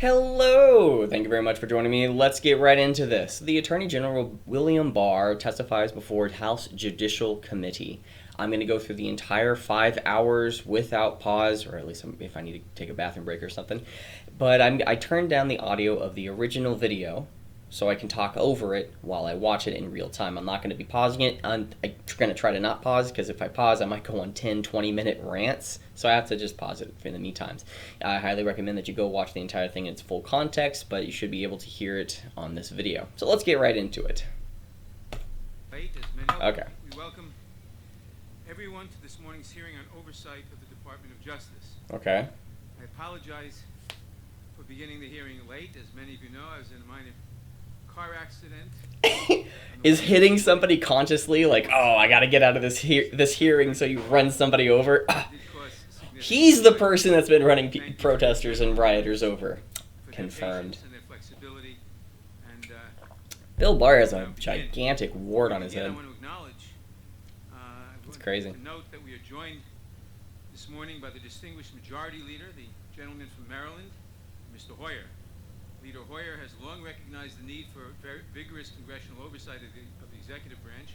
Hello! Thank you very much for joining me. Let's get right into this. The Attorney General William Barr testifies before House Judicial Committee. I'm going to go through the entire 5 hours without pause, or at least if I need to take a bathroom break or something. But I turned down the audio of the original video so I can talk over it while I watch it in real time. I'm not going to be pausing it. I'm going to try to not pause, because if I pause, I might go on 10, 20-minute rants. So I have to just pause it in the meantime. I highly recommend that you go watch the entire thing in its full context, but you should be able to hear it on this video. So let's get right into it. Okay. We welcome everyone to this morning's hearing on oversight of the Department of Justice. Okay. I apologize for beginning the hearing late. As many of you know, I was in a minor car accident. Is hitting somebody consciously like, oh, I gotta get out of this hearing, so you run somebody over? He's the person that's been running protesters and rioters over. Confirmed. Bill Barr has a gigantic wart on his head. It's crazy. Note that we are joined this morning by the distinguished majority leader, the gentleman from Maryland, Mr. Hoyer. Leader Hoyer has long recognized the need for very vigorous congressional oversight of the executive branch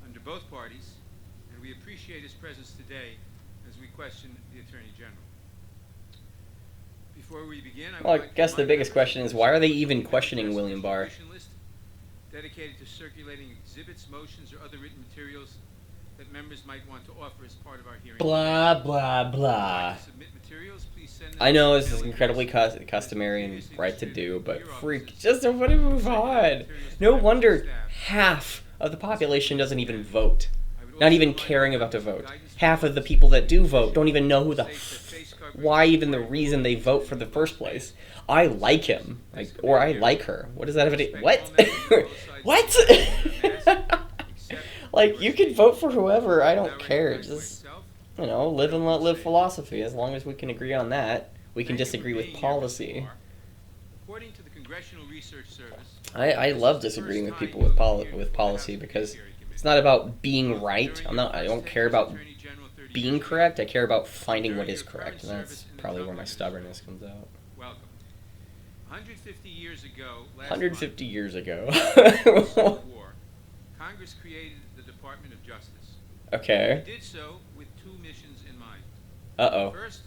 under both parties, and we appreciate his presence today as we question the Attorney General. Before we begin, I guess the biggest question is, why are they even questioning William Barr? Dedicated to circulating exhibits, motions, or other written materials that members might want to offer as part of our hearing. Blah, blah, blah. I know this is incredibly customary and right to do, but just everybody move on. No wonder half of the population doesn't even vote. Not even caring about to vote. Half of the people that do vote don't even know who why even the reason they vote for the first place. I like him, or I like her. What does that have to do? What? What? Like, you can vote for whoever. I don't care. Just, live and let live philosophy. As long as we can agree on that, we can disagree with policy. According to the Congressional Research Service, I love disagreeing with people with policy, because it's not about being right. I don't care about being correct. I care about finding what is correct, and that's probably where my stubbornness comes out. Welcome. 150 years ago, 150 years ago. War, Congress created the Department of Justice. Okay. We did so with two missions in mind. Uh-oh. First,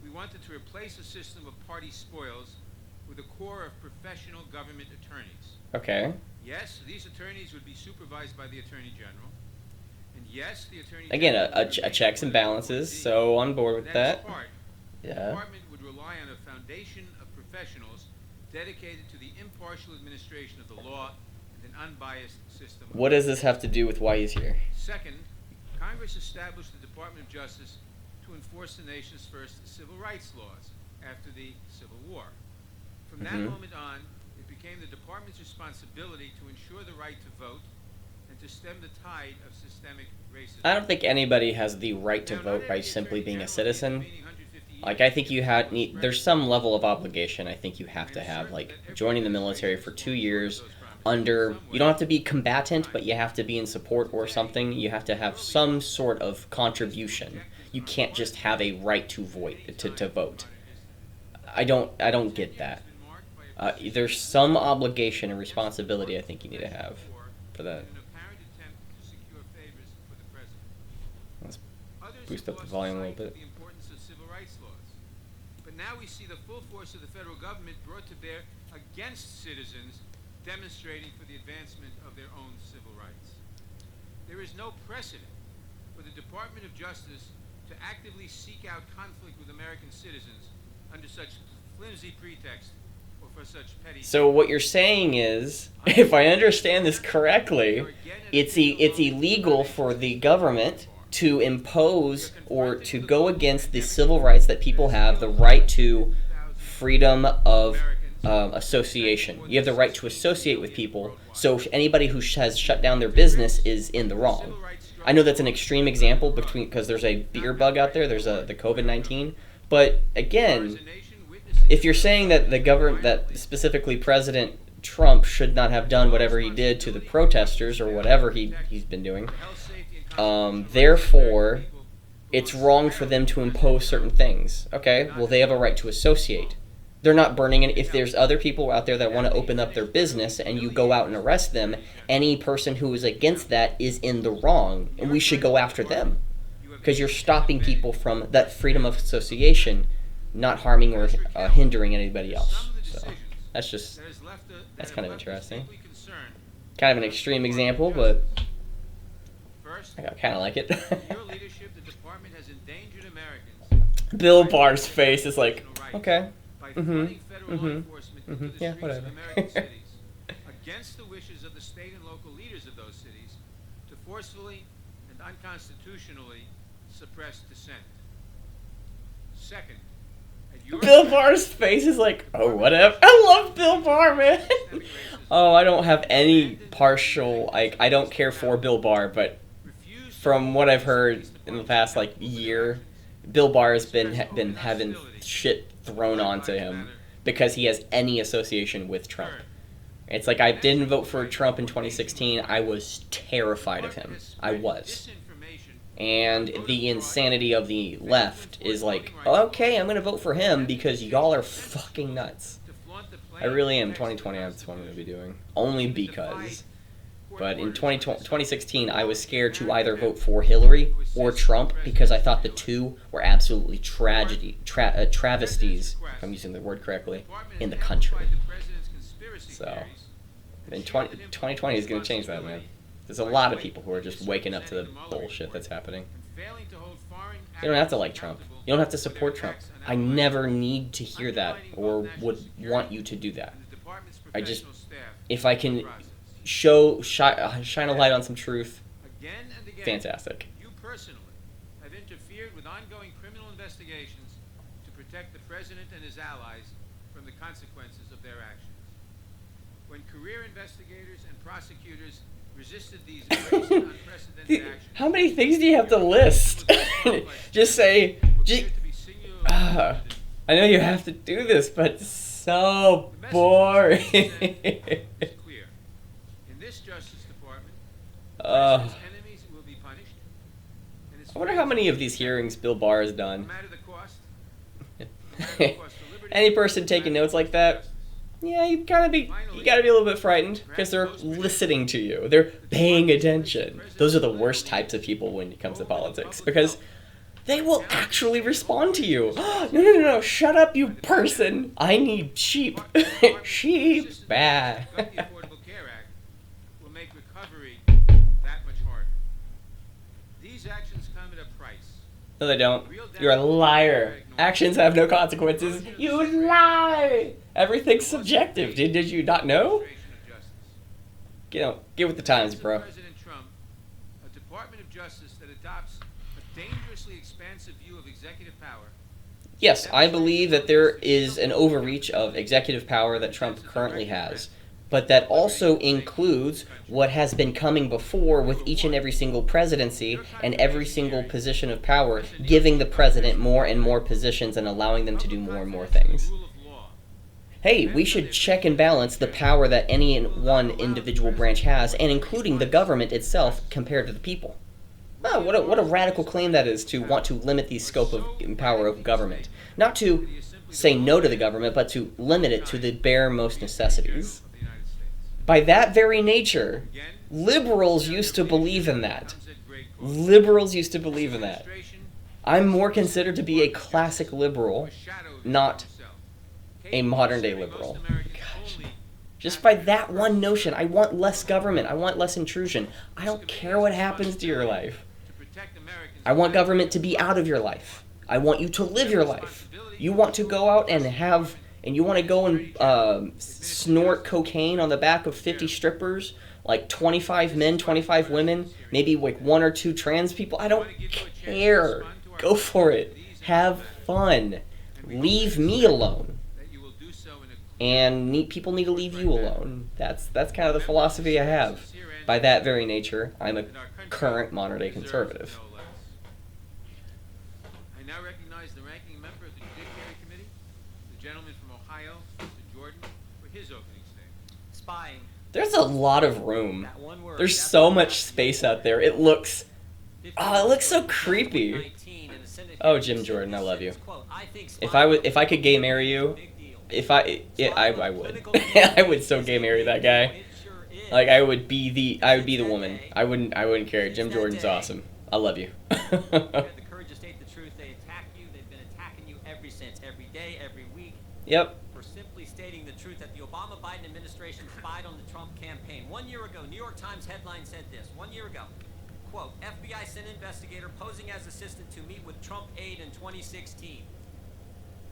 we wanted to replace a system of party spoils with a corps of professional government attorneys. Okay. Yes, these attorneys would be supervised by the Attorney General. And yes, the Attorney General... Again, a checks and balances, so on board with that. The department would rely on a foundation of professionals dedicated to the impartial administration of the law and an unbiased system. What does this have to do with why he's here? Second, Congress established the Department of Justice to enforce the nation's first civil rights laws after the Civil War. From that moment on, it became the department's responsibility to ensure the right to vote and to stem the tide of systemic racism. I don't think anybody has the right to vote by simply being a citizen. Like, I think there's some level of obligation I think you have to have, like joining the military for 2 years you don't have to be combatant, but you have to be in support or something. You have to have some sort of contribution. You can't just have a right to vote. I don't get that. There's some obligation and responsibility I think you need to have for that. Let's boost up the volume a little bit. But now we see the full force of the federal government brought to bear against citizens demonstrating for the advancement of their own civil rights. There is no precedent for the Department of Justice to actively seek out conflict with American citizens under such flimsy pretext or for such petty... So what you're saying is, if I understand this correctly, it's illegal for the government to impose or to go against the civil rights that people have, the right to freedom of association. You have the right to associate with people, so anybody who has shut down their business is in the wrong. I know that's an extreme example because there's a bigger bug out there, there's the COVID-19, but again, if you're saying that the government, that specifically President Trump should not have done whatever he did to the protesters or whatever he's been doing, therefore it's wrong for them to impose certain things. Okay, well, they have a right to associate. They're not burning it. If there's other people out there that want to open up their business and you go out and arrest them, any person who is against that is in the wrong, and we should go after them. Because you're stopping people from that freedom of association, not harming or hindering anybody else. So that's kind of interesting. Kind of an extreme example, but I kind of like it. Bill Barr's face is like, okay. Yeah, whatever. Against the wishes of the state and local leaders of those cities to forcefully and unconstitutionally suppress dissent. Second, Bill Barr's face is like, oh, whatever. I love Bill Barr, man. Oh, I don't have any partial, I don't care for Bill Barr, but from what I've heard in the past, year, Bill Barr has been having shit thrown onto him because he has any association with Trump. It's like, I didn't vote for Trump in 2016. I was terrified of him. I was. And the insanity of the left is like, okay, I'm going to vote for him because y'all are fucking nuts. I really am. 2020, that's what I'm going to be doing. Only because. But in 2016, I was scared to either vote for Hillary or Trump because I thought the two were absolutely travesties, if I'm using the word correctly, in the country. So, in 2020 is going to change that, man. There's a lot of people who are just waking up to the bullshit that's happening. You don't have to like Trump. You don't have to support Trump. I never need to hear that or would want you to do that. If I can shine a light on some truth, fantastic. You personally have interfered with ongoing criminal investigations to protect the president and his allies from the consequences of their actions. When career investigators and prosecutors resisted these unprecedented actions, how many things do you have to list? Just say, I know you have to do this, but it's so boring. Justice Department, I enemies will be punished. wonder how many of these hearings Bill Barr has done. Any person taking notes like that, yeah, you gotta be a little bit frightened because they're listening to you. They're paying attention. Those are the worst types of people when it comes to politics because they will actually respond to you. No, shut up, you person. I need sheep. Sheep, bad. Actions come at a price. No, they don't. You're a liar. Actions have no consequences. You lie. Everything's subjective. Did you not know? Get with the times, bro. President Trump, a Department of Justice that adopts a dangerously expansive view of executive power. Yes, I believe that there is an overreach of executive power that Trump currently has. But that also includes what has been coming before with each and every single presidency and every single position of power, giving the president more and more positions and allowing them to do more and more things. Hey, we should check and balance the power that any one individual branch has, and including the government itself compared to the people. Oh, what a radical claim that is to want to limit the scope of power of government. Not to say no to the government, but to limit it to the bare most necessities. By that very nature, liberals used to believe in that. Liberals used to believe in that. I'm more considered to be a classic liberal, not a modern-day liberal. Gosh. Just by that one notion, I want less government. I want less intrusion. I don't care what happens to your life. I want government to be out of your life. I want you to live your life. You want to go out and you want to go and snort cocaine on the back of 50 strippers, like 25 men, 25 women, maybe like 1 or 2 trans people. I don't care. Go for it. Have fun. Leave me alone. And people need to leave you alone. That's kind of the philosophy I have. By that very nature, I'm a current modern-day conservative. I now recognize the ranking member of the Judiciary Committee, the gentleman from Ohio, Mr. Jordan, for his opening statement. Spying. There's a lot of room. There's so much space out there. It looks so creepy. Oh, Jim Jordan, I love you. If I could gay marry you, I would. I would so gay marry that guy. Like I would be the woman. I wouldn't care. Jim Jordan's awesome. I love you. You had the courage to state the truth. They attack you. They've been attacking you ever since, every day, every week. Yep. For simply stating the truth that the Obama-Biden administration spied on the Trump campaign. 1 year ago, New York Times headline said this. 1 year ago, quote, FBI sent investigator posing as assistant to meet with Trump aide in 2016.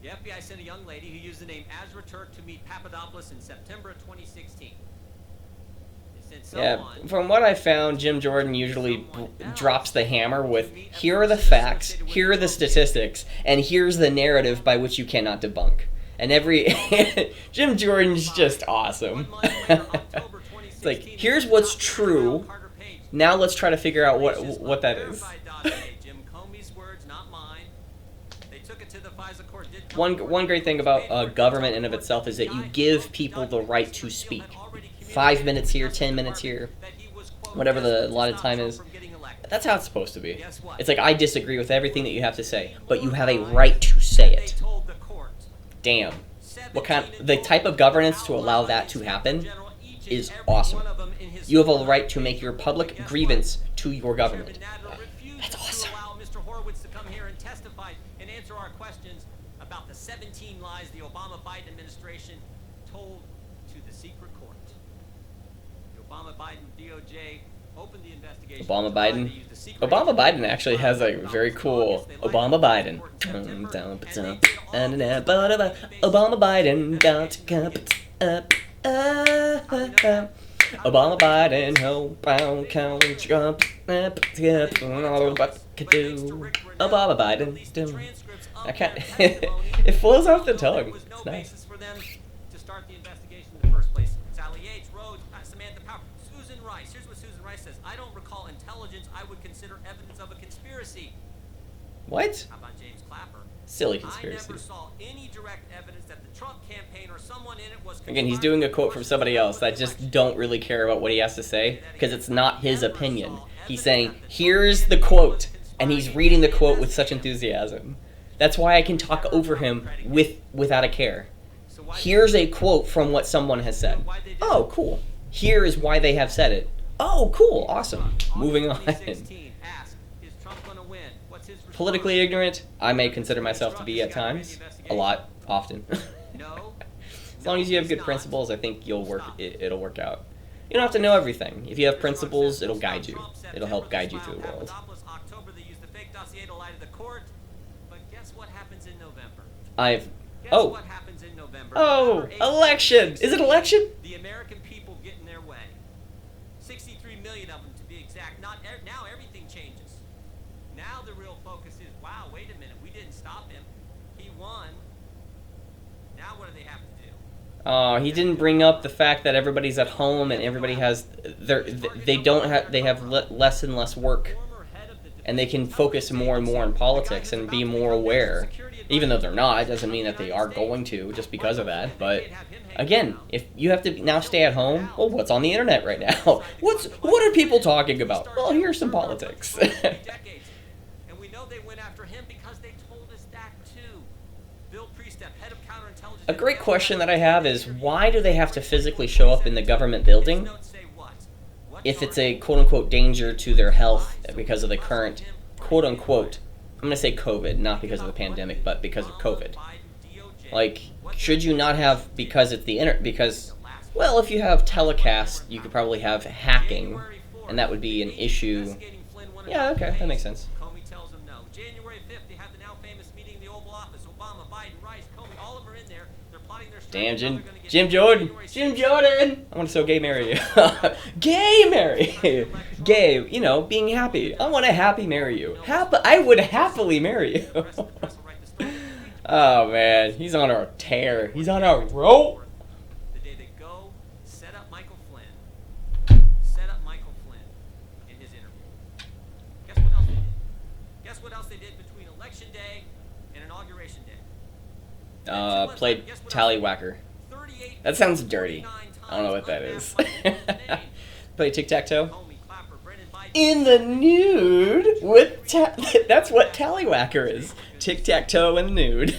The FBI sent a young lady who used the name Azra Turk to meet Papadopoulos in September of 2016. Yeah, from what I found, Jim Jordan usually drops the hammer with, here are the facts, here are the statistics, and here's the narrative by which you cannot debunk. And Jim Jordan's just awesome. It's like, here's what's true, now let's try to figure out what that is. One great thing about government in of itself is that you give people the right to speak. 5 minutes here, 10 minutes here, whatever the allotted time is. That's how it's supposed to be. It's like, I disagree with everything that you have to say, but you have a right to say it. Damn. The type of governance to allow that to happen is awesome. You have a right to make your public grievance to your government. That's awesome. About the 17 lies the Obama-Biden administration told to the secret court. The Obama-Biden DOJ opened the investigation. Obama Biden actually has a very cool Obama Biden. Obama Biden. Obama Biden, Obama Biden. I can't. It flows off the tongue. It's nice. For them to start the investigation in the first place. Sally Yates, Rhodes, Samantha Power, Susan Rice. Here's what Susan Rice says. I don't recall intelligence I would consider evidence of a conspiracy. What? How about James Clapper? Silly conspiracy. I never saw any direct evidence that the Trump campaign or someone in it was. Again, he's doing a quote from somebody else. I just don't really care about what he has to say because it's not his opinion. He's saying, here's the quote, and he's reading the quote with such enthusiasm. That's why I can talk over him without a care. Here's a quote from what someone has said. Oh, cool. Here is why they have said it. Oh, cool. Awesome. Moving on. Politically ignorant, I may consider myself to be at times. A lot. Often. As long as you have good principles, I think it'll work out. You don't have to know everything. If you have principles, it'll guide you. It'll help guide you through the world. Election! Is it election? The American people get in their way. 63 million of them to be exact. Now everything changes. Now the real focus is, wow, wait a minute, we didn't stop him. He won. Now what do they have to do? He didn't bring up the fact that everybody's at home and everybody has they have less and less work. And they can focus more and more on politics and be more aware. Even though they're not, it doesn't mean that they are going to just because of that. But again, if you have to now stay at home, well, what's on the internet right now? What are people talking about? Well, here's some politics. A great question that I have is, why do they have to physically show up in the government building if it's a quote-unquote danger to their health because of the current quote-unquote, I'm going to say COVID, not because of the pandemic, but because of COVID. Like, should you not have, because it's the internet, because, well, if you have telecast, you could probably have hacking, and that would be an issue. Yeah, okay, that makes sense. Damn, Jim Jordan! Jim Jordan! I want to so gay marry you. Gay marry! Gay, you know, being happy. I want to happy marry you. I would happily marry you. Oh, man. He's on a tear. He's on a rope. The day they go, set up Michael Flynn. Set up Michael Flynn in his interview. Guess what else they did? Guess what else they did between Election Day and Inauguration Day? Played Tallywhacker. That sounds dirty. I don't know what that is. Play tic-tac-toe? In the nude with that's what Tallywhacker is. Tic-tac-toe and nude.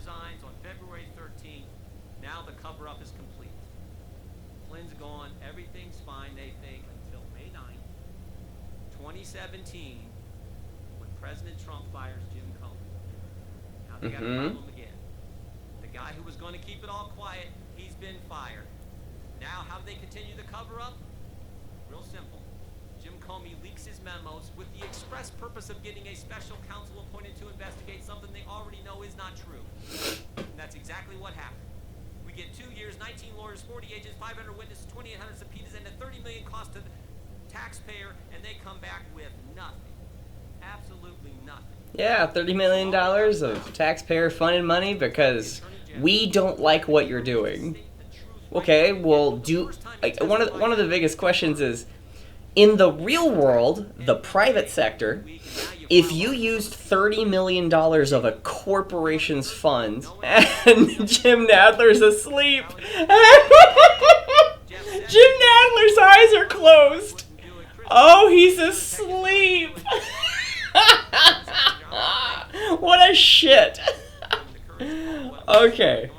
resigns on February 13th. Now the cover-up is complete. Flynn's gone. Everything's fine, they think, until May 9th, 2017, when President Trump fires Jim Comey. Now they got a problem again. The guy who was going to keep it all quiet, he's been fired. Now, how do they continue the cover-up? Real simple. Jim Comey leaks his memos with the express purpose of getting a special counsel appointed to investigate something they already know is not true. And that's exactly what happened. We get 2 years, 19 lawyers, 40 agents, 500 witnesses, 2,800 subpoenas, and a $30 million cost to the taxpayer, and they come back with nothing. Absolutely nothing. Yeah, $30 million of taxpayer-funded money because we don't like what you're doing. Okay, well, one of the biggest questions is, in the real world, the private sector, if you used $30 million of a corporation's funds and Jim Nadler's asleep, Jim Nadler's eyes are closed. Oh, he's asleep. What a shit. Okay,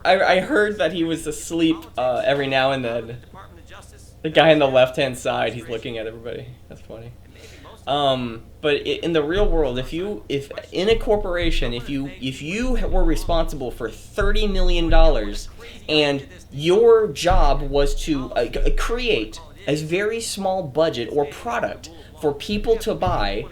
I heard that he was asleep every now and then. The guy on the left-hand side, he's looking at everybody. That's funny. But in the real world, if in a corporation, if you were responsible for $30 million and your job was to create a very small budget or product for people to buy,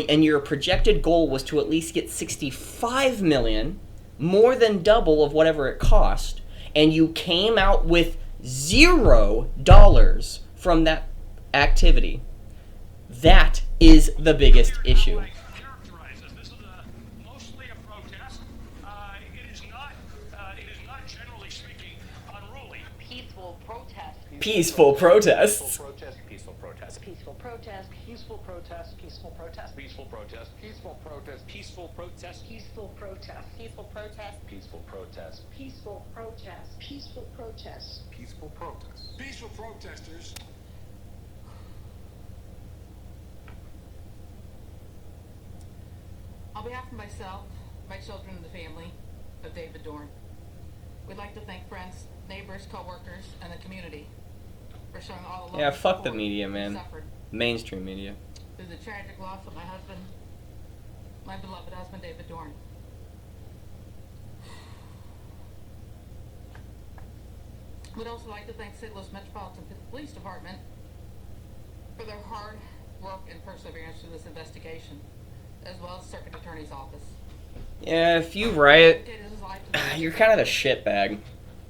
and your projected goal was to at least get $65 million, more than double of whatever it cost, and you came out with $0 from that activity, that is the biggest issue. This is mostly a protest. It is not generally speaking unruly. Peaceful protest. Peaceful protests. Peaceful protest. Peaceful protest. Peaceful protest. Peaceful protest. Peaceful protest. Peaceful protest. Peaceful protest. Peaceful protest. Peaceful protest. Peaceful protest. Peaceful protest. Peaceful protest. Peaceful protest. Peaceful protesters. On behalf of myself, my children, and the family of David Dorn, we'd like to thank friends, neighbors, co-workers, and the community for showing all the love Yeah, and fuck the support media, we man. suffered Mainstream media. through the tragic loss of my husband, my beloved husband, David Dorn. We'd also like to thank St. Louis Metropolitan Police Department for their hard work and perseverance through this investigation, as well as Circuit Attorney's Office. Yeah, if you riot, Dedicated his life to the you're kind of a shitbag.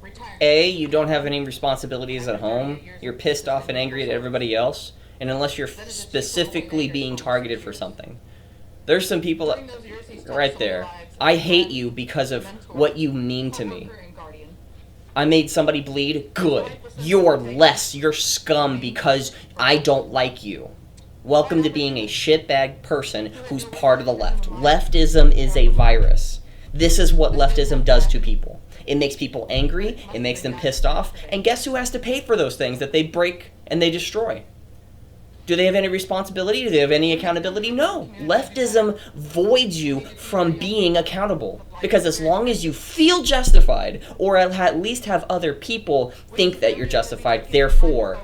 retired. A, you don't have any responsibilities at home. You're pissed off and angry at everybody else. And unless you're specifically being targeted for something. There's some people During those years, he still right sold there. lives I as a hate friend, you because of mentor, what you mean to me. co-worker, and guardian. I made somebody bleed? Good. You're less. You're scum because I don't like you. Welcome to being a shitbag person who's part of the left. Leftism is a virus. This is what leftism does to people. It makes people angry, it makes them pissed off, and guess who has to pay for those things that they break and they destroy? Do they have any responsibility? Do they have any accountability? No. Leftism voids you from being accountable. Because as long as you feel justified, or at least have other people think that you're justified, therefore,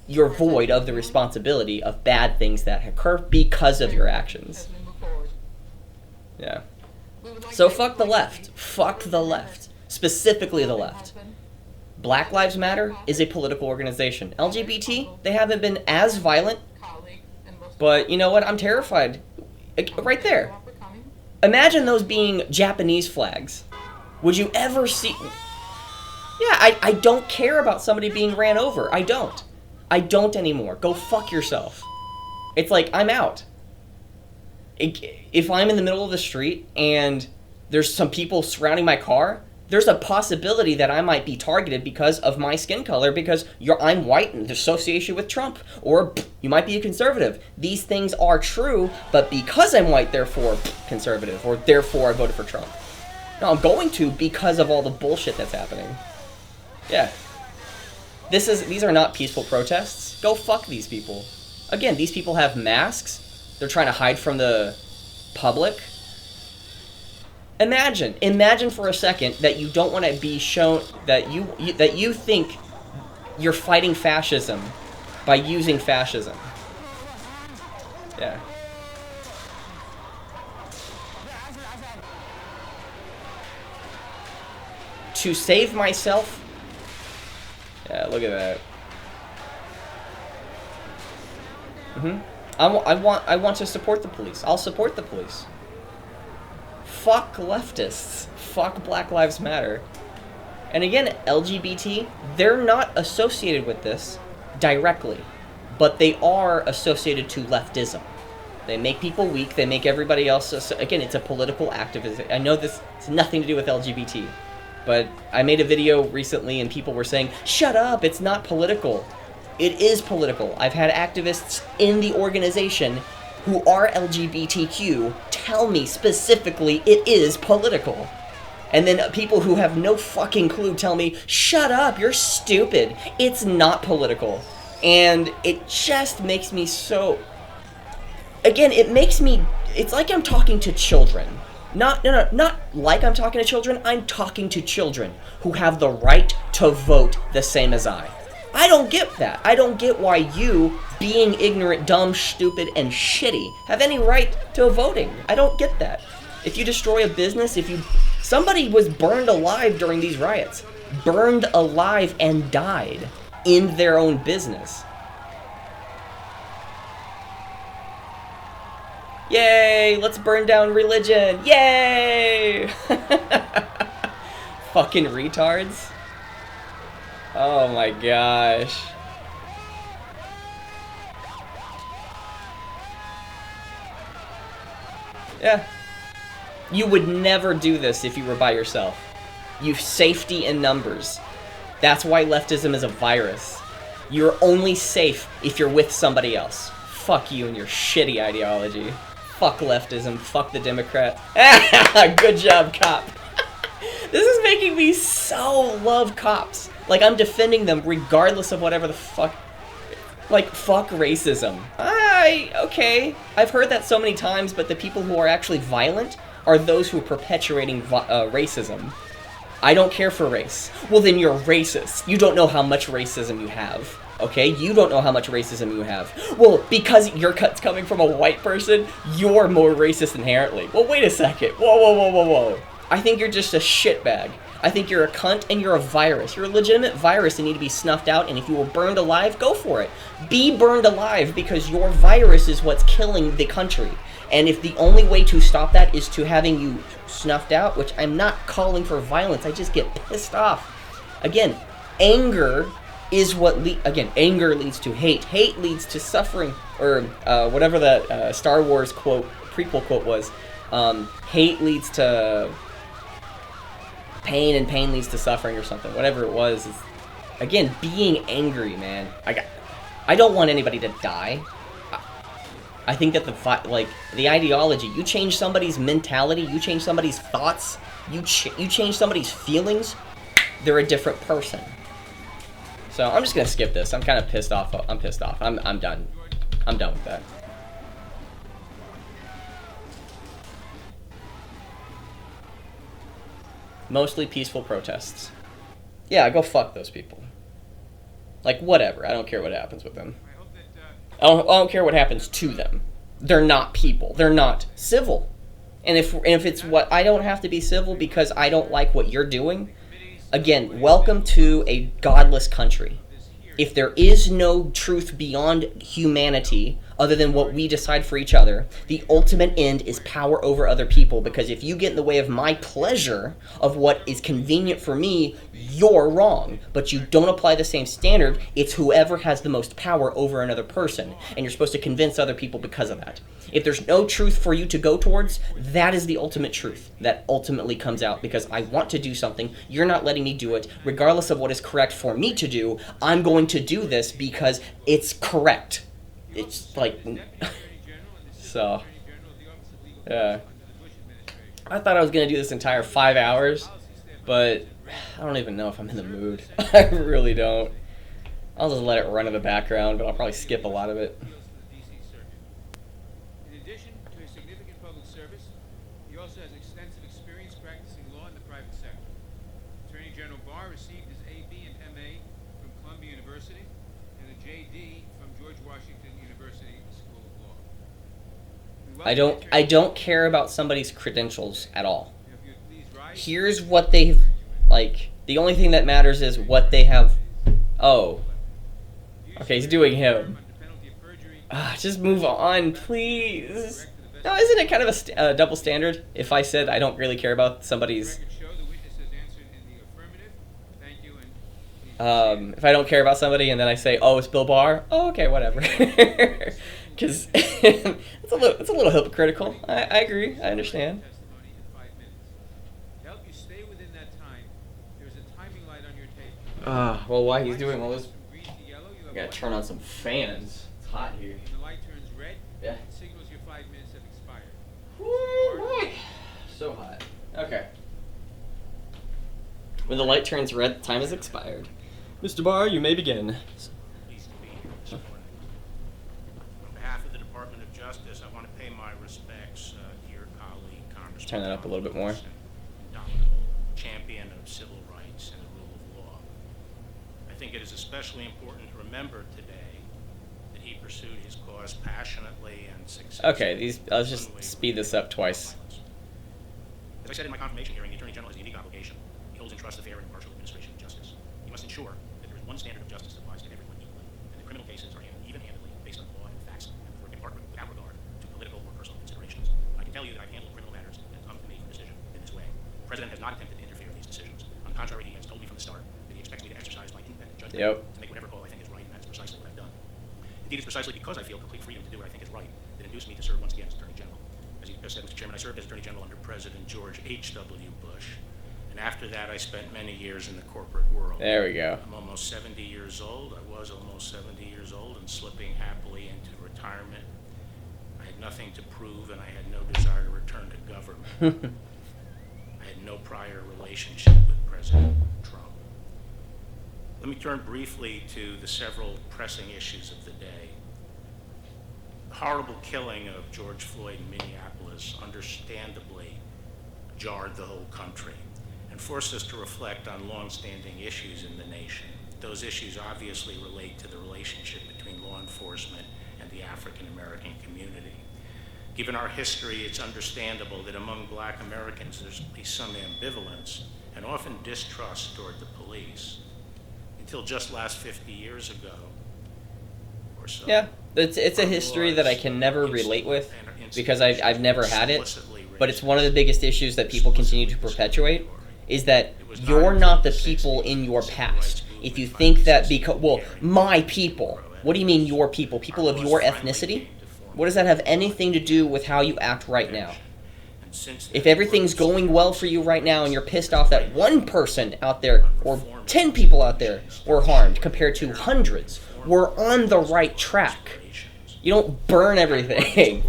you're void of the responsibility of bad things that occur because of your actions. As we move forward. Yeah. We would like So to fuck the left. Fuck the left. Specifically the left. Black Lives Matter is a political organization. LGBT, they haven't been as violent, colleague, and most but you know what? I'm terrified. Right there. Imagine those being Japanese flags. Would you ever see... Yeah, I don't care about somebody being ran over. I don't. I don't anymore. Go fuck yourself. It's like, I'm out. If I'm in the middle of the street and there's some people surrounding my car, there's a possibility that I might be targeted because of my skin color, because I'm white in association with Trump, or you might be a conservative. These things are true, but because I'm white, therefore conservative, or therefore I voted for Trump. No, I'm going to because of all the bullshit that's happening. Yeah. These are not peaceful protests. Go fuck these people. Again, these people have masks. They're trying to hide from the public. Imagine for a second that you don't want to be shown that you think you're fighting fascism by using fascism. Yeah. To save myself. Yeah, look at that. I want to support the police. I'll support the police. Fuck leftists. Fuck Black Lives Matter. And again, LGBT, they're not associated with this directly, but they are associated to leftism. They make people weak. They make everybody else. Again, it's a political activism. I know this has nothing to do with LGBT, but I made a video recently and people were saying, shut up, it's not political. It is political. I've had activists in the organization who are LGBTQ tell me specifically it is political. And then people who have no fucking clue tell me, shut up, you're stupid. It's not political. And it just makes me so... Again, it's like I'm talking to children. Not like I'm talking to children. I'm talking to children who have the right to vote the same as I. I don't get that. I don't get why you, being ignorant, dumb, stupid, and shitty, have any right to voting. I don't get that. If you destroy a business, somebody was burned alive during these riots. Burned alive and died in their own business. Yay! Let's burn down religion! Yay! Fucking retards. Oh my gosh. Yeah. You would never do this if you were by yourself. You've safety in numbers. That's why leftism is a virus. You're only safe if you're with somebody else. Fuck you and your shitty ideology. Fuck leftism. Fuck the Democrat. Good job, cop. This is making me so love cops. Like, I'm defending them regardless of whatever the fuck. Like, fuck racism. Okay. I've heard that so many times, but the people who are actually violent are those who are perpetuating racism. I don't care for race. Well, then you're racist. You don't know how much racism you have. Okay? You don't know how much racism you have. Well, because your cut's coming from a white person, you're more racist inherently. Well, wait a second. Whoa. I think you're just a shitbag. I think you're a cunt and you're a virus. You're a legitimate virus and need to be snuffed out, and if you were burned alive, go for it. Be burned alive because your virus is what's killing the country. And if the only way to stop that is to having you snuffed out, which I'm not calling for violence, I just get pissed off. Again, anger is what anger leads to hate. Hate leads to suffering, or whatever that Star Wars prequel quote was. Hate leads to pain, and pain leads to suffering, or something. Whatever it was. Again, being angry, man. I don't want anybody to die. I think that the ideology, you change somebody's mentality, you change somebody's thoughts, you change somebody's feelings, they're a different person. So I'm just gonna skip this. I'm kind of pissed off. I'm pissed off. I'm done. I'm done with that. Mostly peaceful protests. Yeah, go fuck those people. Like, whatever. I don't care what happens with them. I don't care what happens to them. They're not people. They're not civil. And if it's what, I don't have to be civil because I don't like what you're doing. Again, welcome to a godless country. If there is no truth beyond humanity, other than what we decide for each other, the ultimate end is power over other people, because if you get in the way of my pleasure of what is convenient for me, you're wrong. But you don't apply the same standard. It's whoever has the most power over another person, and you're supposed to convince other people because of that. If there's no truth for you to go towards, that is the ultimate truth that ultimately comes out, because I want to do something, you're not letting me do it. Regardless of what is correct for me to do, I'm going to do this because it's correct. It's like, so, yeah. I thought I was going to do this entire 5 hours, but I don't even know if I'm in the mood. I really don't. I'll just let it run in the background, but I'll probably skip a lot of it. In addition to his significant public service, he also has extensive experience practicing law in the private sector. Attorney General Barr received his AB and MA from Columbia University and a JD from George Washington University School of Law. We welcome I Attorney- don't care about somebody's credentials at all. If you would please rise. Here's what they've, like, the only thing that matters is what they have. Oh, okay, he's doing him. Under penalty of perjury, Just move on, please. No, isn't it kind of a double standard if I said I don't really care about somebody's, record show the witness has answered in the affirmative. Thank you, and please if I don't care about somebody and then I say, oh, it's Bill Barr, oh, okay, whatever. Because it's a little hypocritical. I agree, I understand. testimony in 5 minutes. To help you stay within that time, there is a timing light on your table. Well, while he's doing all this, From green to yellow, you have I gotta one turn on some fans. It's hot here. When the light turns red, Yeah. it signals your 5 minutes have expired. Woo, so hot. Okay. When the light turns red, time has expired. Mr. Barr, you may begin. Pleased to be here this morning. On behalf of the Department of Justice, I want to pay my respects to your colleague, Congressman. Turn that up a little bit more. Thomas, indomitable champion of civil rights and the rule of law. I think it is especially important to remember today that he pursued his cause passionately and successfully. Okay, let's just speed this up twice. As I said in my confirmation hearing, the Attorney General has a unique obligation. He holds in trust the fair and impartial administration of justice. He must ensure that there is one standard of justice that applies to everyone equally, and that criminal cases are handled even-handedly based on law and facts, and without regard to political or personal considerations. I can tell you that I've handled criminal matters that have come to me for decision in this way. The President has not attempted to interfere in these decisions. On the contrary, he has told me from the start that he expects me to exercise my independent judgment to make whatever call I think is right, and that's precisely what I've done. Indeed, it's precisely because I feel complete freedom to do what I think is right that induced me to serve once again as Attorney General. As you just said, Mr. Chairman, I served as Attorney General under President George H.W. Bush, and after that I spent many years in the corporate world. There we go. I'm almost 70 years old. I was almost 70 years old and slipping happily into retirement. I had nothing to prove, and I had no desire to return to government. I had no prior relationship with President Trump. Let me turn briefly to the several pressing issues of the day. The horrible killing of George Floyd in Minneapolis understandably jarred the whole country and forced us to reflect on long-standing issues in the nation. Those issues obviously relate to the relationship between law enforcement and the African American community. Given our history, it's understandable that among Black Americans there's at least some ambivalence and often distrust toward the police. Until just last 50 years ago or so. Yeah, it's a history that I can never relate with because I've never had it. But it's one of the biggest issues that people continue to perpetuate is that you're not the people in your past. If you think that because, well, my people, what do you mean your people? People of your ethnicity? What does that have anything to do with how you act right now? If everything's going well for you right now and you're pissed off that one person out there or 10 people out there were harmed compared to hundreds, we're on the right track. You don't burn everything.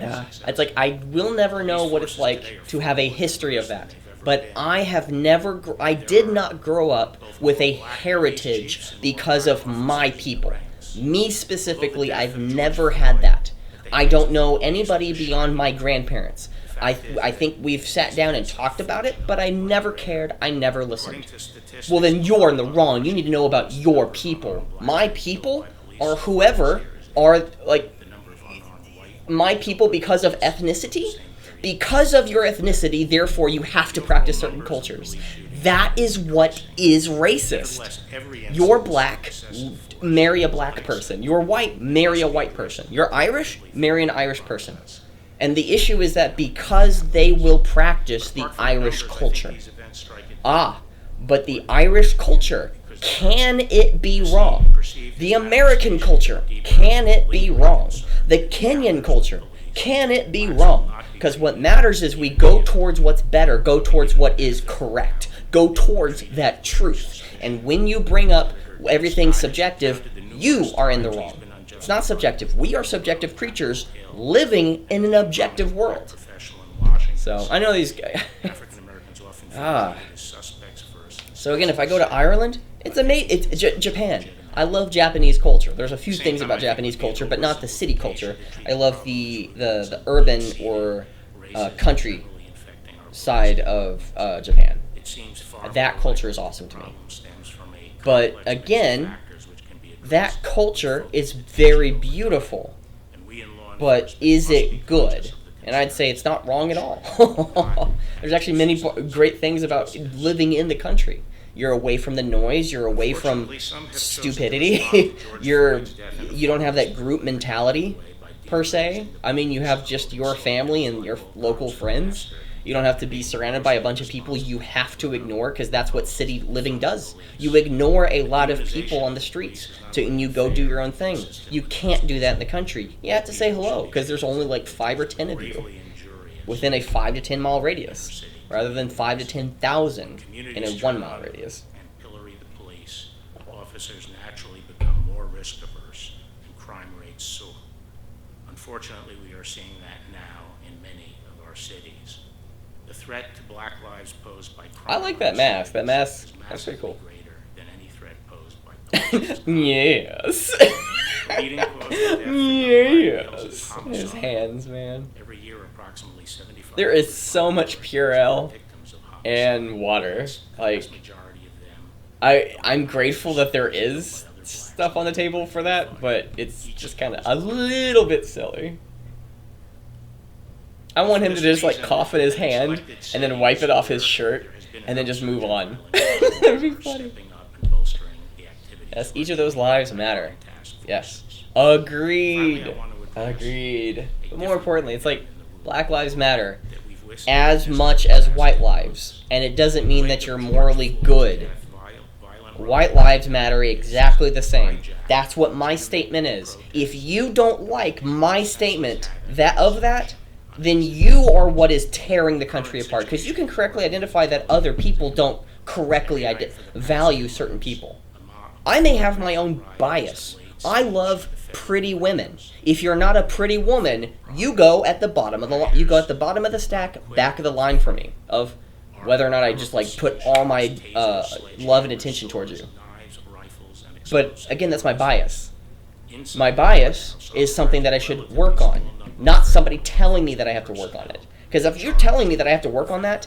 It's like I will never know what it's like to have a history of that. But I did not grow up with a heritage because of my people. Me specifically, I've never had that. I don't know anybody beyond my grandparents. I think we've sat down and talked about it, but I never cared. I never listened. Well, then you're in the wrong. You need to know about your people. My people are whoever are, like, my people because of ethnicity. Because of your ethnicity, therefore you have to practice certain cultures. That is what is racist. You're black, marry a black person. You're white, marry a white person. You're Irish, marry an Irish person. And the issue is that because they will practice the Irish culture. But the Irish culture, can it be wrong? The American culture, can it be wrong? The Kenyan culture, can it be wrong? Because what matters is we go towards what's better, go towards what is correct, go towards that truth. And when you bring up everything subjective, you are in the wrong. It's not subjective. We are subjective creatures living in an objective world. So I know these guys. So again, if I go to Ireland, it's Japan. I love Japanese culture. There's a few Same things time, about I think Japanese it would be culture, but not the city culture. oversimplification I to love treat the urban or racism country generally infecting our side police. of Japan. It seems far That more culture likely is the awesome to me. problem stems from a But complex mix of again, factors which can be addressed that with culture focused is attention very over time. beautiful. And we in law But enforcement is must be it good? conscious of the And I'd say it's not wrong at all. concerns. There's actually many great things about living in the country. You're away from the noise. You're away from Unfortunately, some have chosen to stupidity. respond to George you're Floyd's death in a you don't have that far-reaching group mentality by per se. demonizing the I mean, you have police, just code, your and family and your social local norms friends. mastered. You don't have to be surrounded by a bunch of people you have to ignore because that's what city living does. You ignore a lot of people on the streets and you go do your own thing. You can't do that in the country. You have to say hello because there's only like 5 or 10 of you Gravely injurious. within a 5 to 10 mile radius rather than 5 to 10,000 in a Communities 1 turn mile out radius. and pillory the police. Officers naturally become more risk averse and crime rates soar. Unfortunately, we are seeing that now in many of our cities. The threat to black lives posed by crime I like that mask. That mask, that's pretty cool. greater than any threat posed by police. Yes. Leading cause of death for young black males is Yes. homicide. His hands, man. Every year, approximately 75. There is so much Purell victims of homicide. and water. The Like, vast majority of them I'm grateful that there is stuff on the table for that, but it's just kind of a little bit silly. I want him to just like cough in his hand and then wipe it off his shirt and then just move on. That'd be funny. Yes, each of those lives matter. Yes. Agreed. Agreed. But more importantly, it's like Black Lives Matter as much as white lives. And it doesn't mean that you're morally good. White lives matter exactly the same. That's what my statement is. If you don't like my statement that, then you are what is tearing the country apart. Because you can correctly identify that other people don't correctly value certain people. I may have my own bias. I love pretty women. If you're not a pretty woman, you go at the bottom of the you go at the bottom of the stack, back of the line for me of whether or not I just like put all my love and attention towards you. But again, that's my bias. My bias is something that I should work on, not somebody telling me that I have to work on it. Because if you're telling me that I have to work on that,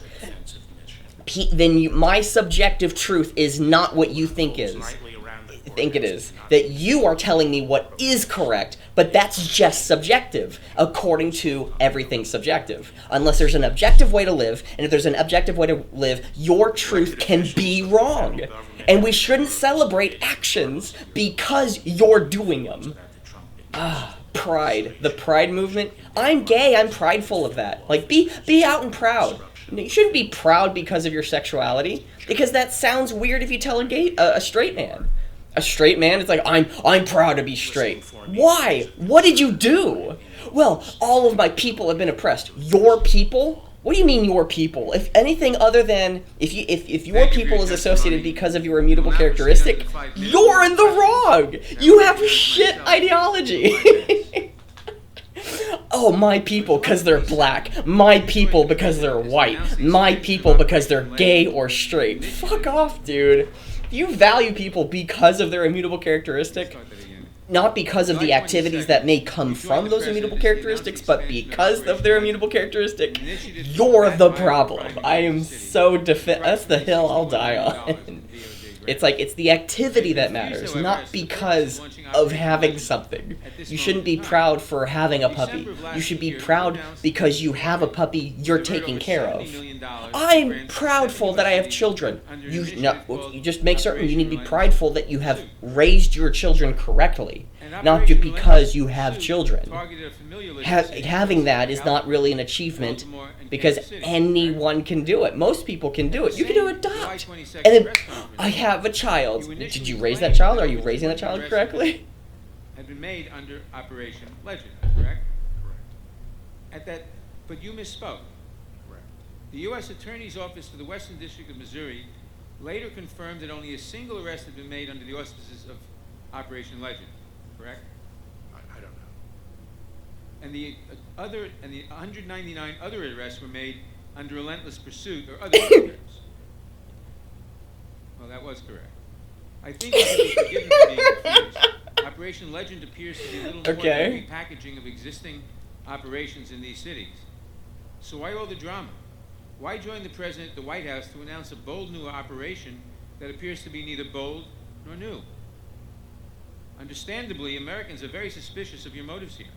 then my subjective truth is not what you think it is. That you are telling me what is correct, but that's just subjective, according to everything subjective. Unless there's an objective way to live, and if there's an objective way to live, your truth can be wrong. And we shouldn't celebrate actions because you're doing them. Pride. The pride movement. I'm gay, I'm prideful of that. Like, be out and proud. You shouldn't be proud because of your sexuality, because that sounds weird if you tell a straight man. A straight man, it's like, I'm proud to be straight. Why? What did you do? Well, all of my people have been oppressed. Your people? What do you mean your people? If anything other than, if your people is associated because of your immutable characteristic, you're in the wrong! You have shit ideology! Oh, my people because they're black. My people because they're white. My people because they're gay or straight. Fuck off, dude. If you value people because of their immutable characteristic, not because of the activities that may come from those immutable characteristics, but because of their immutable characteristic, you're the problem. I am so that's the hill I'll die on. It's like, it's the activity that matters, not because of having something. You shouldn't be proud for having a puppy. You should be proud because you have a puppy you're taking care of. I'm proudful that I have children. You just make certain you need to be prideful that you have raised your children correctly, not just because you have children. Having that is not really an achievement because anyone can do it. Most people can do it. You can adopt. And then, I have a child. Did you raise that child? Are you raising that child correctly? Had been made under Operation Legend, correct? But you misspoke. Correct. The U.S. Attorney's Office for the Western District of Missouri later confirmed that only a single arrest had been made under the auspices of Operation Legend, correct? I don't know. And the 199 other arrests were made under Relentless Pursuit or other terms. Well, that was correct. I think we can be forgiven for being confused. Operation Legend appears to be little more Okay. than a repackaging of existing operations in these cities. So why all the drama? Why join the president at the White House to announce a bold new operation that appears to be neither bold nor new? Understandably, Americans are very suspicious of your motives here.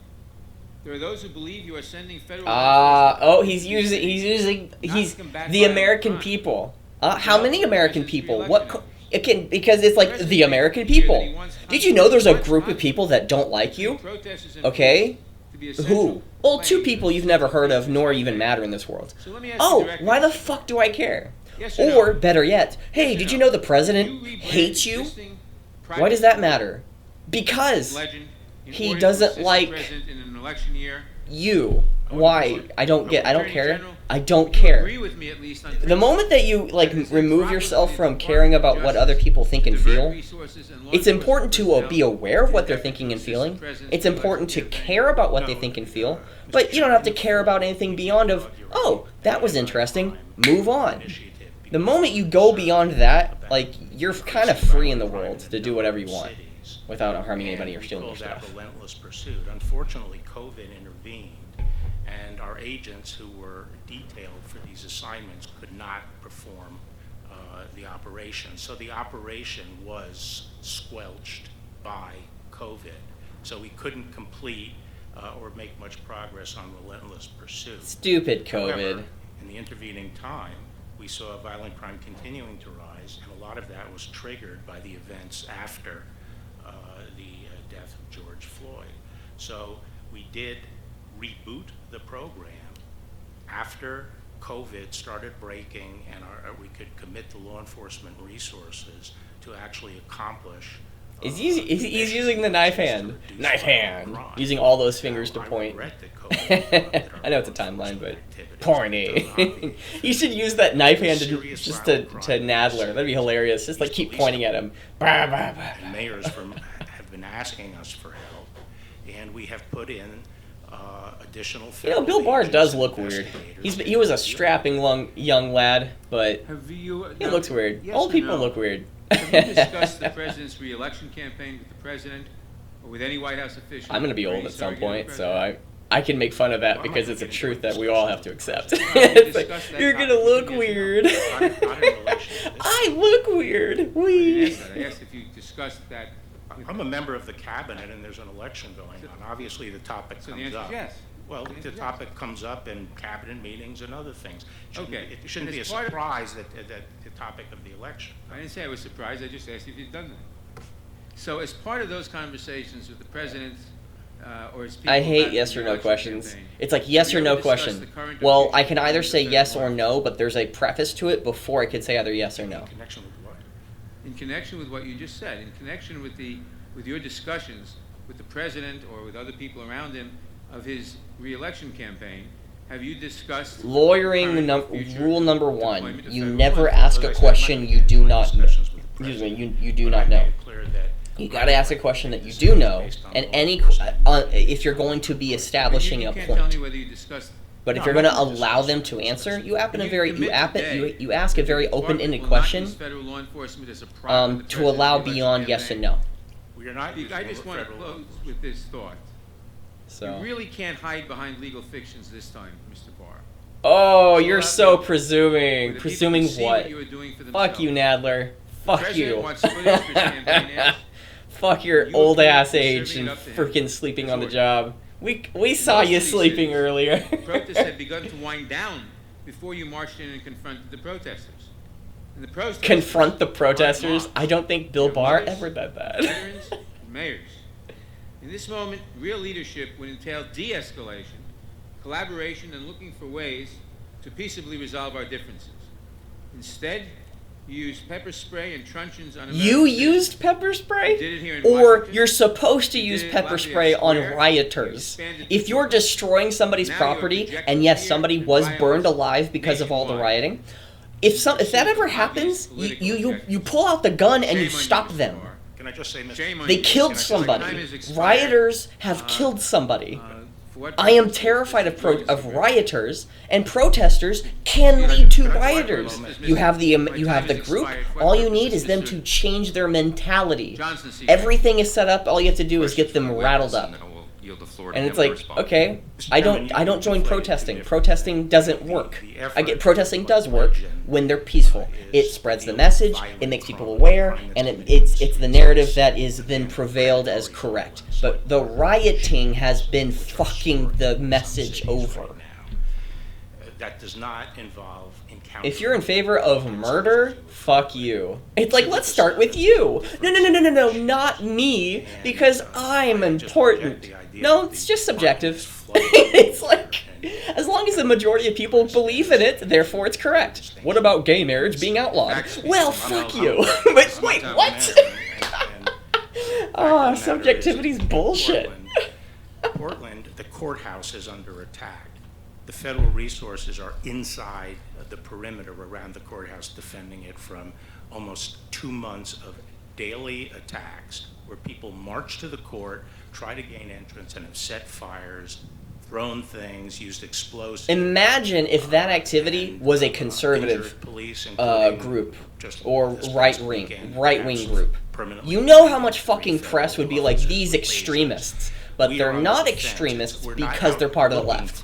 There are those who believe you are sending federal law enforcement he's to using not to combat the violent American crime. people. How many American people? Re-election It can, because it's like the American people. Did you know there's a group of people that don't like you? Protesters and Okay? to be essential Who? Well, two plank people you've never heard of nor even matter in this world. So let me ask you Oh, directly. why the fuck do I care? Yes or Or, no? better yet, hey, Yes or did no? you know the You president rebrand hates you? existing Why private does that matter? Because Legend in he order to doesn't assist the like president in an election year. you. Why? I don't Attorney care. General, I don't you care. agree with me at least on The moment that you like that it's remove improper yourself for the from Department caring of about what Justice other people think and to divert feel, resources and law it's enforcement important to personnel be aware of in what an they're effort thinking to and assist the feeling. president's It's important to election care about what they No, think and feel, Mr. but you don't have to Chairman, care about anything beyond of, oh, that was interesting, move on. Initiative The moment you go beyond that, like, you're kind of free in the world to do whatever you want cities. without harming anybody or And we stealing your called that stuff. relentless pursuit. Unfortunately, COVID intervened, and our agents who were detailed for these assignments could not perform the operation. So the operation was squelched by COVID. So we couldn't complete or make much progress on relentless pursuit. Stupid However, COVID. in the intervening time, we saw violent crime continuing to rise, and a lot of that was triggered by the events after the death of George Floyd. So we did reboot the program after COVID started breaking and we could commit the law enforcement resources to actually accomplish. He's using the knife hand. Knife hand. Using all those fingers to point. I know it's a timeline, but pointy. You should use that knife hand just to Nadler. That'd be hilarious. Just like keep pointing at him. Bah, bah, bah. And mayors have been asking us for help, and we have put in additional. You know, Bill Barr does look weird. He was a strapping young lad, but Have you, he looks weird. yes Old or people no? look weird. Have you discussed the president's re-election campaign with the president or with any White House official? I'm gonna be or old any at some surrogate of the point, so president? I can make fun of that Well, I'm because not it's a gonna truth get that we into all this have to accept. discussion. It's like, Discuss that you're gonna topic look with weird. Not in relation to this. I look weird. I didn't Wee. ask that. I asked if you discussed that. with- I'm a member of the cabinet, and there's an election going on. Obviously, the topic So the comes answer is up. yes. Well, The answer the is yes. topic comes up in cabinet meetings and other things. Okay. It shouldn't And be a as part of- surprise that the topic of the election. I didn't say I was surprised. I just asked if you'd done that. So as part of those conversations with the president or his people I hate about yes the or no election questions. campaign, It's like yes have or you no ever discussed question. the current or Well, future I can either plans of say federal yes law or no, enforcement? but there's a preface to it before I can say either yes or no. In connection with what? In connection with what you just said, in connection with your discussions with the president or with other people around him of his re-election campaign, have you discussed Lawyering current or num- future rule number deployment one: of you federal never law ask a As I said, question I'm you do not know. discussions with the Excuse me, president. you do But not I know. made it clear that You gotta ask a question that you do know, and if you're going to be establishing you a can't tell me point. whether you discussed. But if No, you're I'm going not to allow discussing them to this. answer, you ask a very the open-ended department will not question use federal law enforcement as a prop in the to allow president's beyond election yes and campaign. no. we are not using I just want to federal law. close with this thought. So. You really can't hide behind legal fictions this time, Mr. Barr. Oh, So you're out so there, presuming. where the people Presuming can see what? you are doing for Fuck you, themselves. Nadler. The Fuck president you. wants footage for his campaign ads. Fuck your You old appear ass to be age serving and it up to him. freaking sleeping on the Resort. job. We saw Most you of these sleeping cities, earlier. Protests had begun to wind down before you marched in and confronted the protesters. And the protesters Confront the protesters? mobs. I don't think Bill Their Barr mothers, ever did that. Veterans, and mayors. In this moment, real leadership would entail de-escalation, collaboration, and looking for ways to peaceably resolve our differences. Instead, you used pepper spray and truncheons on American You citizens. used pepper spray? You did it here in Or Washington. you're supposed to You use did it pepper Lafayette spray on Square. You rioters. expanded If to- you're destroying somebody's Now you're property, projecting and yes, fear somebody and was violence burned alive because of all the nationwide. rioting, if that ever Obvious happens, political you objectives. pull out the gun and Shame you on stop Mr. them. Barr. Can I just say, Mr. Shame on They you. killed Can I just- somebody. Time has expired. Rioters have killed somebody. I am terrified of rioters, and protesters can lead to rioters. You have the group. All you need is them to change their mentality. Everything is set up. All you have to do is get them rattled up. And it's like, okay, I don't join protesting. Protesting doesn't work. Protesting does work when they're peaceful. It spreads the message, it makes people aware, and it's the narrative that is then prevailed as correct. But the rioting has been fucking the message over. That does not involve encountering. If you're in favor of murder, fuck you. It's like, let's start with you. No, not me, because I'm important. No, it's just subjective. It's like, as long as the majority of people believe in it, therefore it's correct. What about gay marriage being outlawed? Well, fuck you. But wait, what? Oh, subjectivity's bullshit. Portland, the courthouse is under attack. The federal resources are inside the perimeter around the courthouse, defending it from almost 2 months of daily attacks where people march to the court, try to gain entrance, and have set fires, thrown things, used explosives. Imagine if that activity was a conservative group or right-wing group. You know how much fucking press would be like, these extremists. But they're not extremists because they're part of the left.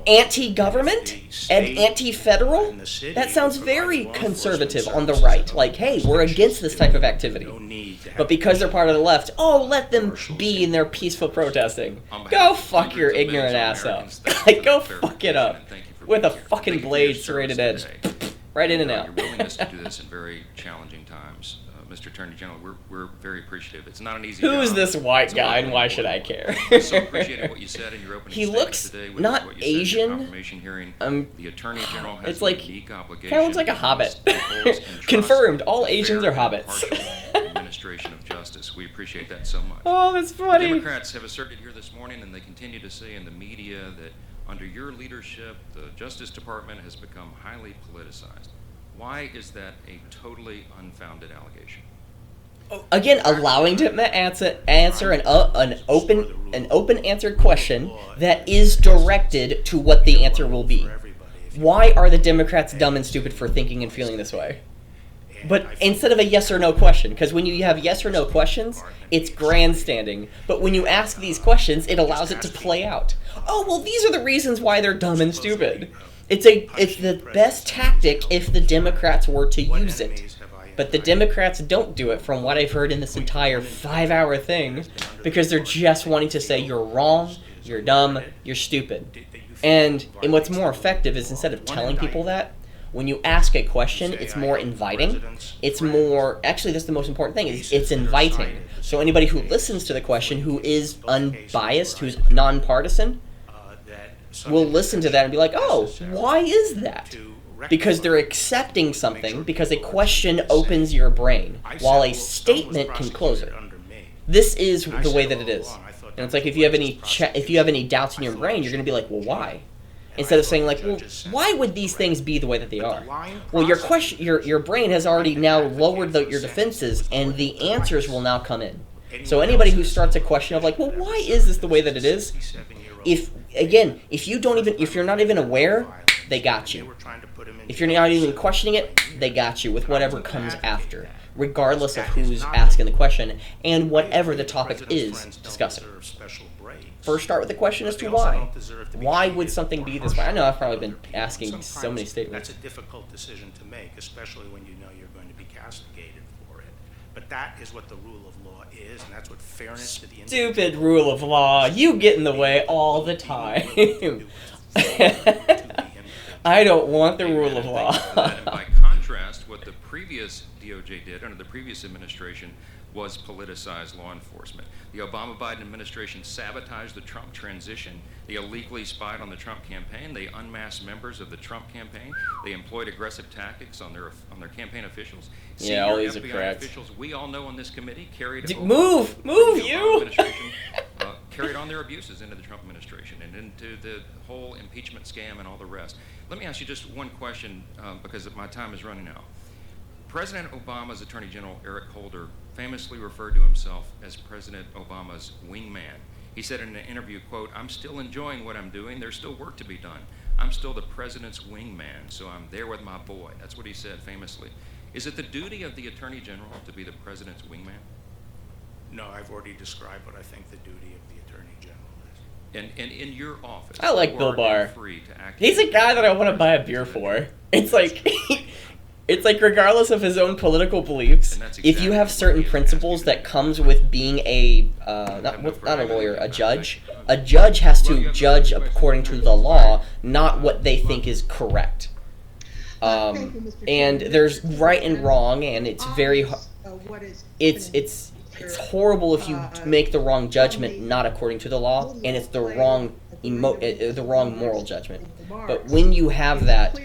Anti-government and anti-federal? That sounds very conservative on the right. Like, hey, we're against this type of activity. But because they're part of the left, oh, let them be in their peaceful protesting. Go fuck your ignorant ass up. Like, go fuck it up. With a fucking blade serrated edge. Right in and out. Your willingness to do this in very challenging times. Mr. Attorney General, we're very appreciative. It's not an easy job. Who is this white guy and why should I care? I so appreciated what you said in your opening He statement looks today. With not what you said in the Asian. confirmation hearing. The Attorney General has It's like, a unique obligation. kind of looks like a hobbit. to uphold and trust Confirmed, all the Asians fair are and hobbits. impartial administration of justice. We appreciate that so much. Oh, that's funny. Democrats have asserted here this morning, and they continue to say in the media, that under your leadership, the Justice Department has become highly politicized. Why is that a totally unfounded allegation? Again, allowing to answer an open answered question that is directed to what the answer will be. Why are the Democrats dumb and stupid for thinking and feeling this way? But instead of a yes or no question, because when you have yes or no questions, it's grandstanding. But when you ask these questions, it allows it to play out. Oh, well, these are the reasons why they're dumb and stupid. It's the best tactic if the Democrats were to use it. But the Democrats don't do it, from what I've heard in this entire 5-hour thing, because they're just wanting to say you're wrong, you're dumb, you're stupid. And what's more effective is, instead of telling people that, when you ask a question, it's more inviting. It's more, actually, that's the most important thing, is it's inviting. So anybody who listens to the question, who is unbiased, who's nonpartisan, will listen to that and be like, oh, why is that? Because they're accepting something, because a question opens your brain, while a statement can close it. This is the way that it is. And it's like, if you have any doubts in your brain, you're going to be like, well, why? Instead of saying like, well, why would these things be the way that they are? Well, your brain has already now lowered your defenses, and the answers will now come in. So anybody who starts a question of like, well, why is this the way that it is? If you're not even aware, they got you. If you're not even questioning it, they got you with whatever comes after, regardless of who's asking the question and whatever the topic is discussing. First, start with the question as to why. Why would something be this way? I know I've probably been asking so many statements. That's a difficult decision to make, especially when you know you're going to be castigated for it. But that is what the rule of law is, and that's what fairness to the individual. Stupid rule of law. You get in the way all the time. I don't want the rule of law. And by contrast, what the previous DOJ did under the previous administration was politicize law enforcement. The Obama-Biden administration sabotaged the Trump transition. They illegally spied on the Trump campaign. They unmasked members of the Trump campaign. They employed aggressive tactics on their campaign officials. Yeah, all these FBI are correct. officials we all know on this committee carried Move, the Obama you! administration, carried on their abuses into the Trump administration and into the whole impeachment scam and all the rest. Let me ask you just one question, because my time is running out. President Obama's Attorney General, Eric Holder, famously referred to himself as President Obama's wingman. He said in an interview, quote, "I'm still enjoying what I'm doing. There's still work to be done. I'm still the president's wingman, so I'm there with my boy." That's what he said famously. Is it the duty of the Attorney General to be the president's wingman? No, I've already described what I think the duty of the Attorney General is. And in your office, I like you Bill are Barr. free to act. He's a guy that I want to buy a beer for. It's like, it's like regardless of his own political beliefs, And that's if you exactly have what certain he is principles asking. that comes with being a not a lawyer, a judge. A judge has to judge according to the law, not what they think is correct. And there's right and wrong, and it's very it's horrible if you make the wrong judgment not according to the law, and it's the wrong the wrong moral judgment. But when you have that,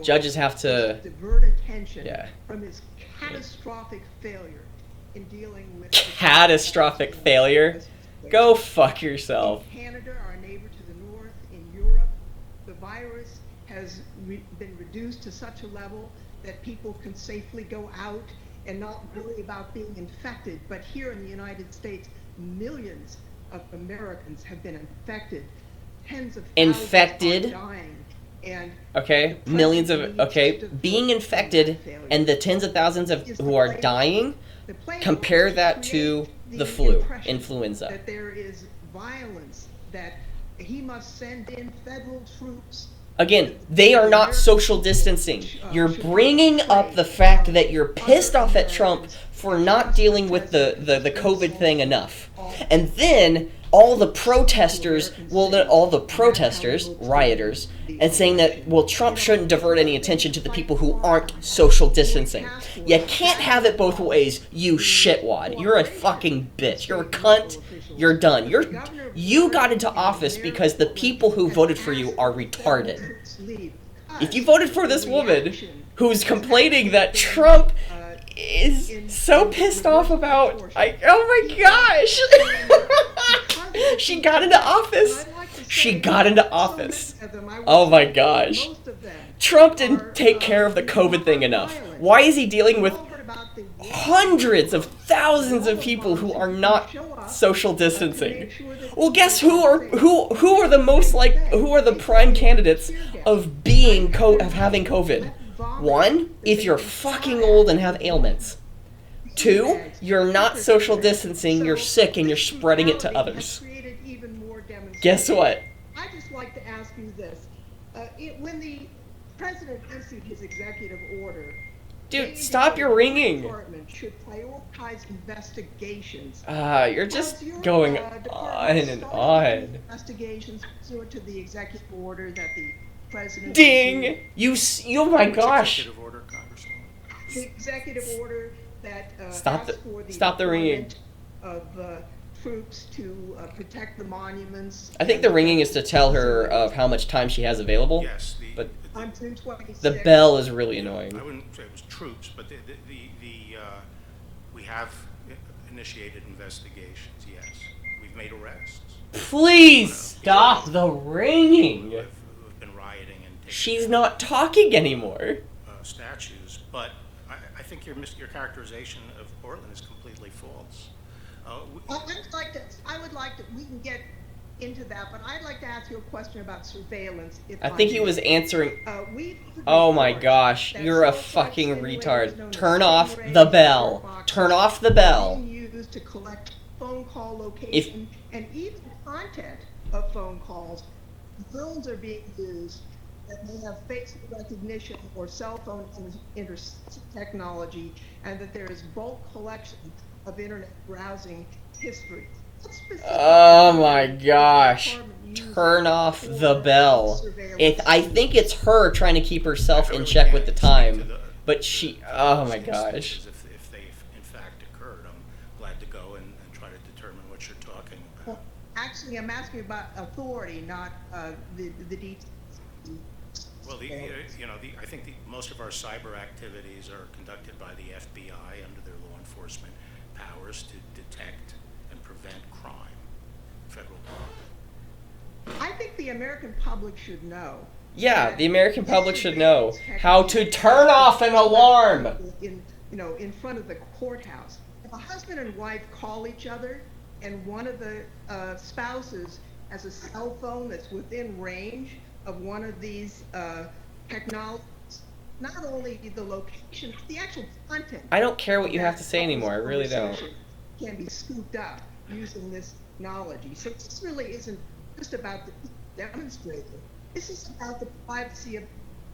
judges have to divert attention yeah. from his catastrophic failure in dealing with Catastrophic failure. Go fuck yourself. In Canada, our neighbor to the north, in Europe, the virus has been reduced to such a level that people can safely go out and not worry about being infected. But here in the United States, millions of Americans have been infected. Tens of thousands Infected? are dying. And Okay, millions of being infected and the tens of thousands of who are dying. the plan Compare was to that create to the the flu, impression influenza. that there is violence, that he must send in federal troops. Again, they are not social distancing. You're bringing up the fact that you're pissed off at Trump for not dealing with the COVID thing enough. And then all the protesters, rioters, and saying that, well, Trump shouldn't divert any attention to the people who aren't social distancing. You can't have it both ways, you shitwad. You're a fucking bitch. You're a cunt. You're done. You got into office because the people who voted for you are retarded. If you voted for this woman who's complaining that Trump is so pissed off about, oh my gosh, she got into office. She got into office. Oh my gosh. Trump didn't take care of the COVID thing enough. Why is he dealing with hundreds of thousands of people who are not social distancing? Well, guess who are the prime candidates of of having COVID? One, if you're fucking old and have ailments. Two, you're not social distancing, you're sick and you're spreading it to others. Guess what? I'd just like to ask you this. When the president issued his executive order, Dude, stop your ringing. Department should prioritize investigations. You're just going on and on. Investigations pursuant to the executive order that the president Ding! Oh my gosh. Executive order, Congresswoman. The executive order that Stop asks for the stop the ringing. deployment of troops to protect the monuments. I think the ringing is to tell her of how much time she has available. Yes, But On June 26th. the bell is really annoying. I wouldn't say it was troops, but we have initiated investigations, yes. We've made arrests. Please stop the ringing. Who have been rioting and taking She's not talking anymore. statues, but I think your characterization of Portland is completely false. I would like to, we can get into that, but I'd like to ask you a question about surveillance. I think he was answering. We Oh my gosh, you're a fucking retard. Turn off the bell. Turn off the bell. Being used to collect phone call location and even content of phone calls. Drones are being used that may have face recognition or cell phone technology, and that there is bulk collection of internet browsing history. Oh my gosh. Turn off the bell. I think it's her trying to keep herself in check with the time. But she, oh my gosh. If they in fact occurred, I'm glad to go and try to determine what you're talking about. Well, actually, I'm asking about authority, not the details. Well, I think most of our cyber activities are conducted by the FBI under their law enforcement powers to detect and prevent crime, federal crime. I think the American public should know. Yeah, the American public should know how to turn off an alarm. In front of the courthouse. If a husband and wife call each other and one of the spouses has a cell phone that's within range of one of these technologies, not only the location, the actual content. I don't care what you have to say anymore. I really don't. Can be scooped up using this technology. So this really isn't just about the demonstrator. This is about the privacy of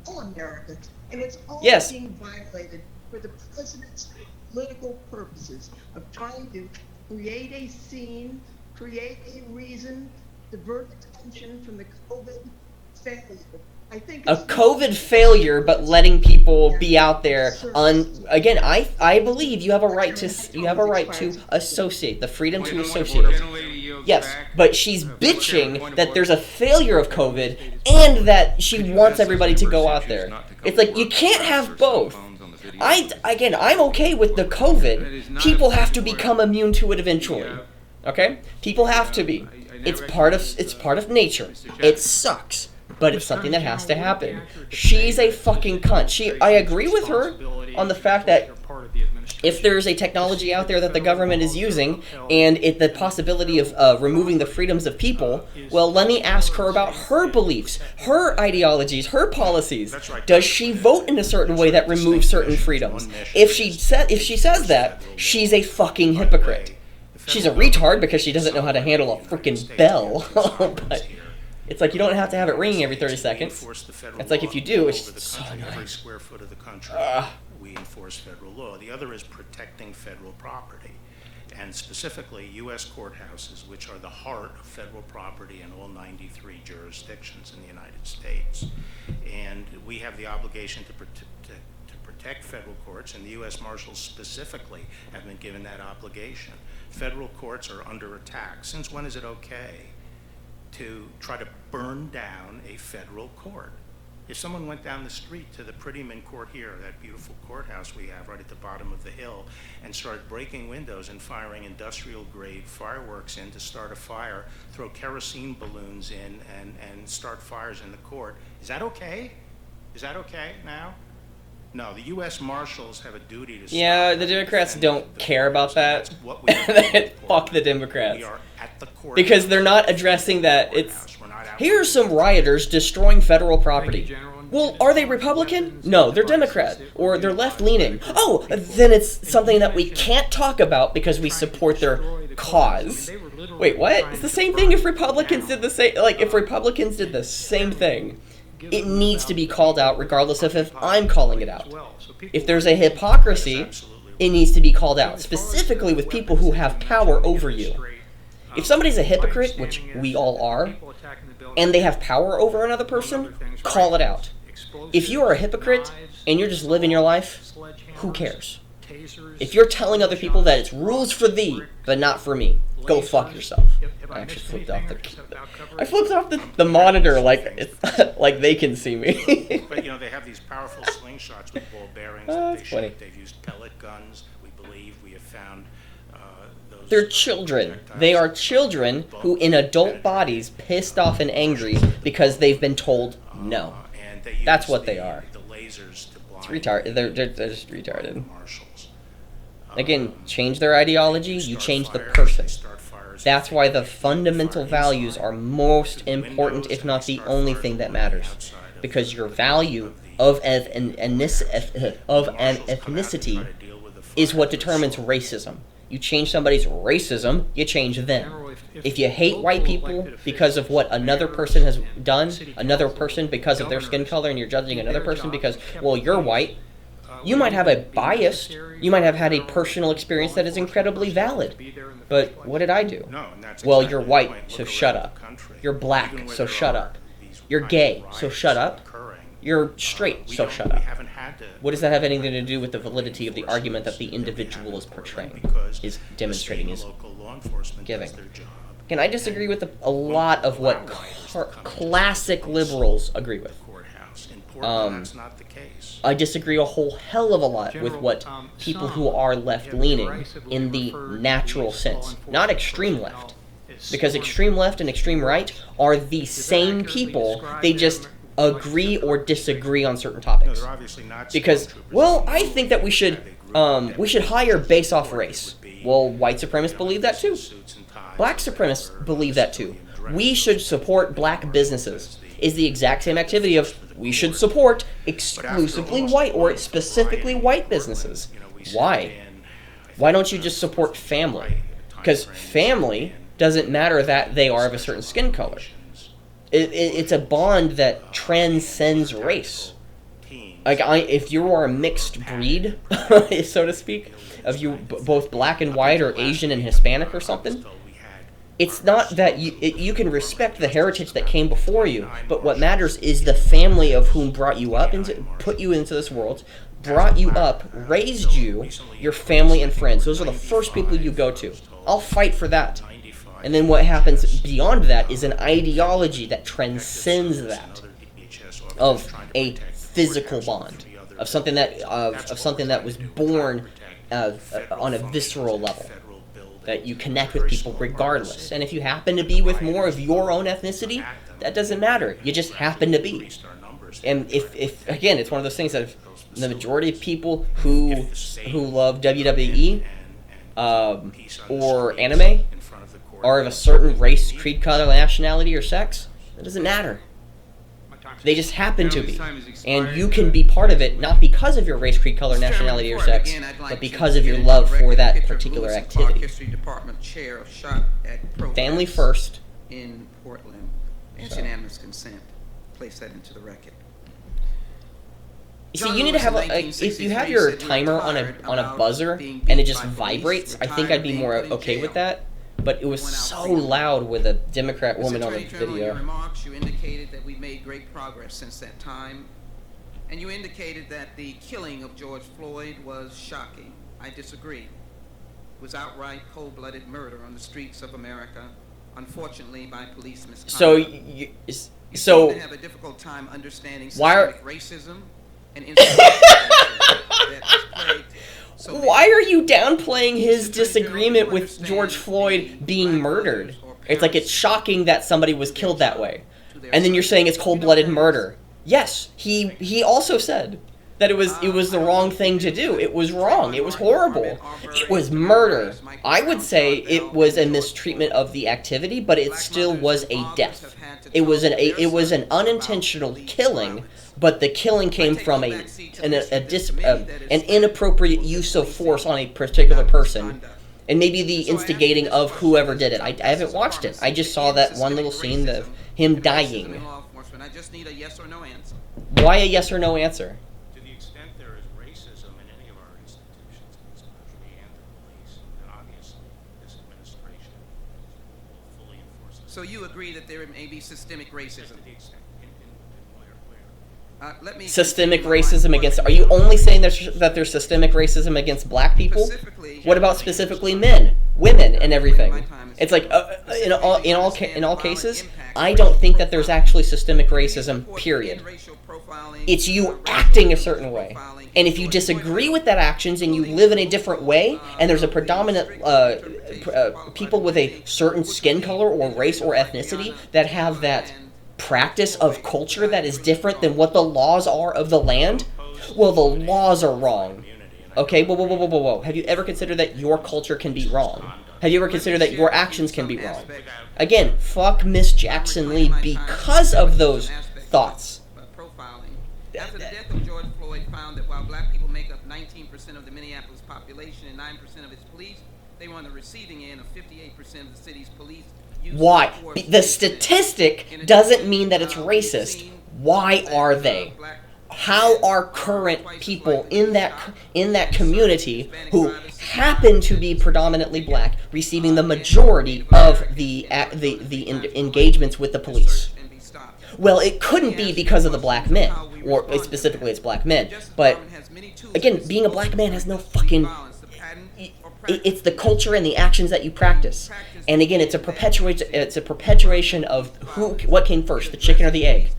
all Americans, and it's all Yes. being violated for the president's political purposes of trying to create a scene, create a reason, divert attention from the COVID failure. I think A COVID failure, but letting people be out there. Again, I believe you have a right to associate, the freedom to associate. Yes, but she's bitching that there's a failure of COVID and that she wants everybody to go out there. It's like you can't have both. I'm okay with the COVID. People have to become immune to it eventually. Okay? People have to be. It's part of nature. It sucks, but it's something that has to happen. She's a fucking cunt. I agree with her on the fact that if there's a technology out there that the government is using and the possibility of removing the freedoms of people, well, let me ask her about her beliefs, her ideologies, her policies. Does she vote in a certain way that removes certain freedoms? If she says that, she's a fucking hypocrite. She's a retard because she doesn't know how to handle a freaking bell. But it's like you don't have to have it ringing every 30 seconds. It's like if you do, it's just so annoying. Every square foot of the country, we enforce federal law. The other is protecting federal property, and specifically U.S. courthouses, which are the heart of federal property in all 93 jurisdictions in the United States. And we have the obligation to protect federal courts, and the U.S. Marshals specifically have been given that obligation. Federal courts are under attack. Since when is it okay to try to burn down a federal court? If someone went down the street to the Prettyman Court here, that beautiful courthouse we have right at the bottom of the hill, and started breaking windows and firing industrial-grade fireworks in to start a fire, throw kerosene balloons in and start fires in the court, is that okay? Is that okay now? No, the U.S. Marshals have a duty to stop. Yeah, the Democrats don't care about that. That's what we are Fuck the Democrats. We are at the court because they're not addressing that. Here are some rioters destroying federal property. Well, are they Republican? No, they're Democrat. Or they're left-leaning. Oh, then it's something that we can't talk about because we support their cause. Wait, what? It's the same thing if Republicans did the same... Like, if Republicans did the same thing, it needs to be called out regardless of if I'm calling it out. If there's a hypocrisy, it needs to be called out, specifically with people who have power over you. If somebody's a hypocrite, which we all are, and they have power over another person, call it out. If you are a hypocrite and you're just living your life, who cares? If you're telling other people that it's rules for thee, but not for me, go fuck yourself. I actually flipped off the monitor like they can see me. But they have these powerful slingshots with ball bearings that they funny. shoot. They've used pellet guns. We have found those. They're children. They are children who, in adult bodies, pissed off and angry because they've been told no. And they use That's what they are. The lasers to blind. It's retarded. They're just retarded. Marshals. Again, change their ideology, you change the person. That's why the fundamental values are most important, if not the only thing that matters. Because your value of an ethnicity is what determines racism. You change somebody's racism, you change them. If you hate white people because of what another person has done, another person because of their skin color, and you're judging another person because, well, you're white, you might have a bias, you might have had a personal experience that is incredibly valid. But what did I do? Well, you're white, so shut up. You're black, so shut up. You're gay, so shut up. You're straight, so shut up. What does that have anything to do with the validity of the argument that the individual is portraying, is demonstrating, is giving? Again, I disagree with a lot of what classic liberals agree with. I disagree a whole hell of a lot with what people who are left-leaning in the natural sense, not extreme left. Because extreme left and extreme right are the same people, they just agree or disagree on certain topics. Because, well, I think that we should hire based off race. Well, white supremacists believe that too. Black supremacists believe that too. We should support black businesses. Is the exact same activity of we should support exclusively white or specifically white businesses. Why? Why don't you just support family? Because family doesn't matter that they are of a certain skin color. It's a bond that transcends race. Like if you are a mixed breed, so to speak, of you both black and white or Asian and Hispanic or something, it's not that you can respect the heritage that came before you, but what matters is the family of whom brought you up and put you into this world, brought you up, raised you, your family and friends. Those are the first people you go to. I'll fight for that. And then what happens beyond that is an ideology that transcends that, of a physical bond, of something that was born on a visceral level, that you connect with people regardless. And if you happen to be with more of your own ethnicity, that doesn't matter. You just happen to be. And if again, it's one of those things that if the majority of people who love WWE or anime are of a certain race, creed, color, nationality, or sex, it doesn't matter. They just happen to be. And you can be part of it not because of your race, creed, color, nationality, or sex, but because of your love for that particular activity. History Department chair of shot at protest Family first. in Portland. It's unanimous consent. Place that into the record. You see, you need to have if you have your timer on a buzzer and it just vibrates, I think I'd be more okay with that. But it was so loud with a Democrat woman on the video. In your remarks, you indicated that we made great progress since that time, and you indicated that the killing of George Floyd was shocking. I disagree. It was outright cold-blooded murder on the streets of America, unfortunately by police misconduct. So you so seem to have a difficult time understanding why systemic racism and institutional racism that has plagued so many. why are you downplaying his disagreement with George Floyd being murdered? It's like it's shocking that somebody was killed that way. And then you're saying it's cold-blooded murder. Yes, he also said that it was the wrong thing to do. It was wrong. It was horrible. It was murder. I would say it was a mistreatment of the activity, but it still was a death. It was an unintentional killing, but the killing came from an inappropriate use of force on a particular person, and maybe the instigating of whoever did it. I haven't watched it. I just saw that one little scene of him dying. I just need a yes or no answer. Why a yes or no answer? To the extent there is racism in any of our institutions in this country and the police, then obviously this administration will fully enforce this. So you agree that there may be systemic racism? To the extent, in where? Let me Systemic continue my racism line against... of Are you only saying that there's systemic racism against black people? Specifically- What about specifically men, women, and everything? It's like, in all cases, I don't think that there's actually systemic racism, period. It's you acting a certain way. And if you disagree with that actions and you live in a different way, and there's a predominant people with a certain skin color or race or ethnicity that have that practice of culture that is different than what the laws are of the land, well, the laws are wrong. Okay, whoa. Have you ever considered that your culture can be wrong? Have you ever considered that your actions can be wrong? Again, fuck Miss Jackson Lee because of those thoughts. After the death of George Floyd found that while black people make up 19% of the Minneapolis population and 9% of its police, they were on the receiving end of 58% of the city's police. Why? The statistic doesn't mean that it's racist. Why are they? How are current people in that community who happen to be predominantly black receiving the majority of the engagements with the police? Well, it couldn't be because of the black men, or specifically it's black men. But again, being a black man has no fucking... It's the culture and the actions that you practice. And again, it's a perpetuation of what came first, the chicken or the egg.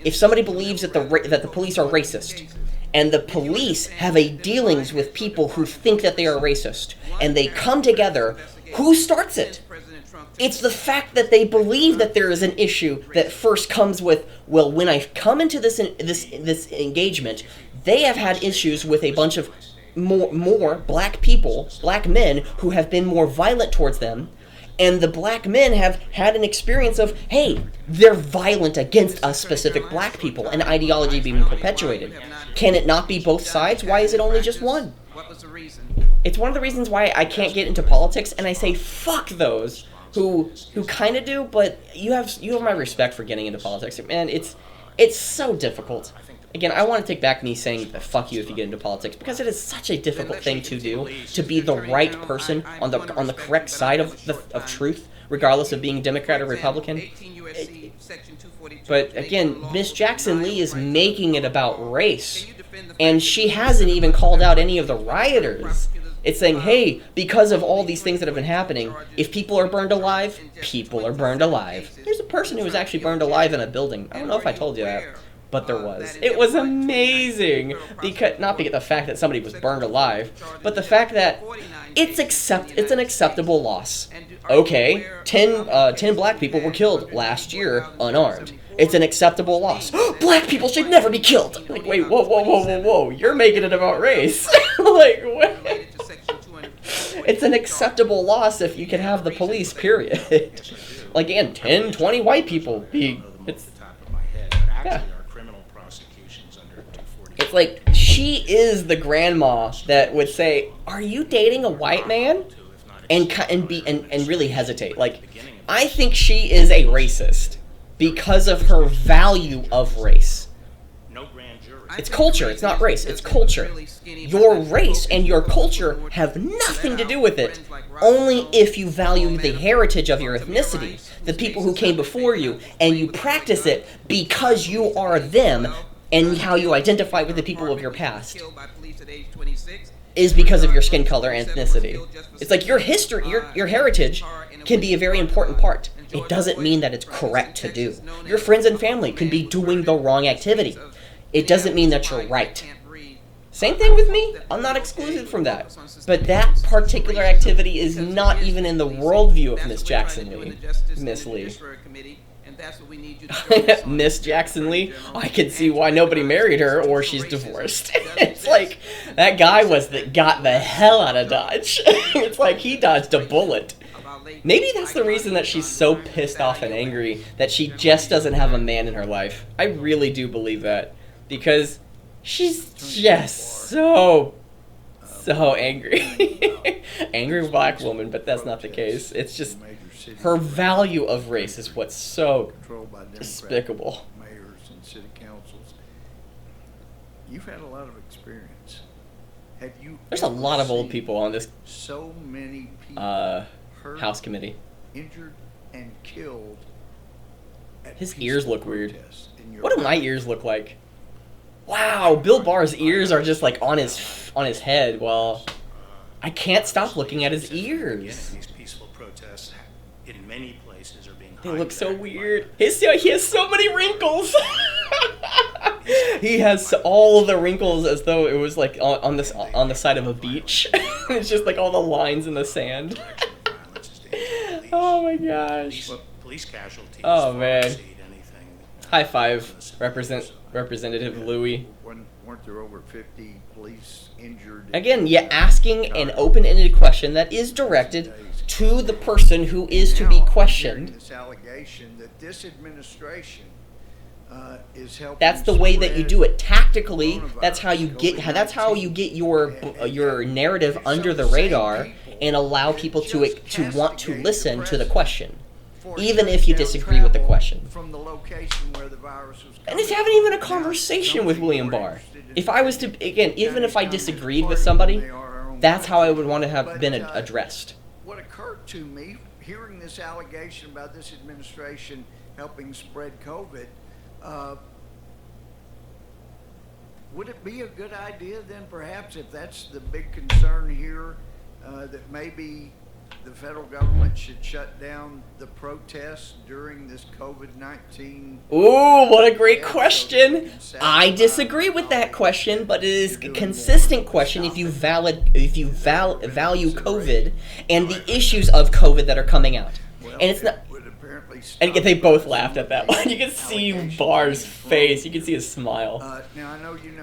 If somebody believes that the police are racist, and the police have a dealings with people who think that they are racist, and they come together, who starts it? It's the fact that they believe that there is an issue that first comes with, well, when I come into this engagement, they have had issues with a bunch of more black people, black men, who have been more violent towards them, And the black men have had an experience of, hey, they're violent against us specific black people, and ideology being perpetuated. Can it not be both sides? Why is it only just one? What was the reason? It's one of the reasons why I can't get into politics, and I say fuck those who kind of do, but you have my respect for getting into politics. Man, it's so difficult. Again, I want to take back me saying fuck you if you get into politics, because it is such a difficult thing to do, to be the right person on the correct side of truth, regardless of being Democrat or Republican. But again, Miss Jackson Lee is making it about race, and she hasn't even called out any of the rioters. It's saying, hey, because of all these things that have been happening, if people are burned alive, people are burned alive. There's a person who was actually burned alive in a building. I don't know if I told you that, but there was. It was amazing. Not because the fact that somebody was burned alive, but the fact that it's an acceptable loss. Okay, 10 black people were killed last year unarmed. It's an acceptable loss. Black people should never be killed. Like, wait, whoa. You're making it about race. Like, what? It's an acceptable loss if you can have the police, period. Like, again, 10, 20 white people. It's like, she is the grandma that would say, are you dating a white man? And really hesitate. Like, I think she is a racist because of her value of race. It's culture, it's not race, it's culture. Your race and your culture have nothing to do with it, only if you value the heritage of your ethnicity, the people who came before you, and you practice it because you are them, and how you identify with the people of your past is because of your skin color and ethnicity. It's like your history, your heritage can be a very important part. It doesn't mean that it's correct to do. Your friends and family can be doing the wrong activity. It doesn't mean that you're right. Same thing with me. I'm not excluded from that. But that particular activity is not even in the worldview of Miss Jackson Lee. Miss Lee. Miss Jackson Lee? I can see why nobody married her or she's divorced. It's like, that guy got the hell out of Dodge. It's like he dodged a bullet. Maybe that's the reason that she's so pissed off and angry that she just doesn't have a man in her life. I really do believe that. Because she's just so angry. Angry black woman, but that's not the case. It's just her value of race is what's so despicable. Mayors and city councils. You've had a lot of experience. Have you? There's a lot of old people on this so many people hurt, House committee. Injured and killed. His ears look weird. What do my ears look like? Wow, Bill Barr's ears are just like on his head. Well, I can't stop looking at his ears. These peaceful protests in many places are being. They look so weird. He has so many wrinkles. He has all of the wrinkles as though it was like on the side of a beach. It's just like all the lines in the sand. Oh my gosh. Police casualties. Oh man. High five, Representative Louie. Weren't there over 50 police injured? Again, asking an open-ended question that is directed to the person who is to be questioned. This allegation that this administration is helping. That's the way that you do it tactically. That's how you get your narrative under the radar and allow people to want to listen to the question, even if you disagree with the question. From the location where the virus was. And it's having even a conversation with William Barr. If I was to, again, even if I disagreed with somebody, that's how I would want to have been addressed. What occurred to me, hearing this allegation about this administration helping spread COVID, would it be a good idea then, perhaps, if that's the big concern here, that maybe the federal government should shut down the protests during this COVID-19? Ooh, what a great question. I disagree with that question, but it is a consistent question if you value COVID and the issues of COVID that are coming out. And it's not. And again, they both laughed at that one. You can see Barr's face. You can see his smile.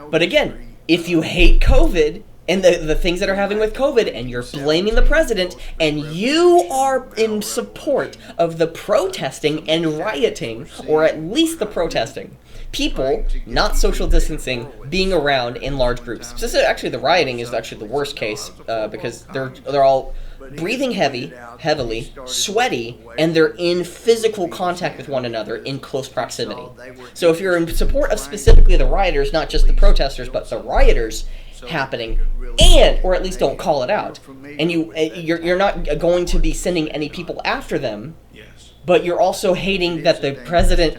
But again, if you hate COVID and the things that are happening with COVID, and you're blaming the president, and you are in support of the protesting and rioting, or at least the protesting. People not social distancing, being around in large groups. Actually, the rioting is actually the worst case because they're all breathing heavily, sweaty, and they're in physical contact with one another in close proximity. So if you're in support of specifically the rioters, not just the protesters, but the rioters happening, or at least don't call it out, and you're not going to be sending any people after them, but you're also hating that the president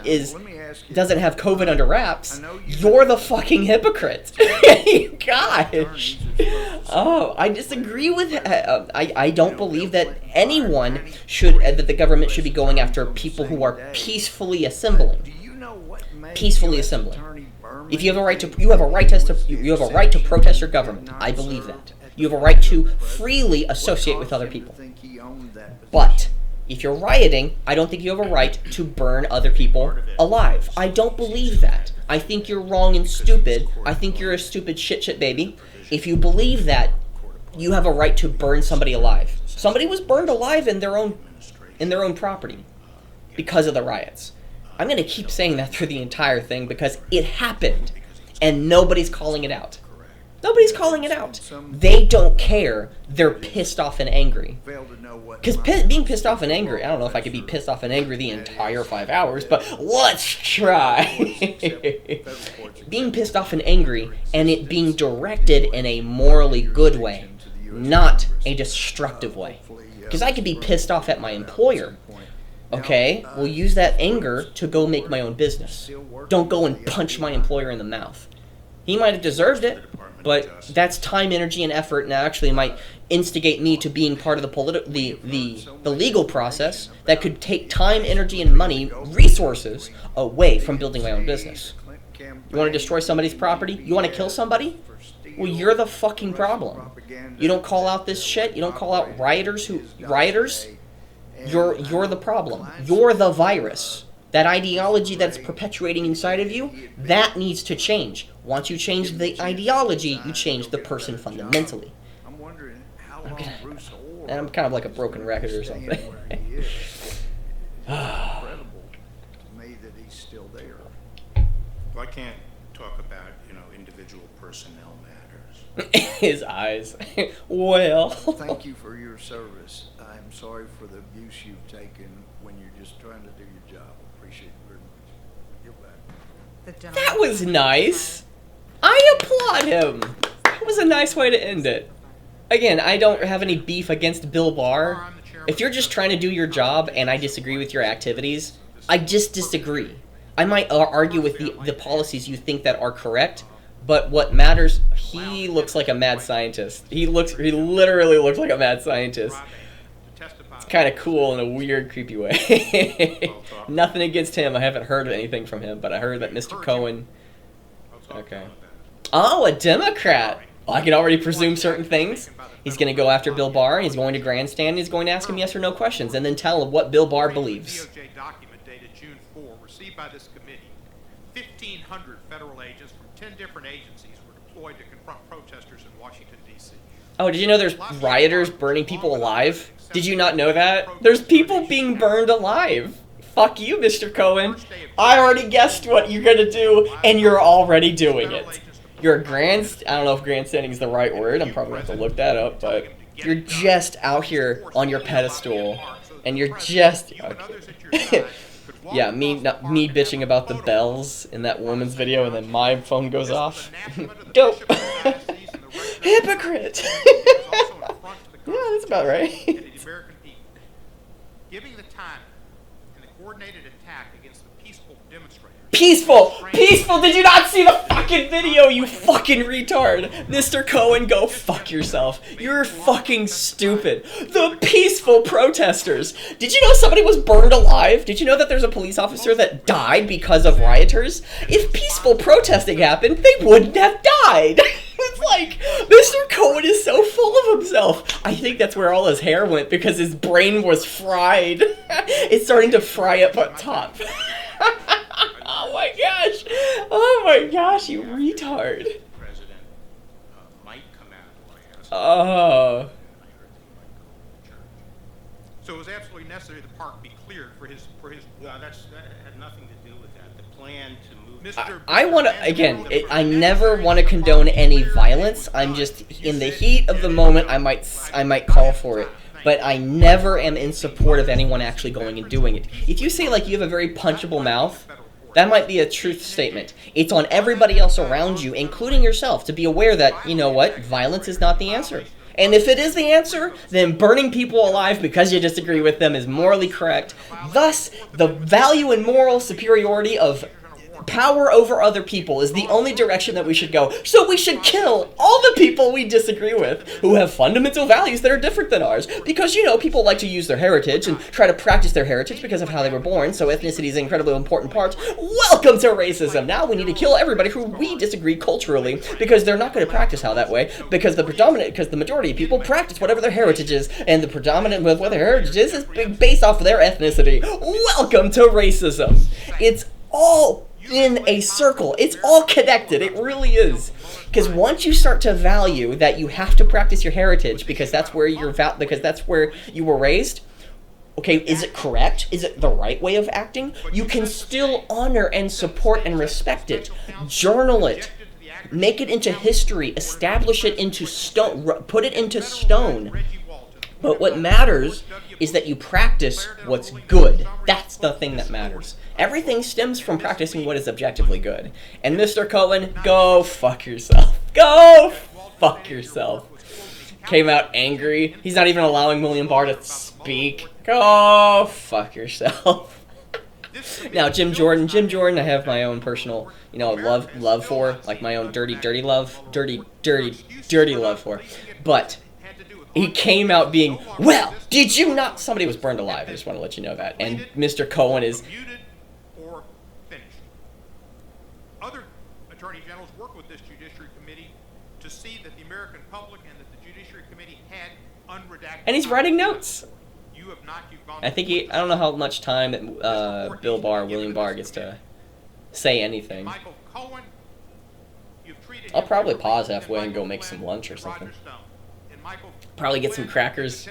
doesn't have COVID under wraps, you're the fucking hypocrite. Gosh. Oh, I disagree with I don't believe that anyone that the government should be going after people who are peacefully assembling. Peacefully assembling. If you have a right to protest your government. I believe that. You have a right to freely associate with other people. But if you're rioting, I don't think you have a right to burn other people alive. I don't believe that. I think you're wrong and stupid. I think you're a stupid shit baby. If you believe that, you have a right to burn somebody alive. Somebody was burned alive in their own property because of the riots. I'm going to keep saying that through the entire thing because it happened and nobody's calling it out. Nobody's calling it out. They don't care. They're pissed off and angry. Because being pissed off and angry, I don't know if I could be pissed off and angry the entire 5 hours, but let's try. Being pissed off and angry and it being directed in a morally good way, not a destructive way. Because I could be pissed off at my employer. Okay, we'll use that anger to go make my own business. Don't go and punch my employer in the mouth. He might have deserved it, but that's time, energy, and effort, and that actually might instigate me to being part of the legal process that could take time, energy, and money, resources, away from building my own business. You want to destroy somebody's property? You want to kill somebody? Well, you're the fucking problem. You don't call out this shit. You don't call out rioters. You're the problem. You're the virus. That ideology that's perpetuating inside of you, that needs to change. Once you change the ideology, you change the person fundamentally. And I'm kind of like a broken record or something. Incredible to me that he's still there. Well, I can't talk about, individual personnel matters. His eyes. Well. Thank you for your service. I'm sorry for the abuse you've taken when you're just trying to do your job. Appreciate it very much. You're back. That was nice. I applaud him. That was a nice way to end it. Again, I don't have any beef against Bill Barr. If you're just trying to do your job and I disagree with your activities, I just disagree. I might argue with the policies you think that are correct, but what matters, he looks like a mad scientist. He literally looks like a mad scientist. It's kind of cool in a weird, creepy way. Nothing against him. I haven't heard anything from him, but I heard that Mr. Cohen... Okay. Oh, a Democrat! Well, I can already presume certain things. He's going to go after Bill Barr, he's going to grandstand, and he's going to ask him yes or no questions, and then tell him what Bill Barr believes. DOJ document dated June 4, received by this committee. 1,500 federal agents from 10 different agencies were deployed to confront protesters in Washington, D.C. Oh, did you know there's rioters burning people alive? Did you not know that? There's people being burned alive. Fuck you, Mr. Cohen. I already guessed what you're gonna do, and you're already doing it. You're a I don't know if grandstanding is the right word. I'm probably going to have to look that up, but you're just out here on your pedestal, and you're just... Okay. Yeah, me bitching about the bells in that woman's video, and then my phone goes off. Dope. Hypocrite. Yeah, that's about right. Giving the time in the coordinated attack against the peaceful demonstrators. Peaceful! Did you not see the fucking video, you fucking retard? Mr. Cohen, go fuck yourself. You're fucking stupid. The peaceful protesters. Did you know somebody was burned alive? Did you know that there's a police officer that died because of rioters? If peaceful protesting happened, they wouldn't have died. It's like, Mr. Cohen is so full of himself. I think that's where all his hair went because his brain was fried. It's starting to fry up top. Oh my gosh, you retard. President might come out Oh. So it was absolutely necessary the park be cleared for his. That had nothing to do with that. The plan to move. I want to, again, I never want to condone any violence. I'm just, in the heat of the moment, I might call for it. But I never am in support of anyone actually going and doing it. If you say, like, you have a very punchable mouth, that might be a truth statement. It's on everybody else around you, including yourself, to be aware that, you know what, violence is not the answer. And if it is the answer, then burning people alive because you disagree with them is morally correct. Thus, the value and moral superiority of power over other people is the only direction that we should go. So we should kill all the people we disagree with who have fundamental values that are different than ours. Because, you know, people like to use their heritage and try to practice their heritage because of how they were born, so ethnicity is an incredibly important part. Welcome to racism! Now we need to kill everybody who we disagree culturally because they're not going to practice how that way, because the majority of people practice whatever their heritage is, and the predominant with what their heritage is based off of their ethnicity. Welcome to racism! It's all in a circle. It's all connected. It really is. Because once you start to value that you have to practice your heritage because that's where because that's where you were raised. Okay, is it correct? Is it the right way of acting? You can still honor and support and respect it. Journal it. Make it into history. Establish it into stone. Put it into stone. But what matters is that you practice what's good. That's the thing that matters. Everything stems from practicing what is objectively good. And Mr. Cohen, go fuck yourself. Go fuck yourself. Came out angry. He's not even allowing William Barr to speak. Go fuck yourself. Now, Jim Jordan, I have my own personal, you know, love for, like my own dirty love for. But he came out being, well, did you not? Somebody was burned alive. I just want to let you know that. And Mr. Cohen is... Other attorney generals work with this Judiciary Committee to see that the American public and that the Judiciary Committee had unredacted... And he's writing notes. You have not, you've gone... I think I don't know how much time that William Barr gets to say anything. Michael Cohen, you've treated I'll probably pause halfway and go make some lunch or something. Probably get some crackers.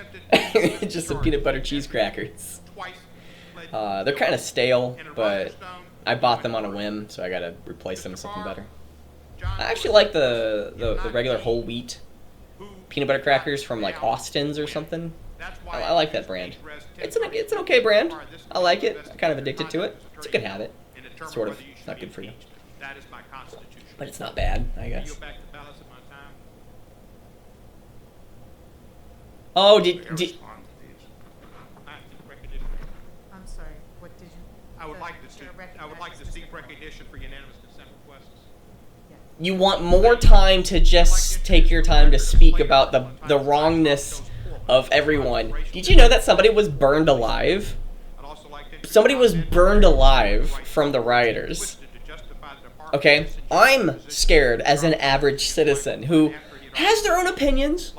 Just some peanut butter cheese crackers. They're kind of stale, but I bought them on a whim, so I gotta replace them with something better. I actually like the regular whole wheat peanut butter crackers from like Austin's or something. I like that brand. It's an okay brand. I like it. I'm kind of addicted to it. It's a good habit. Sort of. It's not good for you. But it's not bad, I guess. Oh, did I'm sorry. What did you? I would like to seek recognition for unanimous consent requests. you want more time to just take your time to speak about the wrongness of everyone? Did you know that somebody was burned alive? Somebody was burned alive from the rioters. Okay, I'm scared as an average citizen who has their own opinions.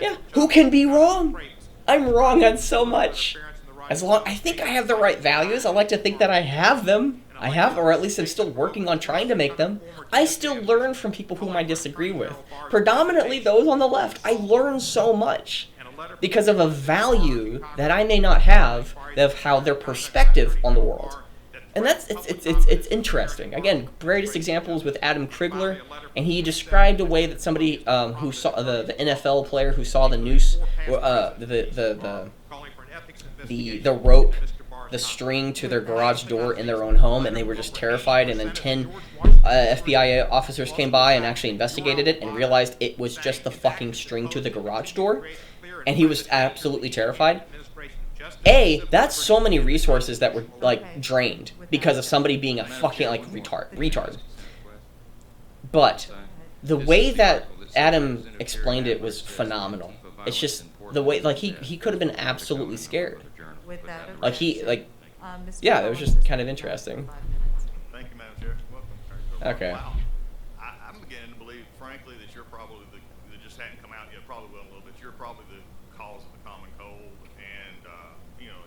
Yeah, who can be wrong? I'm wrong on so much. As long I think I have the right values. I like to think that I have them. I have, or at least I'm still working on trying to make them. I still learn from people whom I disagree with. Predominantly those on the left. I learn so much because of a value that I may not have of how their perspective on the world. And it's interesting. Again, greatest example is with Adam Krigler, and he described a way that somebody who saw the NFL player who saw the noose, the rope, the string to their garage door in their own home, and they were just terrified. And then 10 FBI officers came by and actually investigated it and realized it was just the fucking string to the garage door, and he was absolutely terrified. That's so many resources that were like drained because of somebody being a fucking like retard. But the way that Adam explained it was phenomenal. It's just the way, like he could have been absolutely scared. Like yeah, it was just kind of interesting. Thank you, Madam Chair. Welcome. Okay. Wow. I'm beginning to believe, frankly, that you're probably that just hadn't come out yet. Probably will in a little bit. You're probably the cause of the common cold, and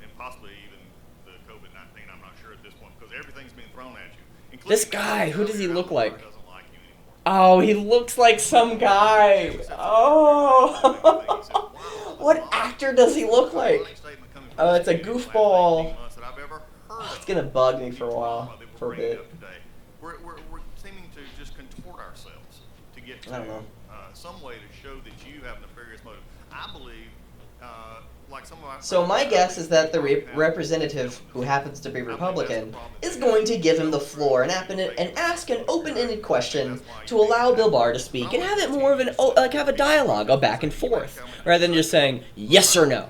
and possibly even the COVID-19. I'm not sure at this point because everything's being thrown at you. This guy, who does he look like? Oh, he looks like some guy. Oh. What actor does he look like? Oh, it's a goofball. Oh, it's gonna bug me for a while, for a bit. We're seeming to just contort ourselves to get to I don't know. Some way to show that you have nefarious motive. I believe, like some of our... So my guess is that the representative, who happens to be Republican, is going to give him the floor and ask an open-ended question to allow Bill Barr to speak and have it more of have a dialogue, go back and forth, rather than just saying yes or no.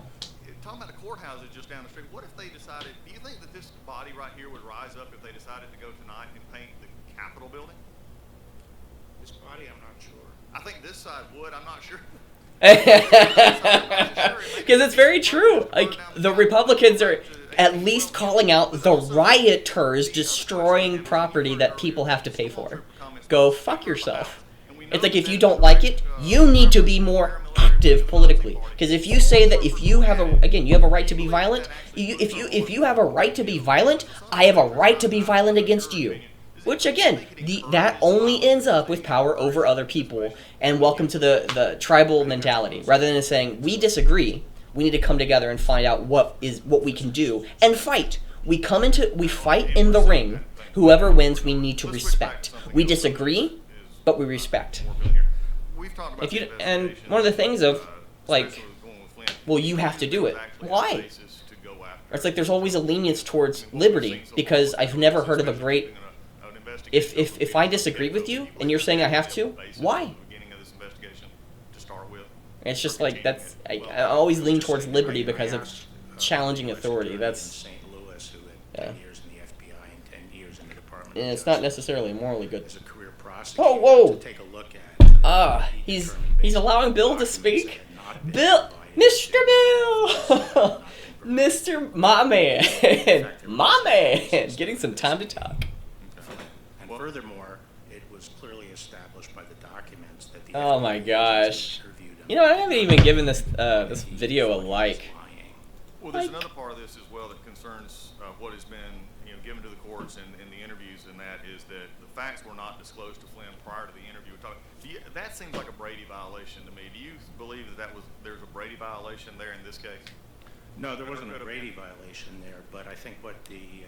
Talking about the courthouses just down the street, what if they decided, do you think that this body right here would rise up if they decided to go tonight and paint the Capitol building? This body, I'm not sure. I think this side would, I'm not sure. Because it's very true. Like, the Republicans are at least calling out the rioters destroying property that people have to pay for. Go fuck yourself. It's like, if you don't like it, you need to be more active politically. Because if you say that if you have you have a right to be violent, if you have a right to be violent, I have a right to be violent against you. Which, again, that only ends up with power over other people, and welcome to the tribal mentality. Rather than saying, we disagree, we need to come together and find out what we can do, and fight. We fight in the ring. Whoever wins, we need to respect. We disagree, but we respect. And one of the things of, like, well, you have to do it. Why? It's like there's always a lenience towards liberty, because I've never heard of a great... If I disagree with you and you're saying I have to, why? It's just like I always lean towards liberty because of challenging authority. That's yeah. And it's not necessarily morally good. Oh, whoa! He's allowing Bill to speak. Bill, Mr. Bill, Mr. My Man, my man, getting some time to talk. Furthermore, it was clearly established by the documents that the oh my gosh. You know, I haven't even given this video a like. Well, there's another part of this as well that concerns what has been given to the courts and in the interviews, and that is that the facts were not disclosed to Flynn prior to the interview. That seems like a Brady violation to me. Do you believe that there's a Brady violation there in this case? No, there wasn't a Brady violation there, but I think what the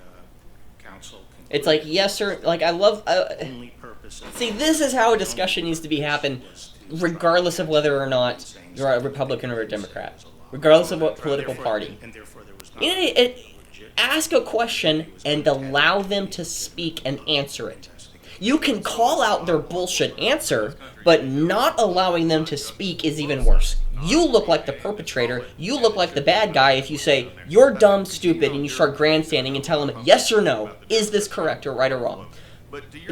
council concluded, it's like, yes sir, like I love only purpose of see, this is how a discussion needs to happen, regardless of whether or not you're a Republican or a Democrat, regardless of what political party. Ask a question and allow them to speak and answer it. You can call out their bullshit answer, but not allowing them to speak is even worse. You look like the perpetrator, you look like the bad guy if you say, you're dumb, stupid, and you start grandstanding and tell them, yes or no, is this correct or right or wrong?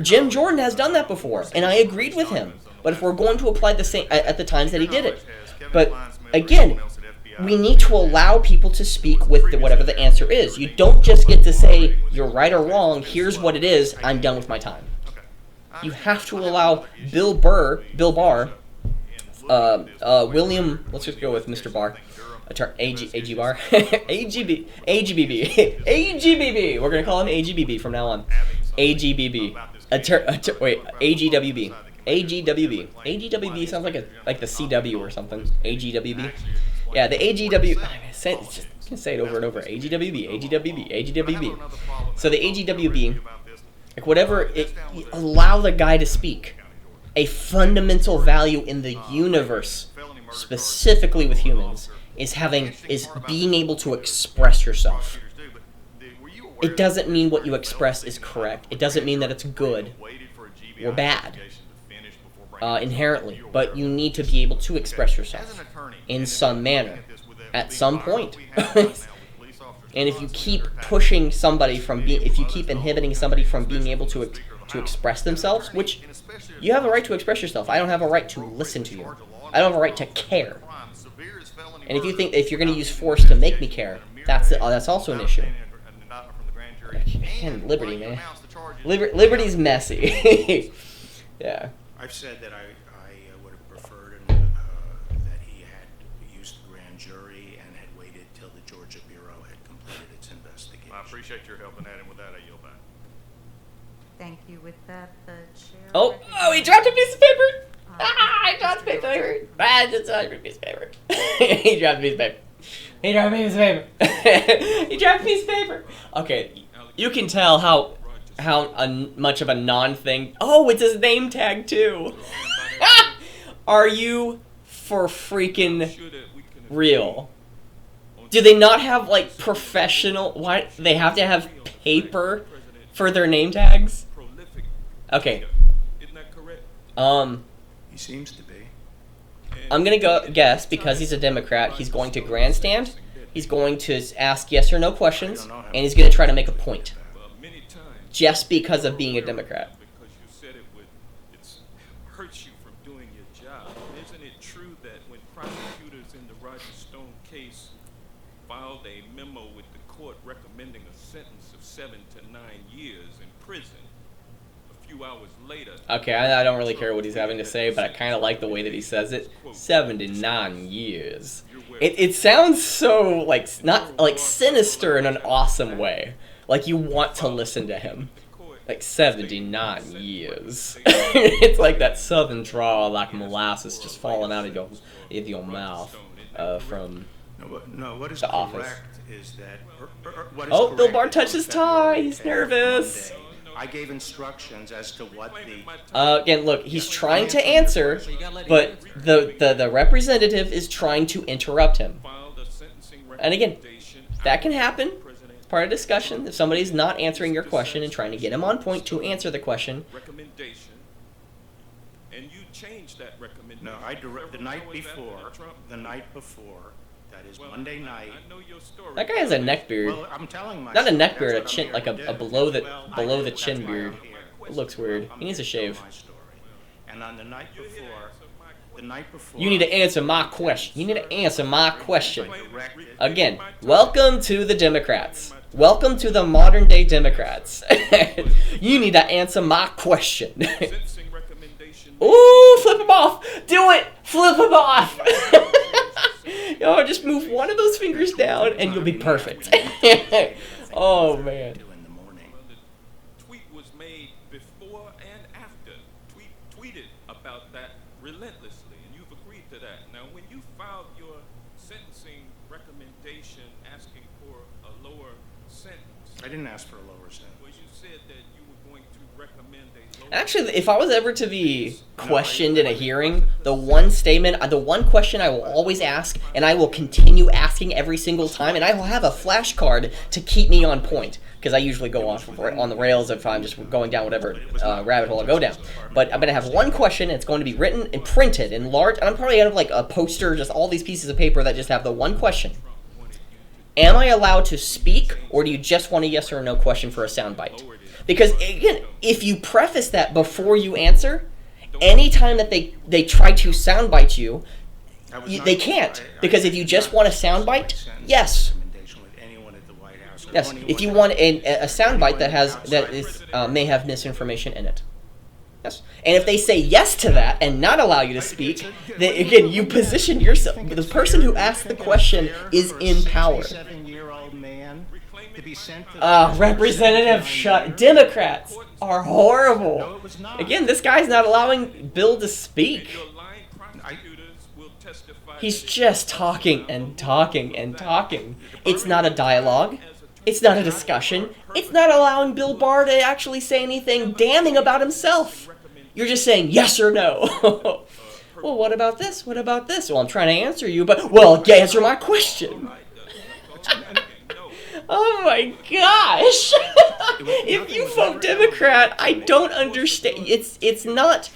Jim Jordan has done that before, and I agreed with him. But if we're going to apply the same, at the times that he did it. But, again, we need to allow people to speak with whatever the answer is. You don't just get to say, you're right or wrong, here's what it is, I'm done with my time. You have to allow Bill Barr, William, let's just go with Mr. Barr, AG Barr, AGBB, we're going to call him AGBB from now on, AGBB, AGWB, AGWB sounds like the CW or something, AGWB, yeah, the AGW, just say it over and over, AGWB. So the AGWB, like whatever, allow the guy to speak. A fundamental value in the universe, specifically with humans, is being able to express yourself. It doesn't mean what you express is correct. It doesn't mean that it's good or bad, inherently. But you need to be able to express yourself in some manner, at some point. And if you keep pushing somebody if you keep inhibiting somebody from being able to express themselves, which you have a right to express yourself. I don't have a right to listen to you. I don't have a right to care. And if you think if you're going to use force to make me care, that's also an issue. Man, liberty, man. Liberty's messy. Yeah. I've said that I would have preferred that he had used the grand jury and had waited till the Georgia Bureau had completed its investigation. I appreciate your help in that, and with that, I yield back. Thank you. With that, the chair. Oh, he dropped a piece of paper. I dropped a piece of paper. I just dropped a piece of paper. He dropped a piece of paper. He dropped a piece of paper. He dropped a piece of paper. Okay, you can tell how much of a non-thing. Oh, it's his name tag too. Are you for freaking real? Do they not have like professional? Why they have to have paper for their name tags? Okay. He seems to be. I'm gonna guess because he's a Democrat. He's going to grandstand. He's going to ask yes or no questions, and he's gonna try to make a point. Just because of being a Democrat. Because you said it hurts you from doing your job. Isn't it true that when prosecutors in the Roger Stone case filed a memo with the court recommending a sentence of 7 to 9 years in prison, a few hours later... Okay, I don't really care what he's having to say, but I kind of like the way that he says it. 79 years. It sounds so, like, not, like, sinister in an awesome way. Like, you want to listen to him. Like, 79 years. It's like that southern drawl, like molasses just falling out of your mouth from what is the office. Correct is that, what is Oh, Bill correct Barr is touched his that tie. He's nervous. Monday, I gave instructions as to what the... Again, look, he's trying to answer, but the representative is trying to interrupt him. And again, that can happen. Part of discussion. If somebody's not answering your question and trying to get him on point to answer the question. Recommendation, and you changed that recommendation. No, the night before, that is Monday night. I know your story. That guy has a neck beard. Well, I'm telling my Not a story. neck beard, a That's what chin, I'm like here a to do. below the Well, below the that's chin why beard. I'm here. It looks weird. He needs to shave. My story. And on the night before, You need to answer my question. You need to answer my question. Again, welcome to the Democrats. Welcome to the modern day Democrats. You need to answer my question. Ooh, flip him off. Do it. Flip him off. Yo, just move one of those fingers down and you'll be perfect. Oh, man. The tweet was made before and after. Tweeted about that relentlessly, and you've agreed to that. Now, when you filed your sentencing recommendation asking for a lower sentence... I didn't ask for a lower sentence. Well, you said that you were going to recommend a lower... Actually, if I was ever to be questioned in a hearing, the one question I will always ask, and I will continue asking every single time, and I will have a flashcard to keep me on point, because I usually go off on the rails if I'm just going down whatever rabbit hole I go down. But I'm going to have one question, and it's going to be written and printed in large, and I'm probably going to have like a poster, just all these pieces of paper that just have the one question. Am I allowed to speak, or do you just want a yes or no question for a soundbite? Because, again, if you preface that before you answer, anytime that they try to soundbite you, they can't. Because if you just want a soundbite, yes. Yes, if you want a soundbite that may have misinformation in it. Yes. And if they say yes to that and not allow you to speak, then again, you position yourself. The person who asked the question is in power. Representative, Democrats are horrible. Again, this guy's not allowing Bill to speak. He's just talking and talking and talking. It's not a dialogue. It's not a discussion. It's not allowing Bill Barr to actually say anything damning about himself. You're just saying yes or no. Well, what about this? What about this? Well, I'm trying to answer you, but, well, answer my question. Oh my gosh! If you vote Democrat, I don't understand. It's not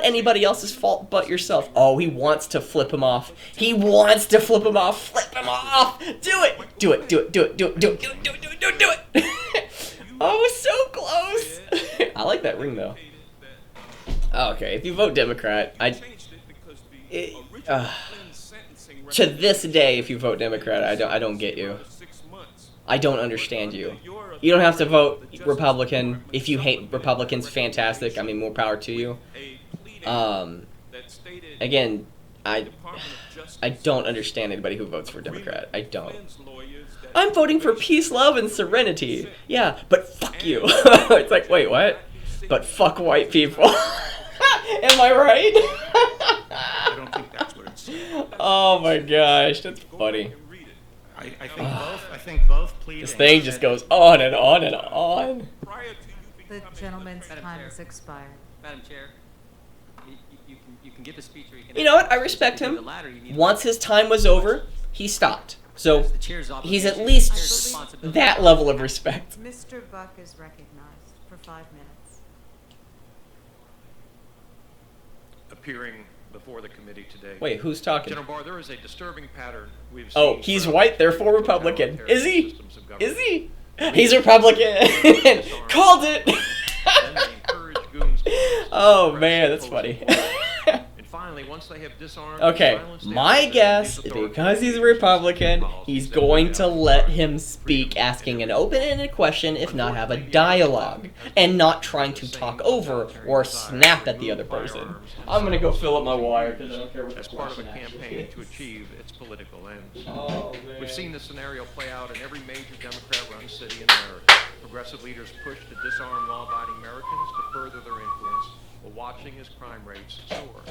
anybody else's fault but yourself. Oh, he wants to flip him off. He wants to flip him off. Flip him off. Do it. Do it. Do it. Do it. Do it. Do it. Do it. Do it. Do it. Do it. Do it. Oh, so close. I like that ring though. Okay, if you vote Democrat, to this day, if you vote Democrat, I don't get you. I don't understand you. You don't have to vote Republican. If you hate Republicans, fantastic. I mean, more power to you. Again, I don't understand anybody who votes for Democrat. I don't. I'm voting for peace, love, and serenity. Yeah, but fuck you. It's like, wait, what? But fuck white people. Am I right? I don't think that's what it said. Oh my gosh, that's funny. I think both pleadings. This thing just goes on and on and on. The gentleman's time has expired. Madam Chair, you can give a speech or you can... You know what? I respect him. Once his time was over, he stopped. So he's at least that level of respect. Mr. Buck is recognized for 5 minutes. Appearing before the committee today. Wait, who's talking? General Barr, there is a disturbing pattern we've seen. Oh, he's white, therefore Republican. Is he? systems of government. Is he? He's Republican. Called it. Then they encourage goons to Oh suppress man, and that's oppose funny. the law. And finally, once they have disarmed and Okay, silenced my the guess these is authorities because he's a and Republican, policies he's that going would to have let freedom him and speak, asking an freedom. open-ended question, if not have a dialogue, and not trying to talk over or snap at the other person. I'm gonna go fill up my wire because I don't care what as the part of a question actually campaign to is. achieve its political ends. Oh, man. We've seen this scenario play out in every major Democrat-run city in America. Progressive leaders push to disarm law-abiding Americans to further their influence while watching as crime rates soar.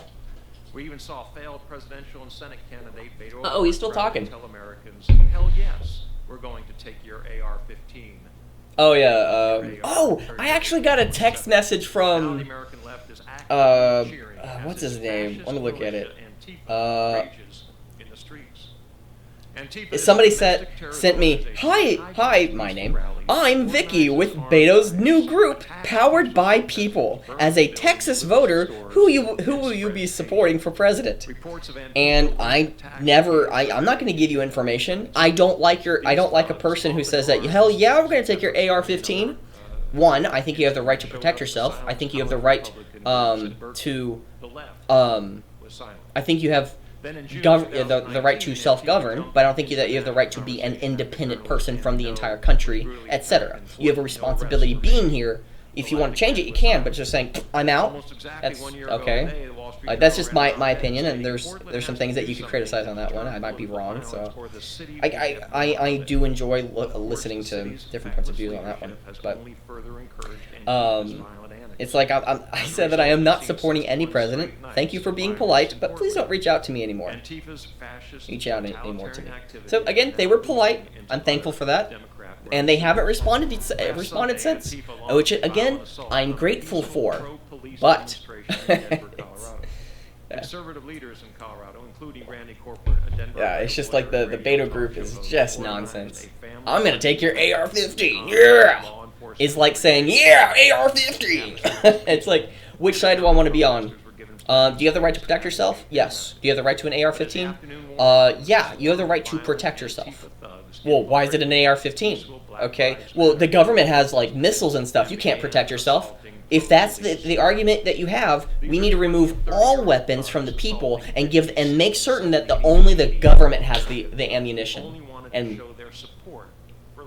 We even saw failed presidential and Senate candidate Beto Uh-oh, he's still O'Rourke talking. tell Americans, hell yes, we're going to take your AR-15. Oh yeah. Oh, I actually got a text message Now the from. American left is actively cheering as What's its his name? fascist Let me look at it. militia Antifa rages in the streets. Antifa is a Somebody domestic sent me, terrorist hi, my name. I'm Vicky with Beto's new group, Powered by People. As a Texas voter, who will you be supporting for president? And I'm not going to give you information. I don't like a person who says that, hell yeah, we're going to take your AR-15. One, I think you have the right to protect yourself. I think you have the right I think you have the right to self-govern, but I don't think that you have the right to be an independent person from the entire country, etc. You have a responsibility being here. If you want to change it, you can, but just saying, I'm out, that's okay. That's just my opinion, and there's some things that you could criticize on that one. I might be wrong, so I do enjoy listening to different points of view on that one, but it's like I said that I am not supporting any president. Thank you for being polite, but please don't reach out to me anymore. Reach out anymore to me. So again, they were polite. I'm thankful for that. And they haven't responded since, which again I'm grateful for. But conservative leaders in Colorado, including Randy Corporate, a Denver yeah, it's just like the Beto group is just nonsense. I'm gonna take your AR-15. Yeah, it's like saying yeah, AR-15. It's like, which side do I want to be on? Do you have the right to protect yourself? Yes. Do you have the right to an AR-15? Yeah, you have the right to protect yourself. Well, why is it an AR-15? Okay. Well, the government has like missiles and stuff. You can't protect yourself. If that's the argument that you have, we need to remove all weapons from the people and make certain that only the government has the ammunition and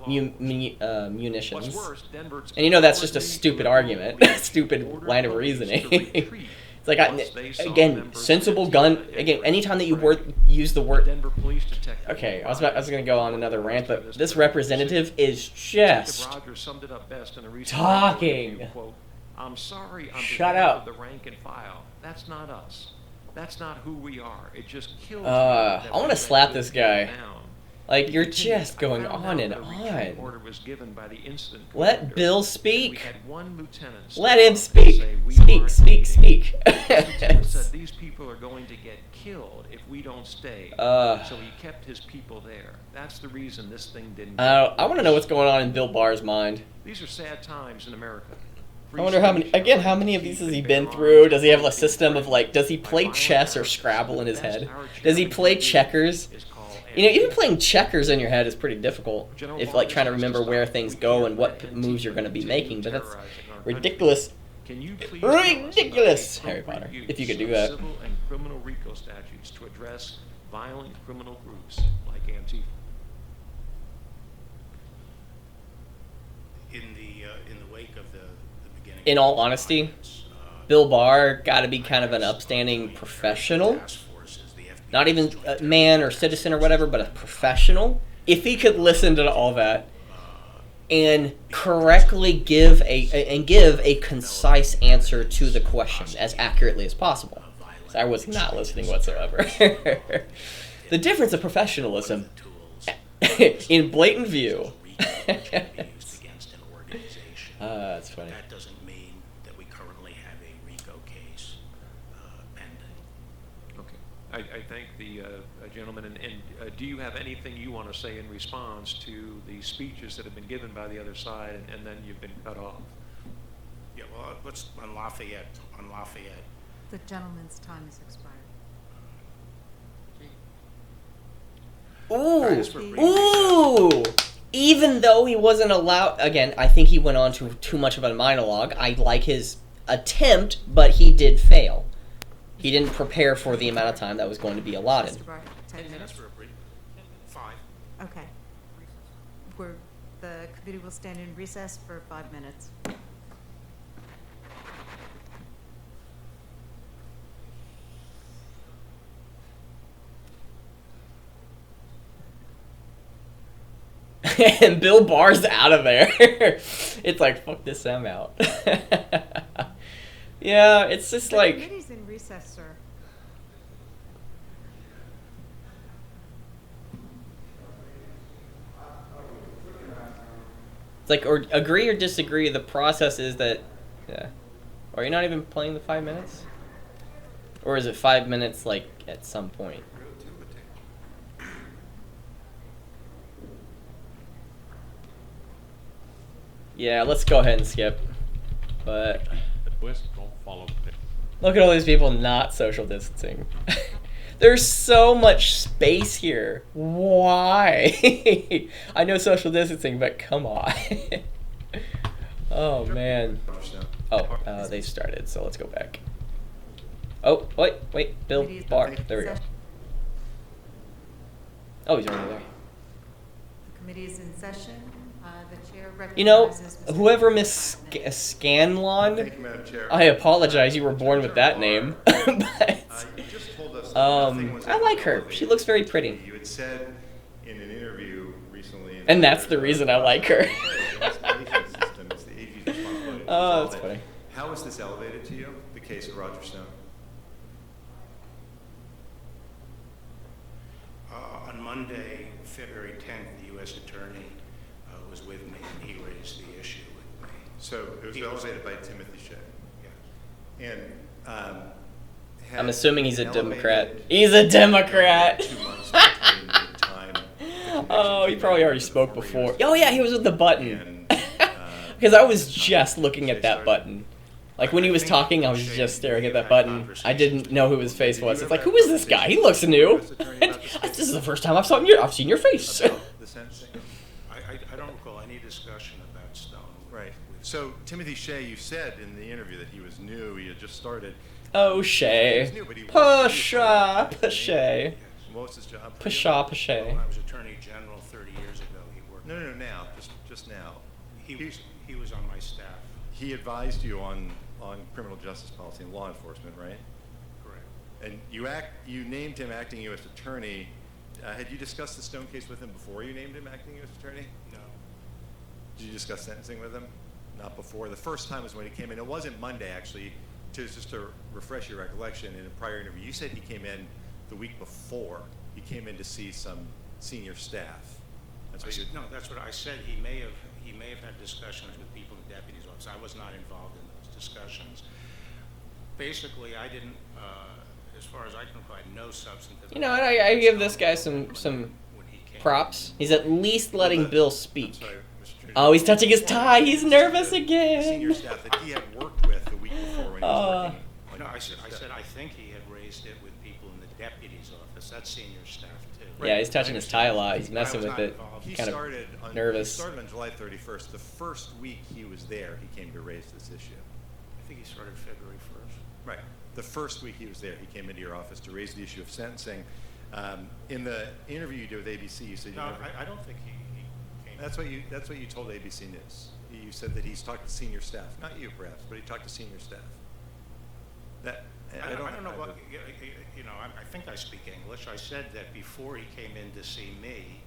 munitions. And you know that's just a stupid argument, stupid line of reasoning. It's like, again, sensible gun. Again, anytime that you use the word. Okay, I was going to go on another rant, but this representative is just talking. I'm sorry, I'm Shut up. the rank and file. That's not us. That's not who we are. It just kills me. I want to slap this guy. Like, you're just going on and on. Let Bill speak. Let him speak. Speak. Said these people are going to get killed if we don't stay. So he kept his people there. That's the reason this thing didn't. I want to know what's going on in Bill Barr's mind. These are sad times in America. I wonder how many of these has he been through? Does he have a system of like, does he play chess or Scrabble in his head? Does he play checkers? You know, even playing checkers in your head is pretty difficult if like trying to remember where things go and what moves you're going to be making, but that's ridiculous. Ridiculous, Harry Potter, if you could do that. Civil and criminal RICO statutes to address violent criminal groups like Antifa. In the wake of the beginning. In all honesty, Bill Barr got to be kind of an upstanding professional. Not even a man or citizen or whatever, but a professional. if he could listen to all that and correctly give a concise answer to the question as accurately as possible. So I was not listening whatsoever. The difference of professionalism in blatant view. That's funny. That doesn't mean that we currently have a RICO case pending. Okay. I thank the gentleman, and do you have anything you want to say in response to the speeches that have been given by the other side, and then you've been cut off? Yeah, well, let's, on Lafayette, The gentleman's time has expired. Ooh! Even though he wasn't allowed, again, I think he went on to too much of a monologue. I like his attempt, but he did fail. He didn't prepare for the amount of time that was going to be allotted. Mr. Barr, 10 minutes? for a brief. 5. Okay. The committee will stand in recess for 5 minutes. And Bill Barr's out of there. It's like, fuck this, I'm out. Yeah, it's just like... The committee's in recess, sir. It's like, or agree or disagree, the process is that... Yeah. Are you not even playing the 5 minutes? Or is it 5 minutes, like, at some point? Yeah, let's go ahead and skip. But look at all these people not social distancing. There's so much space here. Why? I know social distancing, but come on. Oh, man. Oh, they started, so let's go back. Oh, wait, Bill Barr. There we go. Oh, he's already there. The committee is in session. The chair You know, recognizes Mr. whoever Miss Scanlon, Thank you, Madam Chair. I apologize, you were born with that name. But, You just told us that nothing was I like her. She looks very pretty. You had said in an interview recently... And that's the reason I like her. Oh, that's funny. How was this elevated to you, the case of Roger Stone? On Monday, February 10th, the U.S. Attorney was with me, and he raised the issue with me. So it was elevated by Timothy Shea. Yes. And I'm assuming he's a Democrat. He's a Democrat! Oh, he probably already spoke before. Oh yeah, he was with the button. Because I was just looking at that button. Like when he was talking, I was just staring at that button. I didn't know who his face was. It's like, who is this guy? He looks new. This is the first time I've seen your face. The sentencing? I don't recall any discussion about Stone. Right. So Timothy Shea, you said in the interview that he was new, he had just started. Oh, Shea. Pasha. Pasha. What was his job? Pasha. Pasha. When I was Attorney General 30 years ago, he worked. No, now, just now. He was on my staff. He advised you on criminal justice policy and law enforcement, right? Correct. And you named him acting U.S. attorney. Had you discussed the Stone case with him before you named him acting U.S. attorney? No. Did you discuss sentencing with him? Not before. The first time was when he came in. It wasn't Monday, actually. Just to refresh your recollection, in a prior interview, you said he came in the week before. He came in to see some senior staff. No, that's what I said. He may have had discussions with people in the deputy's office. I was not involved in those discussions. Basically, I didn't, as far as I can recall, I had no substantive. You know, I give this guy some props. He's at least letting Bill speak. Oh, he's touching his tie. He's nervous again. Senior staff that he had worked with the week before when he was working. No, I said I think he had raised it with people in the deputy's office. That's senior staff too. Yeah, he's touching his tie a lot. He's messing with it. He Kind started of nervous. He started on July 31st. The first week he was there, he came to raise this issue. I think he started February 1st. Right. The first week he was there, he came into your office to raise the issue of sentencing. In the interview you did with ABC, you said No, you never... I don't think he came. That's what you told ABC News. You said that he's talked to senior staff. Not you, perhaps, but he talked to senior staff. That, I don't know what, you know, I think I speak English. I said that before he came in to see me.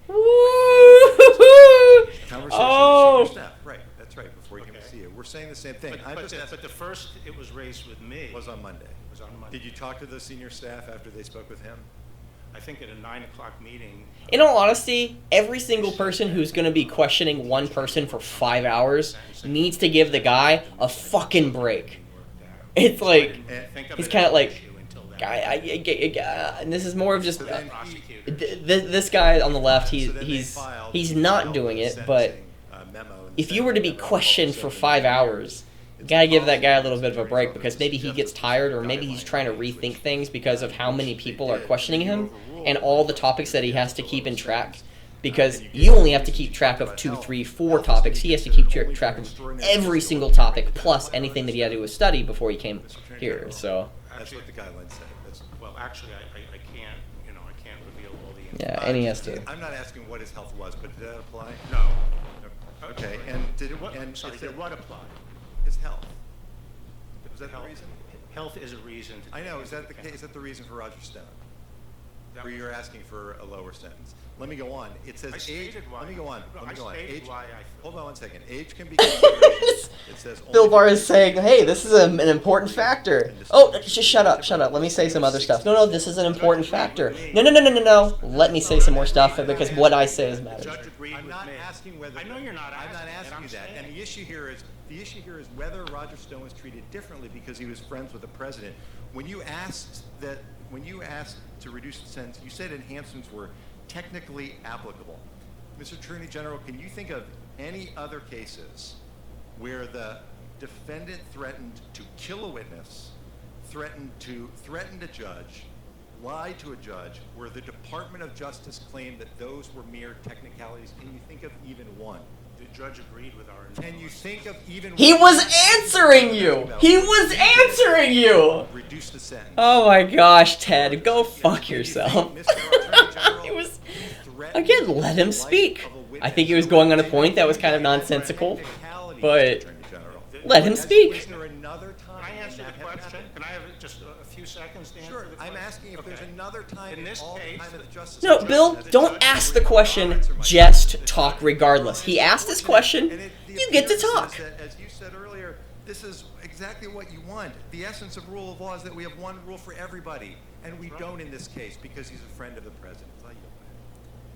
Conversation Oh. with your staff. Right, that's right, before he came to see you. We're saying the same thing. But the first it was raised with me. Was on Monday. Was on Monday. Did you talk to the senior staff after they spoke with him? I think at a 9 o'clock meeting. In all honesty, every single person who's going to be questioning one person for 5 hours needs to give the guy a fucking break. It's like, he's kind of like, and this is more of just, this guy on the left, he's not doing it, but if you were to be questioned for 5 hours, you gotta give that guy a little bit of a break, because maybe he gets tired, or maybe he's trying to rethink things because of how many people are questioning him and all the topics that he has to keep in track. Because you only have to keep track of 2, 3, 4 topics. He has to keep track of every single topic, plus anything that he had to do a study before he came here. So That's what the guidelines say. Well, actually, I can't, you know, I can't reveal all the information. yeah, and he has to. I'm not asking what his health was, but did that apply? No. Okay, and did it, and Sorry, is it did what apply? his health? Was that the Health. reason? Health is a reason. I know, is that the case, is that the reason for Roger Stone? Where you're asking for a lower sentence? Let me go on. It says I age, stated why. let me go on, No, let me I go on. stated Age, why I- hold on 1 second. Age can be consideration. It says Bill only Barr is saying, hey, this is an important factor. Oh, just shut up. Let me say some other stuff. No, this is an important factor. No. Let me say some more stuff, because what I say is matters. Judge agreed I'm with not me. asking whether. I know you're not I'm not asking, asking and you that. I'm And the issue here is whether Roger Stone was treated differently because he was friends with the president. When you asked to reduce the sentence, you said enhancements were technically applicable. Mr. Attorney General, can you think of any other cases where the defendant threatened to kill a witness, threatened a judge, lied to a judge, where the Department of Justice claimed that those were mere technicalities? Can you think of even one? The judge agreed with our. Can you think of even He one? was answering you! He was answering you! Reduce the sentence. Oh my gosh, Ted, go fuck yourself. It was, again, let him speak. I think he was going on a point that was kind of nonsensical, but let him speak. Is there another time? Can I answer that the had question? happened? Can I have just a few seconds to answer Sure, the I'm question? asking if there's Okay. another time In this all the case, time of the Justice No, Department Bill, that the don't judge ask the agreed. question, I'll answer my just question. talk regardless. He asked this question, And the you get to appearance talk. is that, as you said earlier, this is exactly what you want. The essence of rule of law is that we have one rule for everybody, and we don't in this case because he's a friend of the president. I yield back.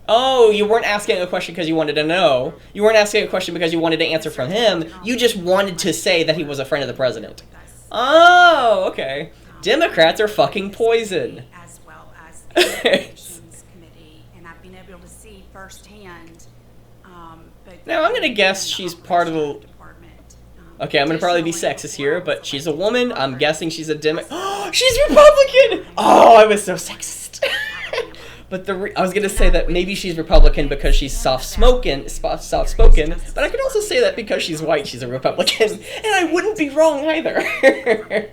Oh, you weren't asking a question because you wanted to know. You weren't asking a question because you wanted to answer from him. You just wanted to say that he was a friend of the president. Oh, okay. Democrats are fucking poison. As well as the Appropriations Committee, and I've been able to see firsthand. Both Now, I'm gonna guess she's part of the... Okay, I'm gonna probably be sexist here, but she's a woman. I'm guessing she's a Democrat. She's Republican! Oh, I was so sexist. But I was gonna say that maybe she's Republican because she's soft-spoken, but I could also say that because she's white, she's a Republican, and I wouldn't be wrong either.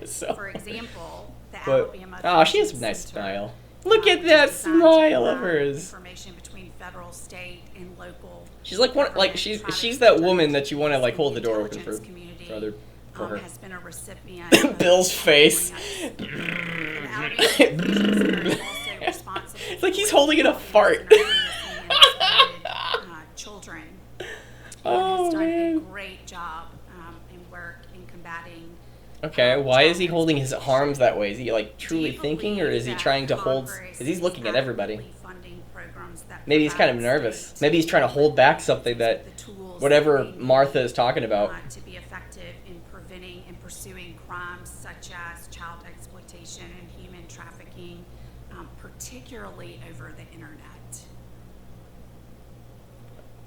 So, For example, the but, Alabama oh, she has a nice smile. Look at that smile of hers. information between federal, state, and local. She's like one, like she's that woman that you want to like hold the door open for her. Has been a recipient. of Bill's face. And Alabama is also responsible It's like he's holding in a fart. Children. Oh, has done man. a great job in work in combating. Okay, why is he holding his arms that way? Is he like truly thinking, or is he trying to hold? Because he's looking at everybody. Maybe he's kind of nervous. Maybe he's trying to hold back something that whatever Martha is talking about. To be effective in preventing and pursuing crimes such as child exploitation and human trafficking, particularly over the internet.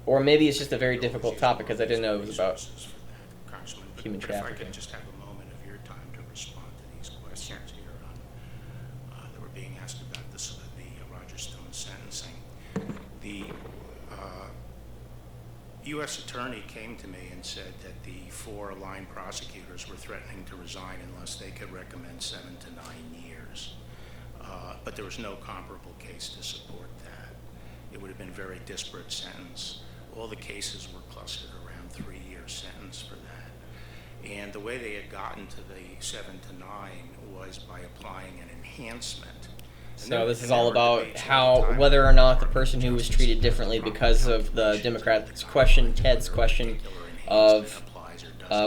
Or maybe it's just a very difficult topic because I didn't know it was about Congressman, human but if I trafficking. could just have a moment of your time to respond to these questions here that were being asked about the Roger Stone sentencing. The U.S. attorney came to me and said that the 4 aligned prosecutors were threatening to resign unless they could recommend 7 to 9 years. But there was no comparable case to support that. It would have been a very disparate sentence. All the cases were clustered around 3-year sentence for that. And the way they had gotten to the 7 to 9 was by applying an enhancement. So this is all about how, whether or not the person who was treated differently because of the Democrats' question, Ted's question of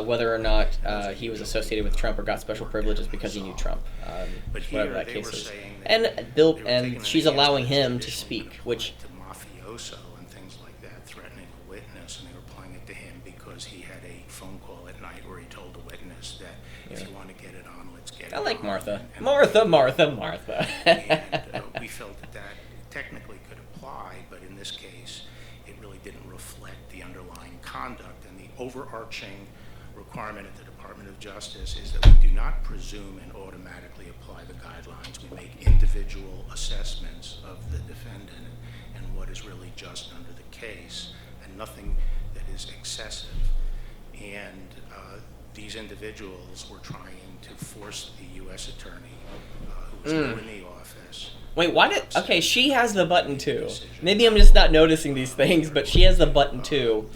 whether or not he was associated with Trump or got special privileges because he knew Trump, whatever that case is. And she's allowing him to speak, which mafioso and things like that, threatening a witness, and they were applying it to him because he had a phone call at night where he told the witness that if you want to get it on, let's get it on. I like Martha. Martha. And we felt that that technically could apply, but in this case, it really didn't reflect the underlying conduct. And the overarching requirement at the Department of Justice is that we do not presume and automatically apply the guidelines. We make individual assessments of the defendant and what is really just under the case, and nothing that is excessive. And these individuals were trying to force the U.S. attorney, who was new in the office. Wait, why did... Okay, she has the button too. Maybe I'm just not noticing these things, but she has the button too.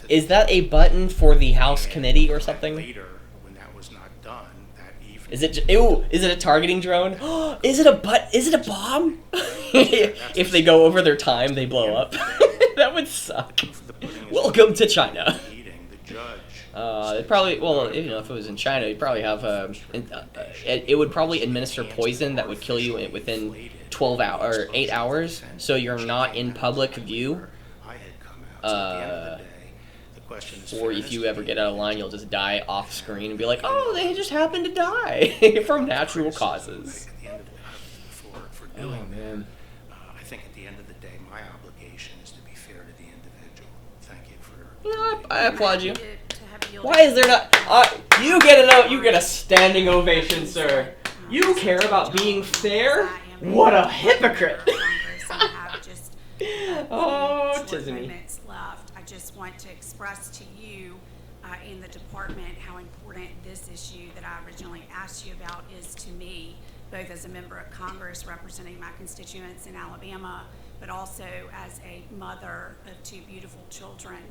Is that a button for the House committee or something? Later, when that was not done, that evening... Is it a targeting drone? Is it a bomb? If they go over their time, they blow up. That would suck. Welcome to China. It probably, well, if it was in China, you'd probably have it would probably administer poison that would kill you within 12 hours or 8 hours, so you're not in public view. Or if you ever get out of line, you'll just die off screen and be like, oh, they just happened to die from natural causes. Oh man. I think at the end of the day, my obligation is to be fair to the individual. Thank you for. I applaud you. Why is there not? You get a standing ovation, sir. You care about being fair? What a hypocrite! Oh, Tiffany. Left. I just want to express to you in the department how important this issue that I originally asked you about is to me, both as a member of Congress representing my constituents in Alabama, but also as a mother of 2 beautiful children.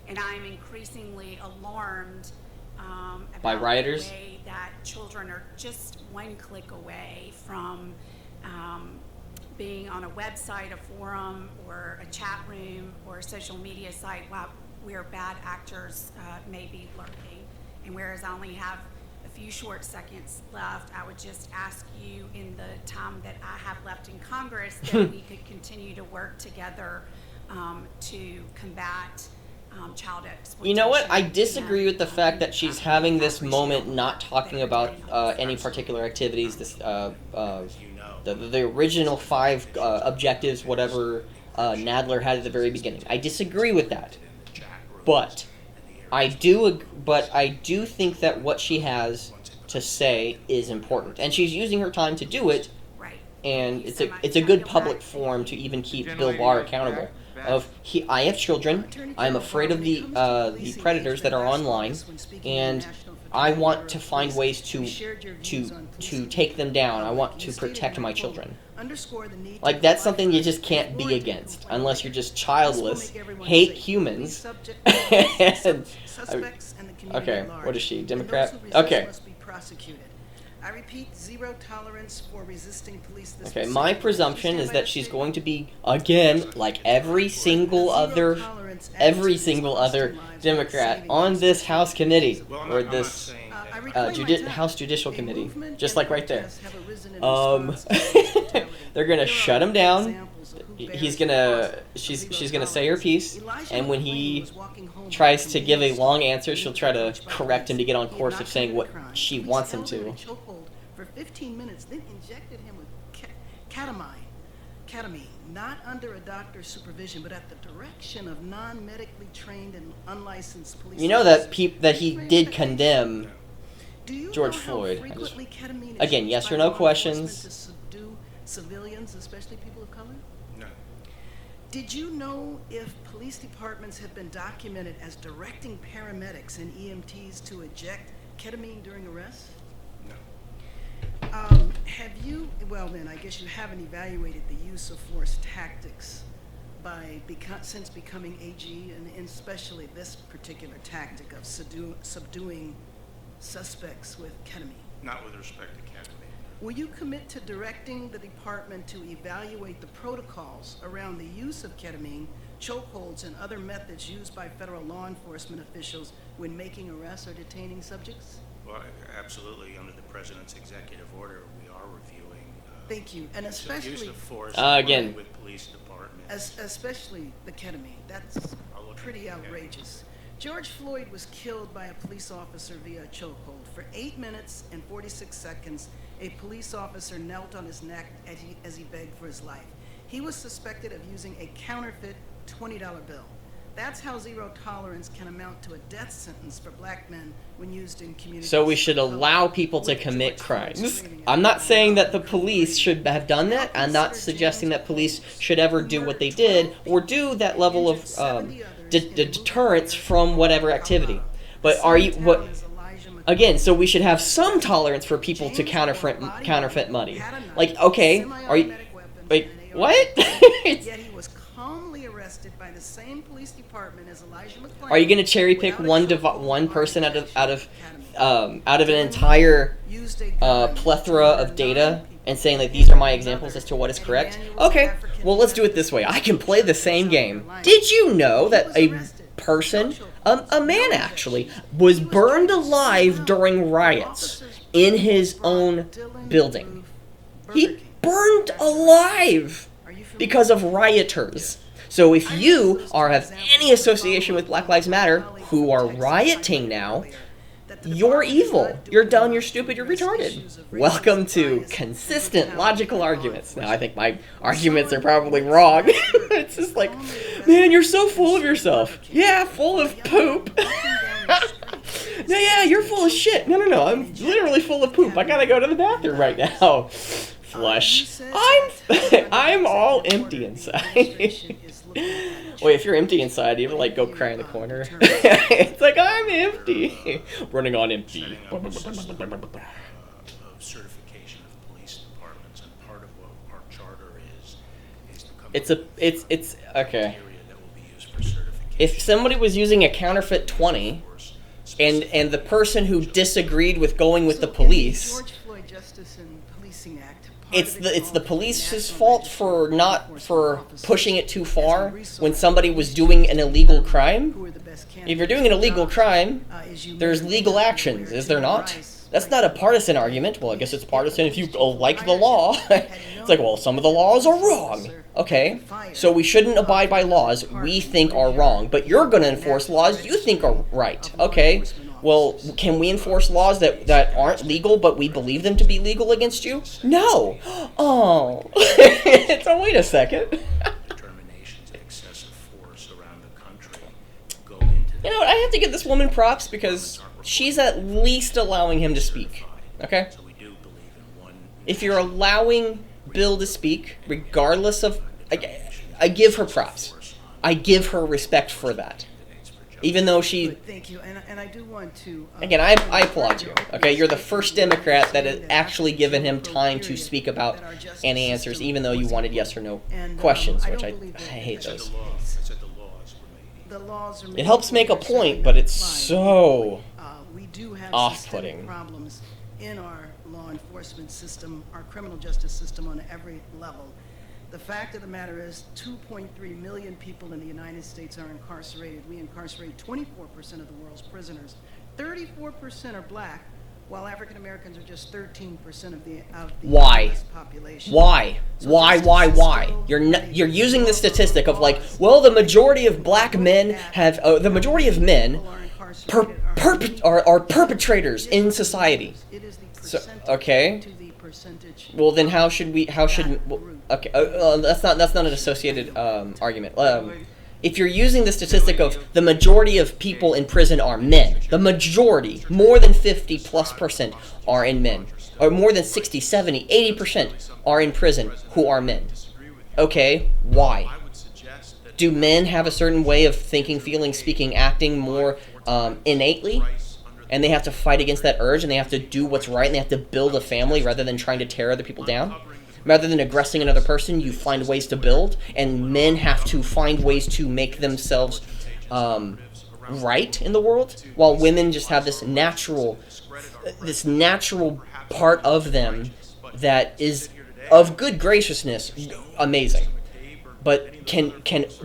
And I'm increasingly alarmed about by rioters? The way that children are just one click away from being on a website, a forum, or a chat room, or a social media site where bad actors may be lurking. And whereas I only have a few short seconds left, I would just ask you in the time that I have left in Congress that we could continue to work together to combat child exploitation. You know what? I disagree with the fact that she's having this moment not talking about any particular activities. The original 5 objectives, whatever Nadler had at the very beginning. I disagree with that. But I do think that what she has to say is important, and she's using her time to do it. And it's a good public forum to even keep Bill Barr accountable. I have children. I'm afraid of the predators that are online, and I want to find ways to take them down. I want to protect my children. Like, that's something you just can't be against unless you're just childless, hate humans. Okay, what is she? Democrat? Okay. I repeat, 0 tolerance for resisting police. Okay, my presumption is that she's going to be, again, like every single other Democrat on this House committee, or this House Judicial Committee, just like right there. They're gonna shut him down. She's gonna say her piece, and when he tries to give a long answer, she'll try to correct him to get on course of saying what she wants him to. For 15 minutes, then injected him with ketamine, not under a doctor's supervision, but at the direction of non-medically trained and unlicensed police. You know that he did condemn George Floyd. Again, yes or no questions. To subdue civilians, especially people of color? No. Did you know if police departments have been documented as directing paramedics and EMTs to eject ketamine during arrests? No. Have you, well then, I guess you haven't evaluated the use of force tactics since becoming AG, and especially this particular tactic of subduing suspects with ketamine? Not with respect to ketamine. Will you commit to directing the department to evaluate the protocols around the use of ketamine, chokeholds, and other methods used by federal law enforcement officials when making arrests or detaining subjects? Well, absolutely. Under the president's executive order, we are reviewing. Thank you, and use especially of force again. with police departments. especially the ketamine. That's pretty outrageous. George Floyd was killed by a police officer via a chokehold. For 8 minutes and 46 seconds, a police officer knelt on his neck as he begged for his life. He was suspected of using a counterfeit $20 bill. That's how zero tolerance can amount to a death sentence for black men when used in communities. So we should allow people to commit crimes. I'm not saying that the police should have done that. I'm not suggesting that police should ever do what they did or do that level of deterrence from whatever activity. But are you what? Again, so we should have some tolerance for people to counterfeit money. Like, okay, are you? Wait, what? Yet he was calmly arrested by the same police department as Elijah McClain. Are you going to cherry pick one person out of an entire plethora of data and saying like these are my examples as to what is correct? Okay, well let's do it this way. I can play the same game. Did you know that a person, a man actually, was burned alive during riots in his own building? He burned alive because of rioters. So if you have any association with Black Lives Matter who are rioting now, you're evil. You're dumb, you're stupid, you're retarded. Welcome to consistent logical arguments. Now, I think my arguments are probably wrong. It's just like, man, you're so full of yourself. Yeah, full of poop. Yeah, you're full of shit. No, I'm literally full of poop. I gotta go to the bathroom right now. Flush. I'm all empty inside. Wait, if you're empty inside, you ever like go cry in the corner? It's like I'm empty, running on empty. Of certification of police departments, and part of what our charter is to come It's okay. If somebody was using a counterfeit 20, and the person who disagreed with going with the police. George Floyd Justice and Policing Act. It's the police's fault for pushing it too far when somebody was doing an illegal crime. If you're doing an illegal crime, there's legal actions, is there not? That's not a partisan argument. Well, I guess it's partisan if you like the law. It's like, well, some of the laws are wrong. Okay, so we shouldn't abide by laws we think are wrong, but you're going to enforce laws you think are right. Okay, well, can we enforce laws that aren't legal, but we believe them to be legal against you? No. Oh. So wait a second. Determinations of excessive force around the country go into. You know what? I have to give this woman props because she's at least allowing him to speak. Okay? If you're allowing Bill to speak, regardless of... I give her props. I give her respect for that. Even though she... Thank you, and I do want to... Again, I applaud you. Okay, you're the first Democrat that has actually given him time to speak about any answers, even though you wanted yes or no questions, which I hate those. It helps make a point, but it's so we do have off-putting. systemic problems in our law enforcement system, our criminal justice system on every level. The fact of the matter is 2.3 million people in the United States are incarcerated. We incarcerate 24% of the world's prisoners. 34% are black, while African Americans are just 13% of the Why? US population. Why? So Why? You're using the statistic of like, well, the majority of black men have the majority of men are perpetrators in society. So, okay. Well, then how should okay, that's not an associated argument. If you're using the statistic of the majority of people in prison are men, the majority, more than 50+% are in men, or more than 60, 70, 80% are in prison who are men. Okay, why? Do men have a certain way of thinking, feeling, speaking, acting more innately? And they have to fight against that urge, and they have to do what's right, and they have to build a family rather than trying to tear other people down? Rather than aggressing another person, you find ways to build, and men have to find ways to make themselves right in the world, while women just have this natural part of them that is of good graciousness, amazing, but can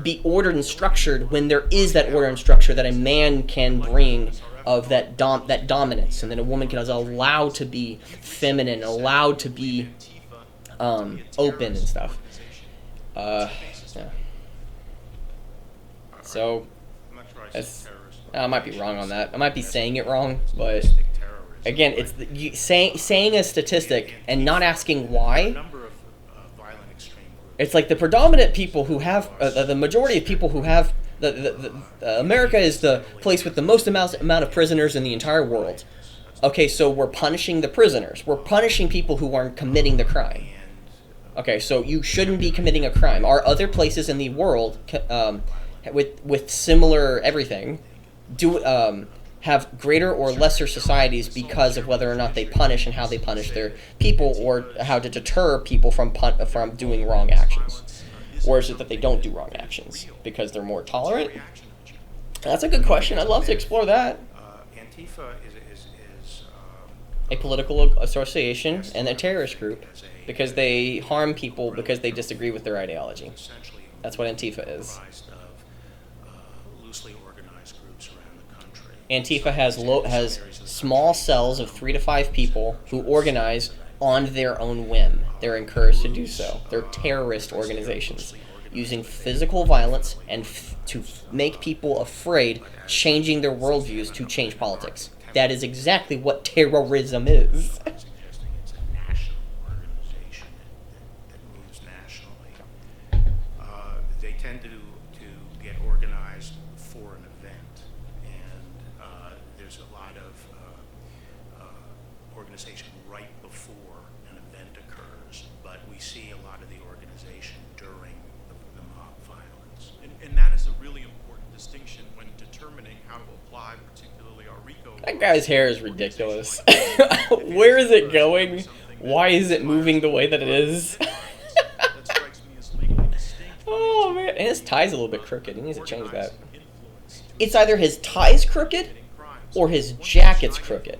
be ordered and structured when there is that order and structure that a man can bring of that dominance, and then a woman is allowed to be feminine, allowed to be open and stuff. Yeah. So, I might be wrong on that. I might be saying it wrong, but again, it's saying a statistic and not asking why. It's like the predominant people who have the majority of people who have America is the place with the most amount of prisoners in the entire world. Okay, so we're punishing the prisoners. We're punishing people who aren't committing the crime. Okay, so you shouldn't be committing a crime. Are other places in the world with similar everything have greater or lesser societies because of whether or not they punish and how they punish their people, or how to deter people from doing wrong actions? Or is it that they don't do wrong actions because they're more tolerant? That's a good question. I'd love to explore that. Antifa is a political association and a terrorist group because they harm people because they disagree with their ideology. That's what Antifa is. loosely organized groups around the country. Antifa has small cells of 3 to 5 people who organize on their own whim. They're encouraged to do so. They're terrorist organizations using physical violence and to make people afraid, changing their worldviews to change politics. That is exactly what terrorism is. It's a national organization that moves nationally. They tend to get organized for an event, and there's a lot of organization right before an event occurs, but we see a lot of the organization during the mob violence. And that is a really important distinction when determining how to apply particularly our RICO. That guy's hair is ridiculous. Where is it going? Why is it moving the way that it is? Oh man, and his tie's a little bit crooked. He needs to change that. It's either his tie's crooked or his jacket's crooked.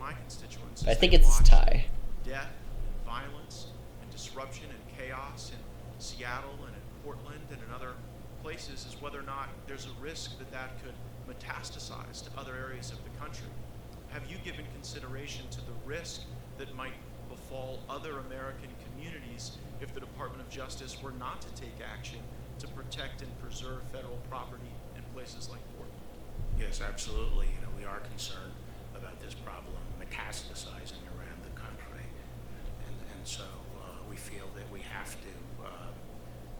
I think it's his tie. Death, and violence, and disruption and chaos in Seattle and in Portland and in other places is whether or not there's a risk that that could metastasize to other areas of the country. Have you given consideration to the risk that might befall other American communities if the Department of Justice were not to take action to protect and preserve federal property in places like Portland? Yes, absolutely. We are concerned about this problem metastasizing around the country, and so we feel that we have to,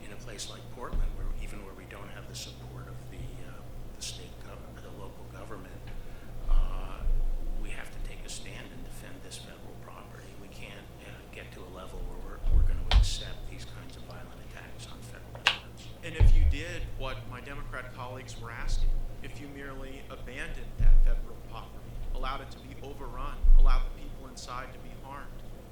in a place like Portland, where we don't have the support of the state government, the local government, we have to take a stand and defend this federal property. We can't get to a level where we're going to accept these kinds of violent attacks on federal lands. And if you did what my Democrat colleagues were asking, if you merely abandoned that federal property, allowed it to be overrun, allowed the people inside to be harmed,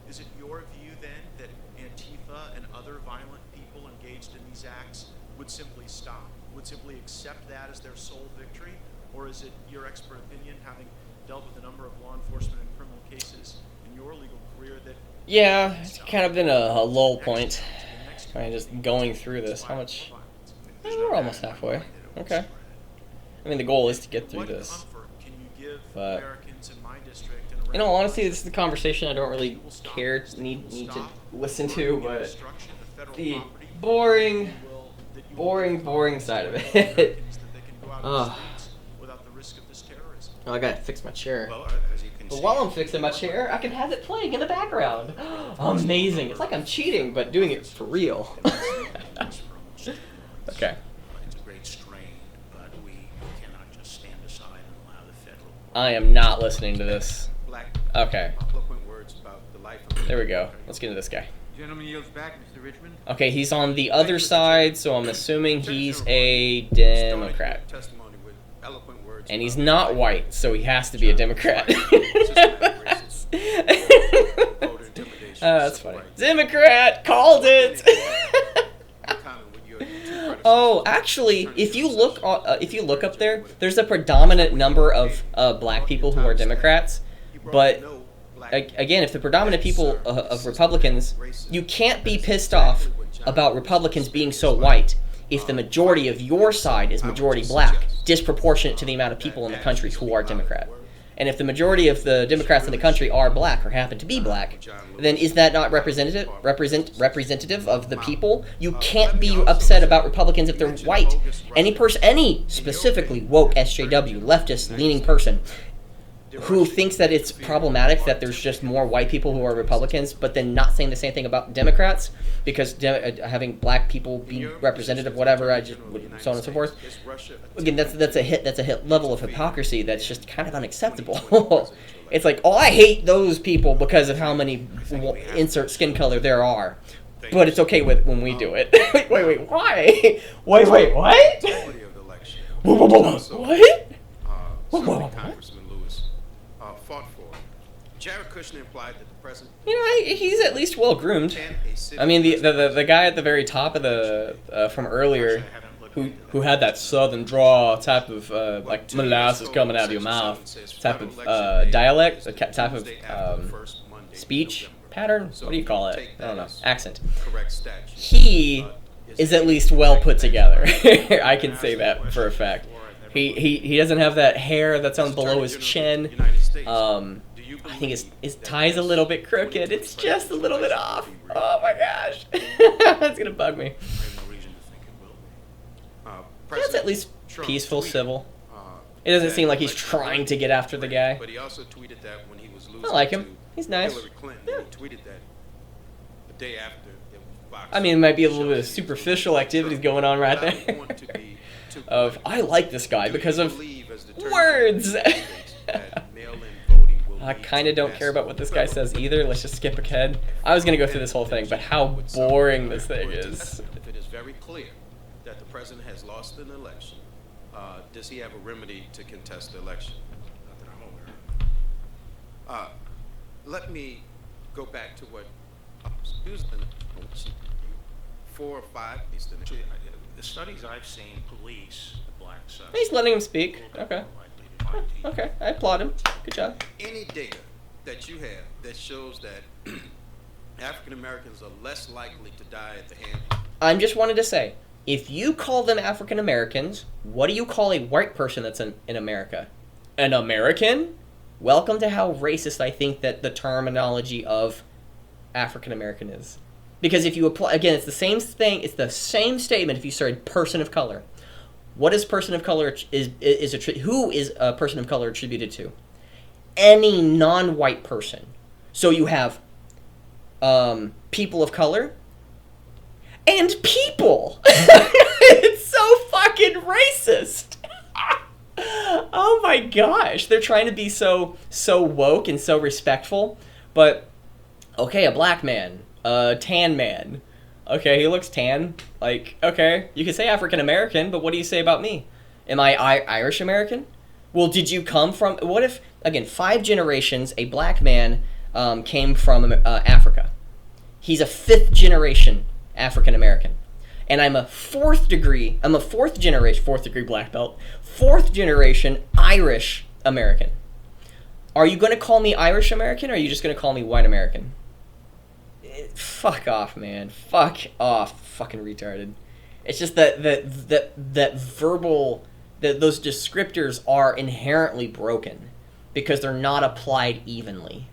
is it your view then that Antifa and other violent people engaged in these acts would simply stop, would simply accept that as their sole victory? Or is it your expert opinion, having dealt with a number of law enforcement and criminal cases in your legal career, that... Yeah, it's kind of been a lull point. Kind of just going through this. How much? We're almost halfway. Okay. I mean, the goal is to get through this. But in all honesty, this is the conversation I don't really need to listen to, but the boring side of it. Oh, I gotta fix my chair. But while I'm fixing my chair, I can have it playing in the background. Amazing. It's like I'm cheating, but doing it for real. Okay. It's a great strain, but we cannot just stand aside and allow the federal... I am not listening to this. Okay. There we go. Let's get into this guy. Gentleman yields back, Mr. Richmond. Okay, he's on the other side, so I'm assuming he's a Democrat. And he's not white, so he has to be a Democrat. That's funny. Democrat! Called it! Oh, actually, if you look up there, there's a predominant number of black people who are Democrats, but again, if the predominant people of Republicans, you can't be pissed off about Republicans being so white if the majority of your side is majority black, disproportionate to the amount of people in the country who are Democrat. And if the majority of the Democrats in the country are black or happen to be black, then is that not representative of the people? You can't be upset about Republicans if they're white. Any specifically woke SJW, leftist leaning person who thinks that it's problematic that there's just more white people who are Republicans, but then not saying the same thing about Democrats, because having black people be representative, whatever, so on and so forth. Again, that's a hit level of hypocrisy that's just kind of unacceptable. It's like, oh, I hate those people because of how many insert skin color there are, but it's okay when we do it. wait, why? Wait, what? What? Fought for. Jared Kushner implied that the president. He's at least well groomed. I mean, the guy at the very top of the from earlier, who had that southern drawl type of like molasses coming out of your mouth type of dialect, type of speech pattern. What do you call it? I don't know. Accent. He is at least well put together. I can say that for a fact. He doesn't have that hair that's on below his chin. I think his tie's a little bit crooked. It's just a little bit off. Oh my gosh. That's going to bug me. That's at least peaceful, civil. It doesn't seem like he's trying to get after the guy. But he also tweeted that when he was losing I like him. He's nice. Hillary Clinton, he tweeted that the day after it was boxed. I mean, it might be a little bit of superficial activities going on right there. Of, I like this guy because of words. I kind of don't care about what this guy says either. Let's just skip ahead. I was going to go through this whole thing, but how boring this thing is. If it is very clear that the president has lost an election, does he have a remedy to contest the election? Not that I'm aware of. Let me go back to what 4 or 5. The studies I've seen, police, the black side. He's letting him speak. Okay. Okay, I applaud him. Good job. Any data that you have that shows that African Americans are less likely to die at the hand? I just wanted to say, if you call them African Americans, what do you call a white person that's in America? An American? Welcome to how racist I think that the terminology of African American is. Because if you apply, again, it's the same thing. It's the same statement if you started person of color. What is person of color who is a person of color attributed to? Any non-white person. So you have people of color and people. It's so fucking racist. Oh my gosh, they're trying to be so woke and so respectful, but okay, a black man. Tan man. Okay, he looks tan. Like, okay, you can say African American, but what do you say about me? Am I Irish American? Well, did you come from... What if, again, 5 generations, a black man came from Africa. He's a 5th generation African American. And I'm a 4th degree black belt, 4th generation Irish American. Are you going to call me Irish American, or are you just going to call me white American? Fuck off, man. Fuck off. Fucking retarded. It's just that verbal... those descriptors are inherently broken because they're not applied evenly.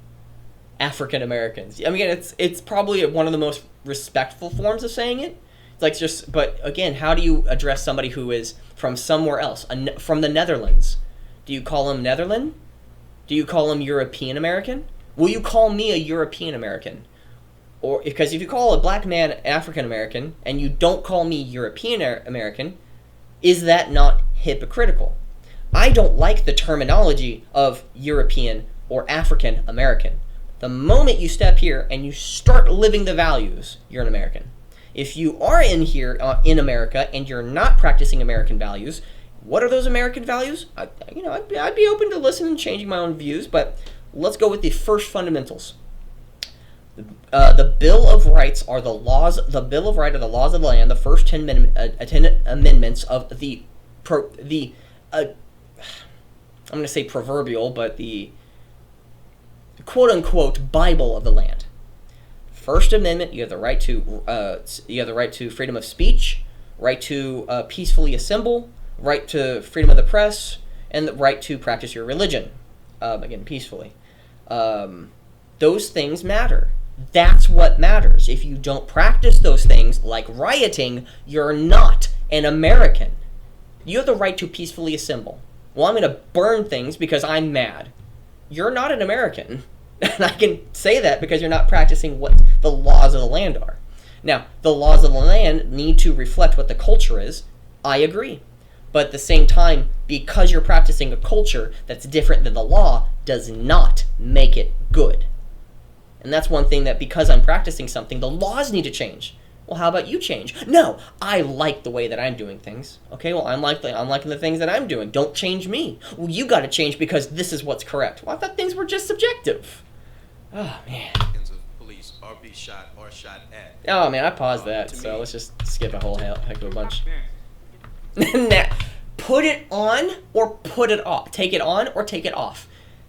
African Americans. I mean, it's probably one of the most respectful forms of saying it. Like, just... But, again, how do you address somebody who is from somewhere else? From the Netherlands? Do you call him Netherland? Do you call him European American? Will you call me a European American? Or because if you call a black man African American and you don't call me European American, is that not hypocritical? I don't like the terminology of European or African American. The moment you step here and you start living the values, you're an American. If you are in here in America and you're not practicing American values, what are those American values? I'd be open to listening and changing my own views, but let's go with the first fundamentals. the Bill of Rights are the laws. The Bill of Rights are the laws of the land. The first 10 amendments of I'm going to say proverbial, but the quote-unquote Bible of the land. First Amendment, you have the right to freedom of speech, right to peacefully assemble, right to freedom of the press, and the right to practice your religion, again, peacefully. Those things matter. That's what matters. If you don't practice those things, like rioting, you're not an American. You have the right to peacefully assemble. Well, I'm going to burn things because I'm mad. You're not an American. And I can say that because you're not practicing what the laws of the land are. Now, the laws of the land need to reflect what the culture is. I agree. But at the same time, because you're practicing a culture that's different than the law does not make it good. And that's one thing that because I'm practicing something, the laws need to change. Well, how about you change? No, I like the way that I'm doing things. Okay, well, I'm liking the things that I'm doing. Don't change me. Well, you got to change because this is what's correct. Well, I thought things were just subjective. Oh, man. Of police or be shot or shot at. Oh, man, I paused that, so let's just skip a whole heck of a bunch. Put it on or put it off. Take it on or take it off.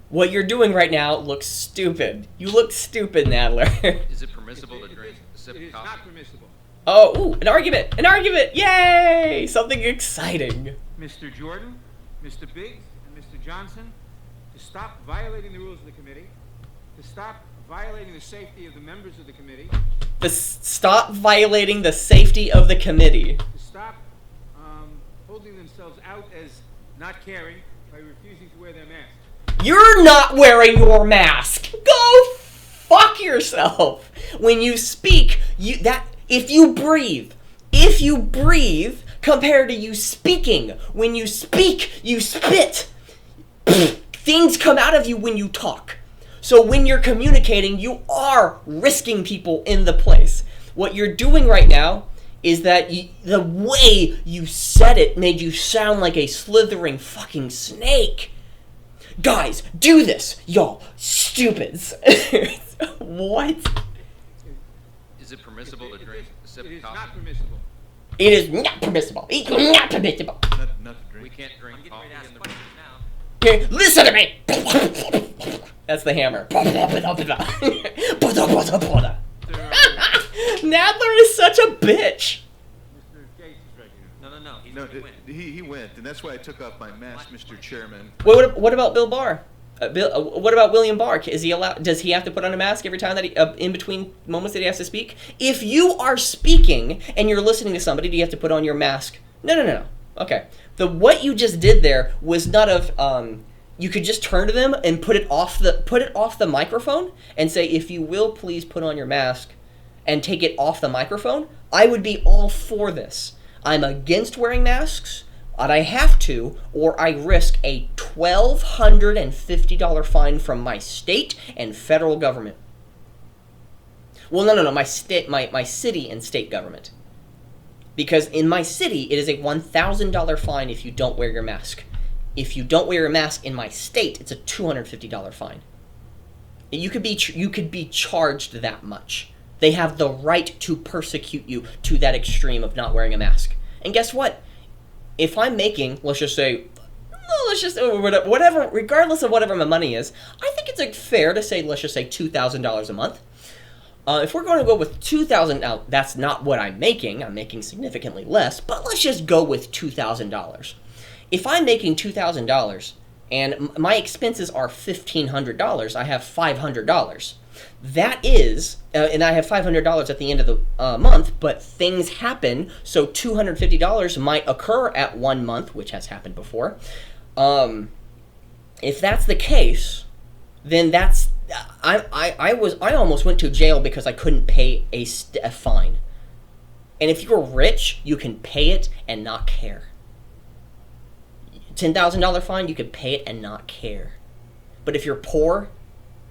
What you're doing right now looks stupid. You look stupid, Nadler. Is it permissible to drink a sip of coffee? It is not permissible. Oh, ooh, an argument! An argument! Yay! Something exciting. Mr. Jordan, Mr. Biggs, and Mr. Johnson, to stop violating the rules of the committee, to stop violating the safety of the members of the committee, Stop violating the safety of the committee. to stop holding themselves out as not caring by refusing to wear their mask. You're not wearing your mask. Go fuck yourself. When you speak, if you breathe compared to you speaking. When you speak, you spit. Things come out of you when you talk. So when you're communicating, you are risking people in the place. What you're doing right now is that the way you said it made you sound like a slithering fucking snake. Guys, do this, y'all stupids. What? Is it permissible to drink a sip It of is coffee? not permissible. It is not permissible. It is not permissible. Not to drink. We can't drink coffee in the Okay, listen to me. That's the hammer. Nadler is such a bitch. Mr. Gates is right here. No. He's No, going to win. he went, and that's why I took off my mask, Mr. Chairman. What about Bill Barr? What about William Barr? Is he allowed? Does he have to put on a mask every time that in between moments that he has to speak? If you are speaking and you're listening to somebody, do you have to put on your mask? No. Okay. What you just did there was not of you could just turn to them and put it off the microphone and say, if you will, please put on your mask and take it off the microphone. I would be all for this. I'm against wearing masks, but I have to, or I risk a $1,250 fine from my state and federal government. Well, no, my city and state government. Because in my city, it is a $1,000 fine if you don't wear your mask. If you don't wear your mask in my state, it's a $250 fine. You could be charged that much. They have the right to persecute you to that extreme of not wearing a mask. And guess what? If I'm making, whatever, regardless of whatever my money is, I think it's fair to say, let's just say $2,000 a month. If we're going to go with $2,000, now that's not what I'm making significantly less, but let's just go with $2,000. If I'm making $2,000 and my expenses are $1,500, I have $500. That is, and I have $500 at the end of the month, but things happen, so $250 might occur at 1 month, which has happened before. If that's the case, then that's I almost went to jail because I couldn't pay a fine. And if you're rich, you can pay it and not care. $10,000 fine, you can pay it and not care. But if you're poor,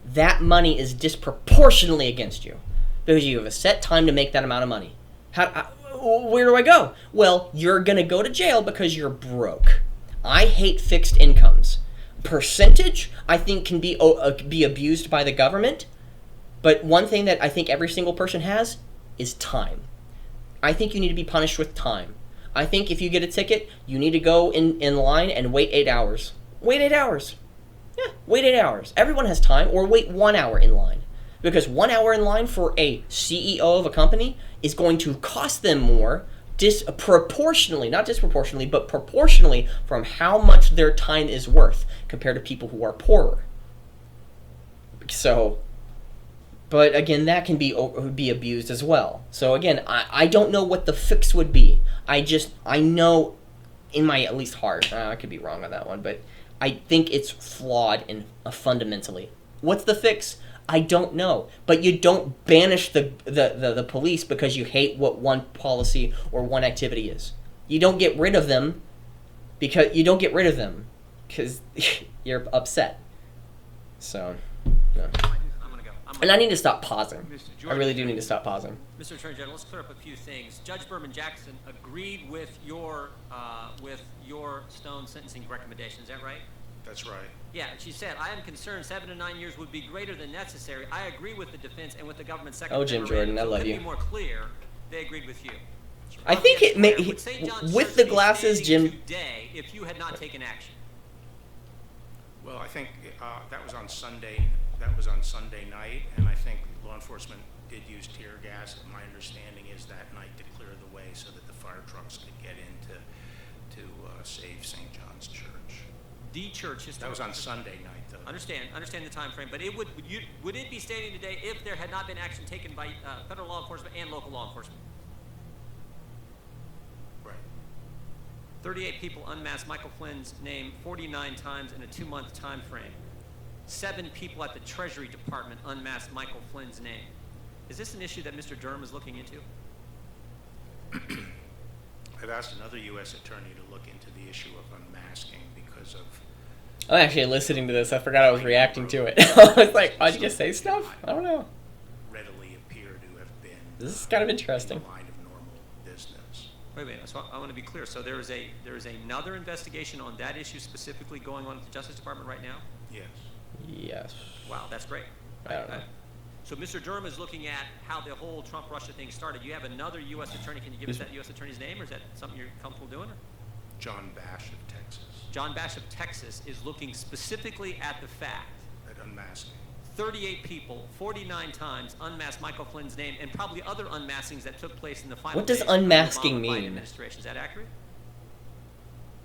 that money is disproportionately against you because you have a set time to make that amount of money. Where do I go? Well, you're going to go to jail because you're broke. I hate fixed incomes. Percentage, I think, can be abused by the government. But one thing that I think every single person has is time. I think you need to be punished with time. I think if you get a ticket, you need to go in line and wait 8 hours. Wait 8 hours. Yeah, wait 8 hours. Everyone has time. Or wait 1 hour in line. Because 1 hour in line for a CEO of a company is going to cost them more disproportionately, not disproportionately, but proportionally from how much their time is worth compared to people who are poorer. So, but again, that can be abused as well. So again, I don't know what the fix would be. I know in my at least heart, I could be wrong on that one, but I think it's flawed in fundamentally. What's the fix? I don't know. But you don't banish the police because you hate what one policy or one activity is. You don't get rid of them because you're upset. So, yeah. I'm going to go. And I need to stop pausing. I really do need to stop pausing. Mr. Attorney General, let's clear up a few things. Judge Berman Jackson agreed with your Stone sentencing recommendation. Is that right? That's right. Yeah, she said, I am concerned 7 to 9 years would be greater than necessary. I agree with the defense and with the government secretary. Oh, Jim Jordan, I love you. To be more clear, they agreed with you. I think it may, with the glasses, Jim. Today, if you had not taken action. Well, I think that was on Sunday. That was on Sunday night, and I think law enforcement did use tear gas. My understanding is that night to clear the way so that the fire trucks could get in to save St. John's Church. The church That was on Sunday night, though. Understand the time frame, but would it be stating today if there had not been action taken by federal law enforcement and local law enforcement? Right. 38 people unmasked Michael Flynn's name 49 times in a 2-month time frame. 7 people at the Treasury Department unmasked Michael Flynn's name. Is this an issue that Mr. Durham is looking into? I've asked another U.S. attorney to look into the issue of unmasking because of... I'm actually listening to this. I forgot I was reacting to it. I was like, why'd you just say stuff? I don't know. ...readily appear to have been... This is kind of interesting. ...in the line of normal business. Wait a minute. So I want to be clear. So there is another investigation on that issue specifically going on at the Justice Department right now? Yes. Yes. Wow, that's great. I don't know. So Mr. Durham is looking at how the whole Trump-Russia thing started. You have another U.S. attorney. Can you give us that U.S. attorney's name, or is that something you're comfortable doing? John Bash of Texas. John Bash of Texas is looking specifically at the fact At unmasking. 38 people, 49 times unmasked Michael Flynn's name, and probably other unmaskings that took place in the final What does days of the unmasking Obama-Biden mean? administration. Is that accurate?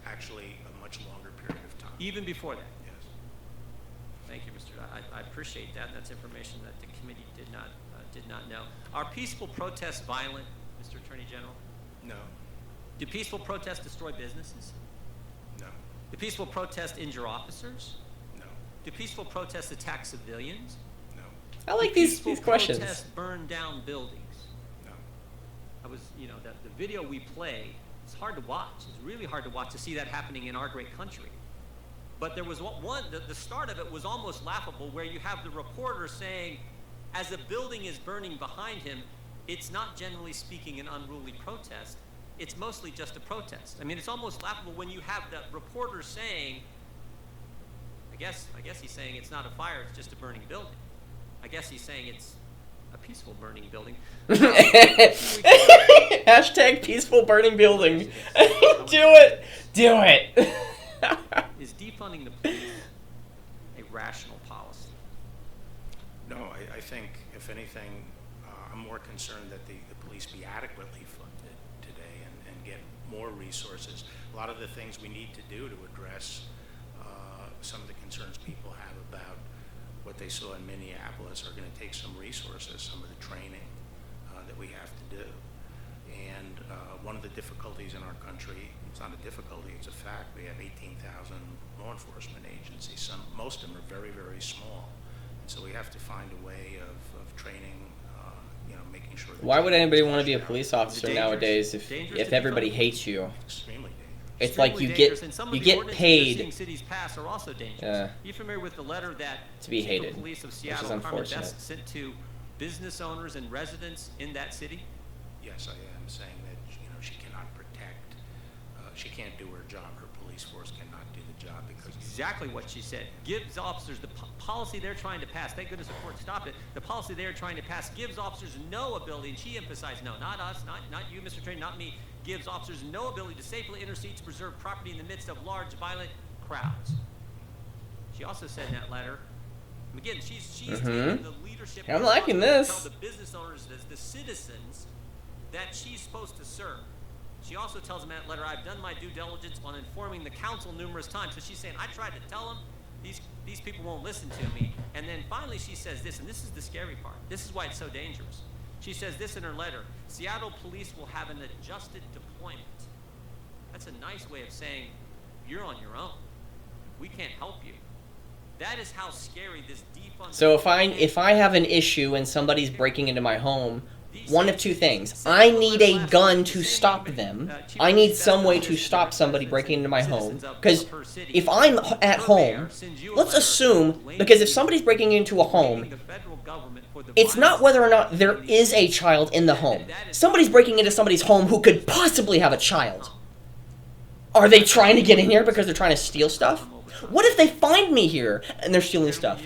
Actually, a much longer period of time. Even before that? Yes. Thank you, Mr. I appreciate that. That's information that the committee did not know. Are peaceful protests violent, Mr. Attorney General? No. Do peaceful protests destroy businesses? No. Do peaceful protests injure officers? No. Do peaceful protests attack civilians? No. I like Do these peaceful questions. protests burn down buildings? No. The video we play, it's hard to watch. It's really hard to watch to see that happening in our great country. But there was the start of it was almost laughable, where you have the reporter saying, as a building is burning behind him, it's not generally speaking an unruly protest. It's mostly just a protest. I mean, it's almost laughable when you have the reporter saying, I guess he's saying it's not a fire, it's just a burning building. I guess he's saying it's a peaceful burning building. Hashtag peaceful burning building. Do it. Do it. Is defunding the police a rational policy? No, I think, if anything, I'm more concerned that the police be adequately funded today and get more resources. A lot of the things we need to do to address some of the concerns people have about what they saw in Minneapolis are going to take some resources, some of the training that we have to do. And one of the difficulties in our country, it's not a difficulty, it's a fact, we have 18,000 law enforcement agencies. Most of them are very, very small. And so we have to find a way of training, making sure that... Why would anybody want to be a police officer nowadays if everybody hates you? Extremely dangerous. It's like you get paid cities pass are also dangerous. Are you familiar with the letter that to be hated, the police of which Seattle is unfortunate, sent to business owners and residents in that city? Yes, I am saying that she cannot protect she can't do her job. Her police force cannot do the job because Exactly what she said. Gives officers the policy they're trying to pass. Thank goodness the court stopped it. The policy they're trying to pass gives officers no ability, and she emphasized no, not us, not you, Mr. Train, not me. Gives officers no ability to safely intercede to preserve property in the midst of large, violent crowds. She also said in that letter, again, she's taking the leadership. I'm liking this. To tell the business owners, the citizens, that she's supposed to serve. She also tells them in that letter, I've done my due diligence on informing the council numerous times. So she's saying, I tried to tell them, these people won't listen to me. And then finally she says this, and this is the scary part. This is why it's so dangerous. She says this in her letter, Seattle police will have an adjusted deployment. That's a nice way of saying, you're on your own. We can't help you. That is how scary this defund. So if I have an issue and somebody's breaking into my home, one of two things. I need a gun to stop them. I need some way to stop somebody breaking into my home. Because if I'm at home, let's assume, because if somebody's breaking into a home, it's not whether or not there is a child in the home. Somebody's breaking into somebody's home who could possibly have a child. Are they trying to get in here because they're trying to steal stuff? What if they find me here and they're stealing stuff?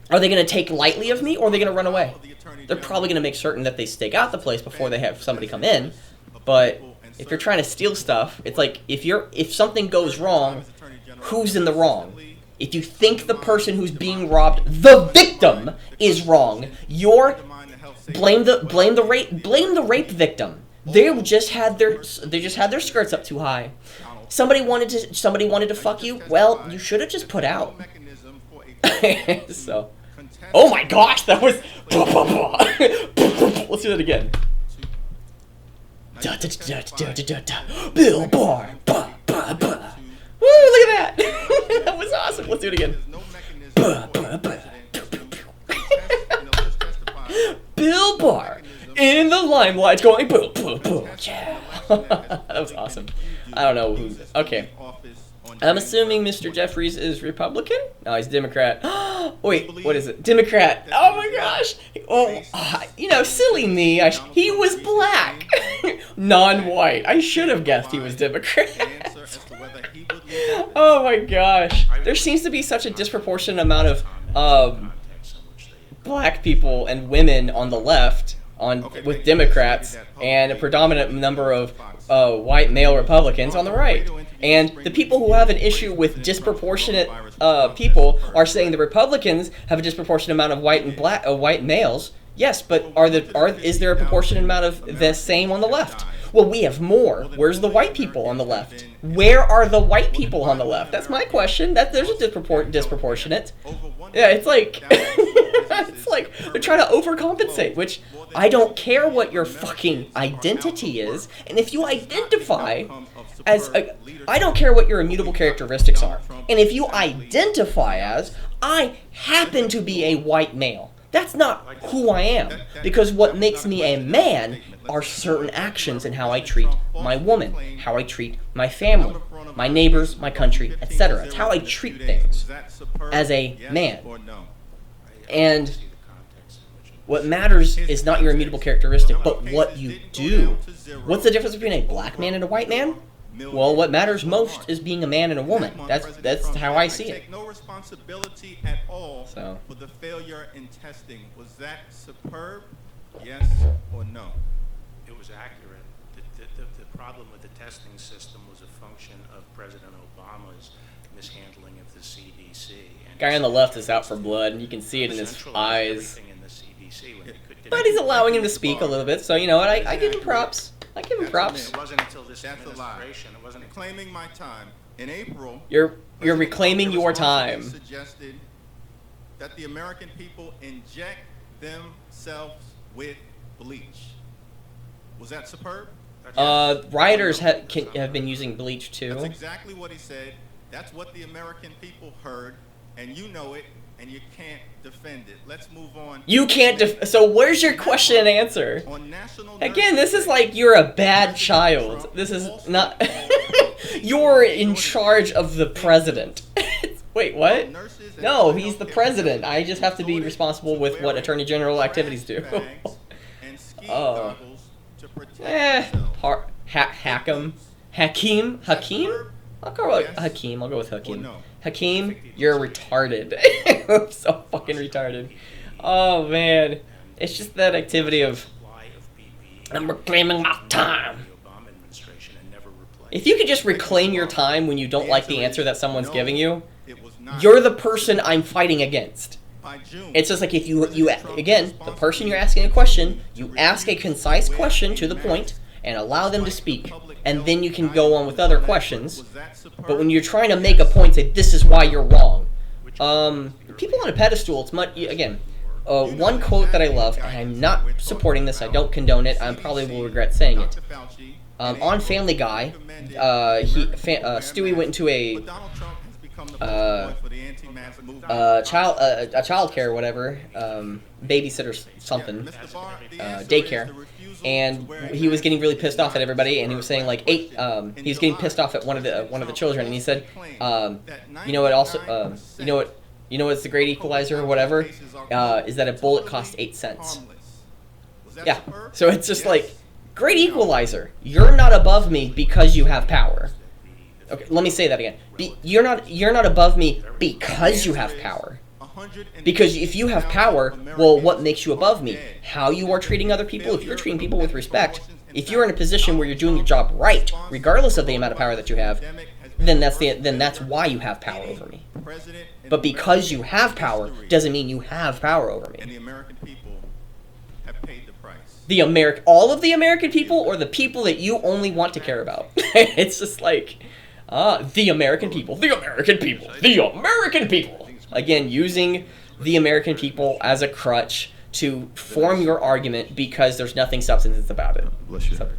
Are they going to take lightly of me, or are they going to run away? They're probably going to make certain that they stake out the place before they have somebody come in. But if you're trying to steal stuff, it's like if something goes wrong, who's in the wrong? If you think the person who's being robbed, the victim, is wrong, blame the rape victim. They just had their skirts up too high. Somebody wanted to fuck you. Well, you should have just put out. So, oh my gosh, that was. Let's do that again. Bill Barr. Woo! Look at that. That was awesome. Let's do it again. Bill Barr in the limelight, going boom, boom, boom. Yeah. That was awesome. I don't know who. Okay. I'm assuming Mr. Jeffries is Republican? No, he's Democrat. Wait, what is it? Democrat. Oh my gosh. Oh, silly me. He was black. Non-white. I should have guessed he was Democrat. Oh my gosh. There seems to be such a disproportionate amount of black people and women on the left with Democrats, and a predominant number of white male Republicans on the right. And the people who have an issue with disproportionate people are saying the Republicans have a disproportionate amount of white males. Yes, but is there a proportionate amount of the same on the left? Well, we have more. Where's the white people on the left? Where are the white people on the left? That's my question. There's a disproportionate. Yeah, it's like they're trying to overcompensate, which I don't care what your fucking identity is, and if you identify as I don't care what your immutable characteristics are, and if you identify as I happen to be a white male, that's not who I am, because what makes me a man are certain actions in how I treat my woman, how I treat my family, my neighbors, my country, etc. It's how I treat things as a man. And what matters is not your immutable characteristic, but what you do. What's the difference between a black man and a white man? Well, what matters most is being a man and a woman. That's how I see it. Take no responsibility at all for the failure in testing. Was that superb? Yes or no? it was accurate. The problem with the testing system was a function of President Obama's mishandling of the CDC. And Guy on the left is out for blood, and you can see it in his eyes. But he's allowing him to speak a little bit, so you know what? I give him props. I give him props. It wasn't until this That's a lie. administration. It wasn't Reclaiming my time. In April, You're reclaiming your time. suggested that the American people inject themselves with bleach. Was that superb? Rioters have been using bleach too. That's exactly what he said. That's what the American people heard, and you know it, and you can't defend it. Let's move on. You can't so where's your question and answer? Again, this is like you're a bad child. This is not... You're in charge of the president. Wait, what? No, he's the president. I just have to be responsible with what Attorney General activities do. Oh. Hack him. Hakeem? I'll go with Hakeem. I'll go with Hakeem. Or no? Hakeem, you're retarded. So fucking retarded. Oh man, it's just that activity of I'm reclaiming my time. If you could just reclaim your time when you don't like the answer that someone's giving you, you're the person I'm fighting against. It's just like if you again, the person you're asking a question, you ask a concise question to the point and allow them to speak, and then you can go on with other questions. But when you're trying to make a point, say this is why you're wrong. People on a pedestal, it's much again. One quote that I love, and I'm not supporting this, I don't condone it, I probably will regret saying it. On Family Guy, Stewie went into a child care or whatever, babysitter something, daycare, and he was getting really pissed off at everybody, and he was saying like he was getting pissed off at one of the children, and he said, you know what's the great equalizer or whatever, is that a bullet costs 8 cents. Yeah, so it's just like, great equalizer. You're not above me because you have power. Okay, let me say that again. You're not above me because you have power. Because if you have power, well, what makes you above me? How you are treating other people. If you're treating people with respect, if you're in a position where you're doing your job right, regardless of the amount of power that you have, then that's why you have power over me. But because you have power doesn't mean you have power over me. And the American people have paid the price. All of the American people, or the people that you only want to care about? It's just like, the American people, the American people, the American people. Again, using the American people as a crutch to form your argument because there's nothing substantive about it. Bless you. Thank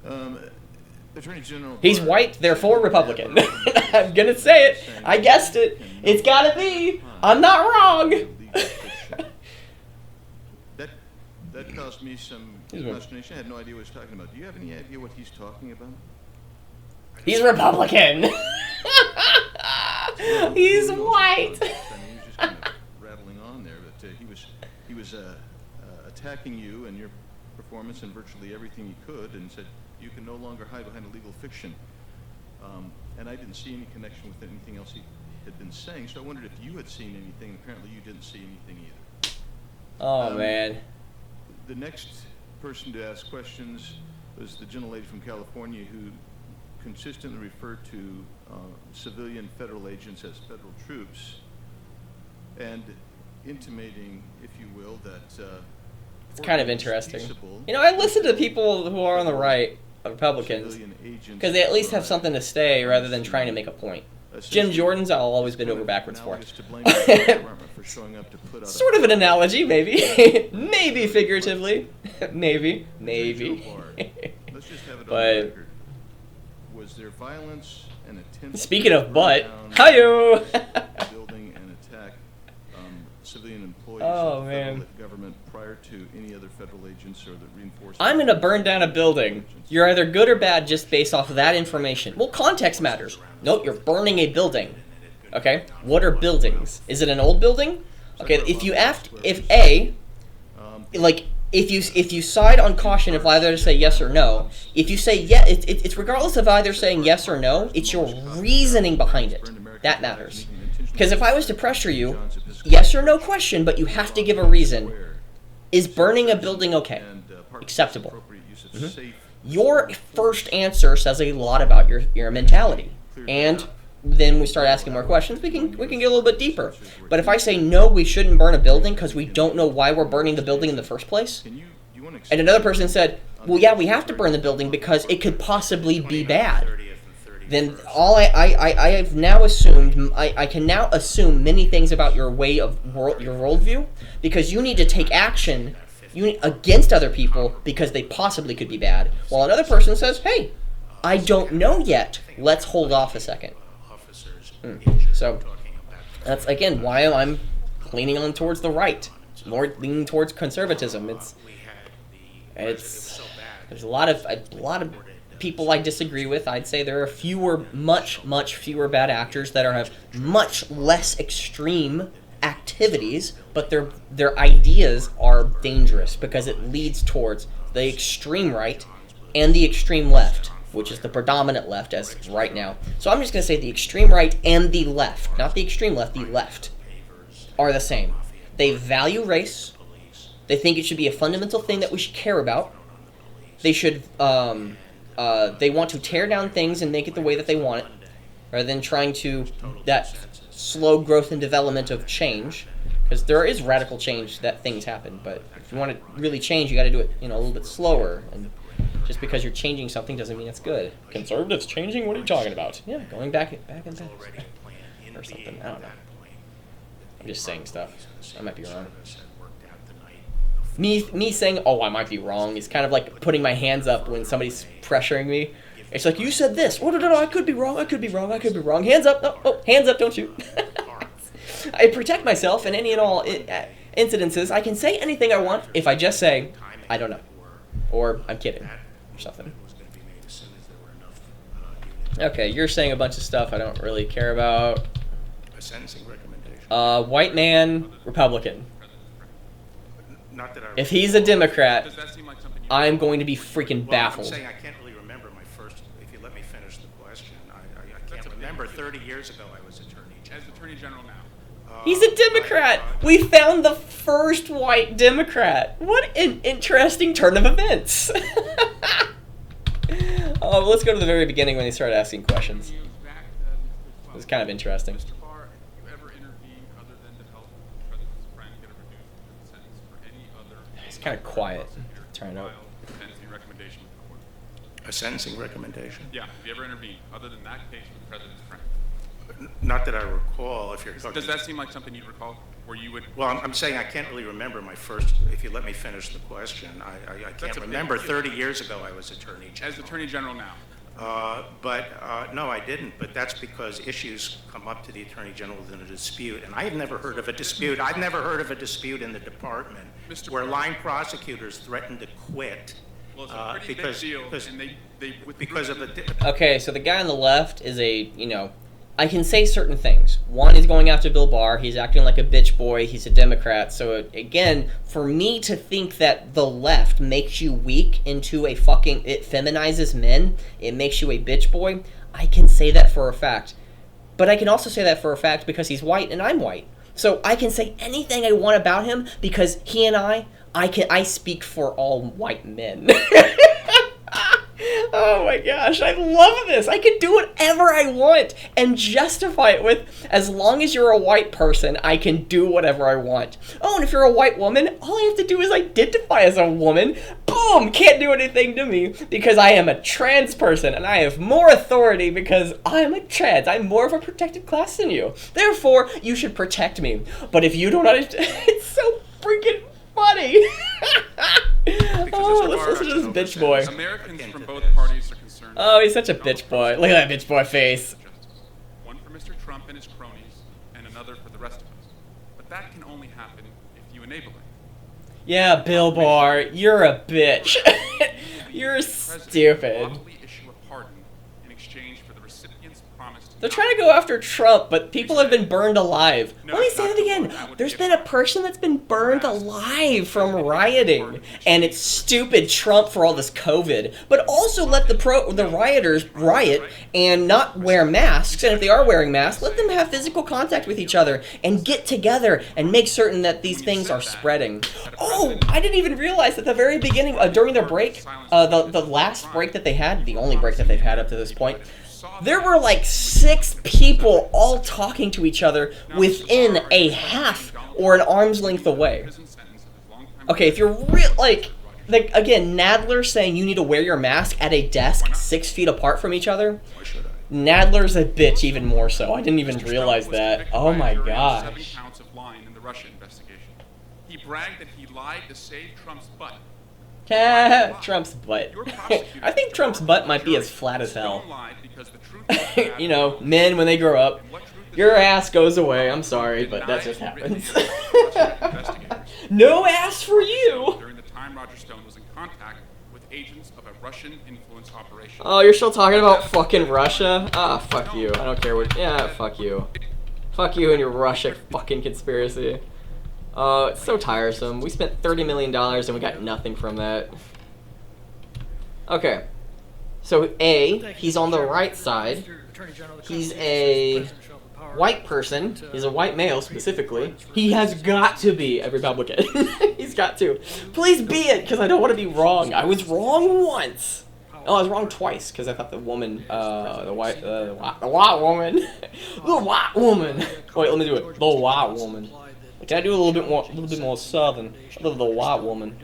you. Attorney General. He's white, therefore Republican. I'm gonna say it. I guessed it. It's gotta be. I'm not wrong. That caused me some consternation. I had no idea what he was talking about. Do you have any idea what he's talking about? He's Republican. He's white. I mean, he was just kind of rattling on there, but he was attacking you and your performance and virtually everything he could, and said you can no longer hide behind a legal fiction. And I didn't see any connection with anything else he had been saying, so I wondered if you had seen anything. Apparently, you didn't see anything either. Oh man. The next person to ask questions was the gentlelady from California who consistently referred to civilian federal agents as federal troops, and intimating, if you will, that it's kind of interesting. You know, I listen to people who are on the right, Republicans, because they at least have something to say rather than trying to make a point. Jim Jordan's I'll always been over backwards for. Sort of an analogy, maybe. Maybe figuratively. Maybe. Let's just have it on But record. Was there violence and attempt speaking of to butt, burn down hi-yo! building and attack civilian employees Oh, of the man. federal government prior to any other federal agents or the reinforced? I'm gonna burn down a building. You're either good or bad just based off of that information. Well, context matters. Nope, you're burning a building. Okay? What are buildings? Is it an old building? Okay, if you side on caution of either to say yes or no, if you say yeah, it's regardless of either saying yes or no, it's your reasoning behind it. That matters. Because if I was to pressure you, yes or no question, but you have to give a reason, is burning a building okay? Acceptable. Your first answer says a lot about your mentality. And then we start asking more questions, we can get a little bit deeper. But if I say no, we shouldn't burn a building because we don't know why we're burning the building in the first place, and another person said, well, yeah, we have to burn the building because it could possibly be bad, then all I have now assumed, I can now assume many things about your way of your worldview, because you need to take action against other people because they possibly could be bad, while another person says, hey, I don't know yet, let's hold off a second. So that's again why I'm leaning on towards the right, more leaning towards conservatism. It's there's a lot of people I disagree with. I'd say there are much fewer bad actors that have much less extreme activities, but their ideas are dangerous because it leads towards the extreme right and the extreme left, which is the predominant left as right now. So I'm just going to say the extreme right and the left, not the extreme left, the left, are the same. They value race. They think it should be a fundamental thing that we should care about. They should, they want to tear down things and make it the way that they want it, rather than trying to, that slow growth and development of change. Because there is radical change that things happen, but if you want to really change, you got to do it, a little bit slower. And just because you're changing something doesn't mean it's good. Conservatives changing? What are you talking about? Yeah, going back in time or something. I don't know. I'm just saying stuff. I might be wrong. Me saying, "Oh, I might be wrong," is kind of like putting my hands up when somebody's pressuring me. It's like, you said this. Oh, no, I could be wrong. I could be wrong. Hands up. Oh, hands up. Don't shoot. I protect myself in any and all incidences. I can say anything I want if I just say, I don't know. Or I'm kidding. Or something. Okay, you're saying a bunch of stuff I don't really care about. A sentencing recommendation. White man, Republican. Not that I If he's a Democrat, I'm going to be freaking baffled. I'm saying I can't really remember my first, if you let me finish the question. I can't remember 30 years ago I was Attorney General. As Attorney General now. He's a Democrat. We found the first white Democrat. What an interesting turn of events. Let's go to the very beginning when they started asking questions. It was kind of interesting. Mr. Barr, have you ever intervened other than to help the president's friend get a reduced sentence for any other? It's kind of quiet. Turn it up. Sentencing recommendation with the court? A sentencing recommendation? Yeah. Have you ever intervened other than that case with the president's friend? Not that I recall. If you're talking. Does that seem like something you'd recall, where you would? Well, I'm saying I can't really remember my first. If you let me finish the question, I can't remember 30 years ago I was Attorney General. As Attorney General now. No, I didn't. But that's because issues come up to the Attorney General within a dispute, and I have never heard of a dispute. I've never heard of a dispute in the department where line prosecutors threaten to quit. Well, it's a pretty big deal, and they because of a. Okay, so the guy on the left is I can say certain things. One, he's going after Bill Barr. He's acting like a bitch boy. He's a Democrat. So, again, for me to think that the left makes you weak into a fucking... It feminizes men. It makes you a bitch boy. I can say that for a fact. But I can also say that for a fact because he's white and I'm white. So I can say anything I want about him because he and I speak for all white men. Oh my gosh, I love this. I can do whatever I want and justify it with, as long as you're a white person, I can do whatever I want. Oh, and if you're a white woman, all I have to do is identify as a woman. Boom, can't do anything to me because I am a trans person and I have more authority because I'm a trans. I'm more of a protected class than you. Therefore, you should protect me. But if you don't understand, it's so freaking funny. Oh, let's listen to this bitch boy. Americans from both parties are concerned. Oh, he's such a bitch boy. Look at that bitch boy face. One for Mr. Trump and his cronies, and another for the rest of us. But that can only happen if you enable it. Yeah, Bill Barr, you're a bitch. You're stupid. Issue a pardon in exchange for the recipient's promise to They're trying to go after Trump, but people have been burned alive. Let me say that again. There's been a person that's been burned alive from rioting. And it's stupid Trump for all this COVID. But also let the rioters riot and not wear masks. And if they are wearing masks, let them have physical contact with each other and get together and make certain that these things are spreading. Oh, I didn't even realize at the very beginning, during their break, the last break that they had, the only break that they've had up to this point, there were like 6 people all talking to each other within a half or an arm's length away. Okay, if you're real, like again, Nadler saying you need to wear your mask at a desk 6 feet apart from each other. Nadler's a bitch even more so. I didn't even realize that. Oh my gosh. 7 counts of lying in the Russia investigation. He bragged that he lied to save Trump's butt. Trump's butt. I think Trump's butt might be as flat as hell. You know, men when they grow up, your ass goes away. I'm sorry, but that just happens. No ass for you. During the time Roger Stone was in contact with agents of a Russian influence operation. Oh, you're still talking about fucking Russia? Ah, fuck you. I don't care what. Yeah, fuck you. Fuck you and your Russia fucking conspiracy. It's so tiresome. We spent $30 million and we got nothing from that. Okay. So A, he's on the right side. He's a white person. He's a white male specifically. He has got to be a Republican. He's got to. Please be it, because I don't want to be wrong. I was wrong once. Oh, I was wrong twice because I thought the woman, the white woman, the white woman. Wait, let me do it. The white woman. Can I do a little bit more southern? The white woman.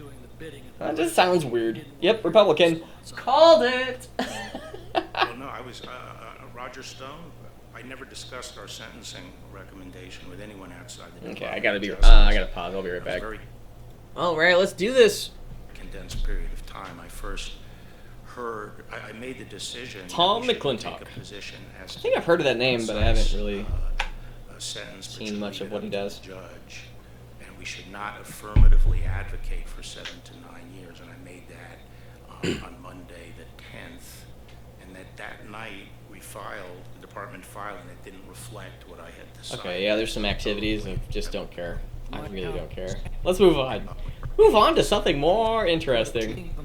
That just sounds weird. Yep, Republican. Called it. Well, no, I was Roger Stone. I never discussed our sentencing recommendation with anyone outside the Okay, Department I gotta of be. Justice. I gotta pause. I'll be right back. Very All right, let's do this. condensed period of time. I first heard. I made the decision. Tom that we should McClintock. take a position as I think I've heard of that name, but I haven't really sentence seen much of what he does. Judge, and we should not affirmatively advocate for 7 to 9 years. And I made that on Monday the 10th, and that night we filed, the department filed, and it didn't reflect what I had decided. Okay, yeah, there's some activities I just don't care. I really don't care. Let's move on. Move on to something more interesting.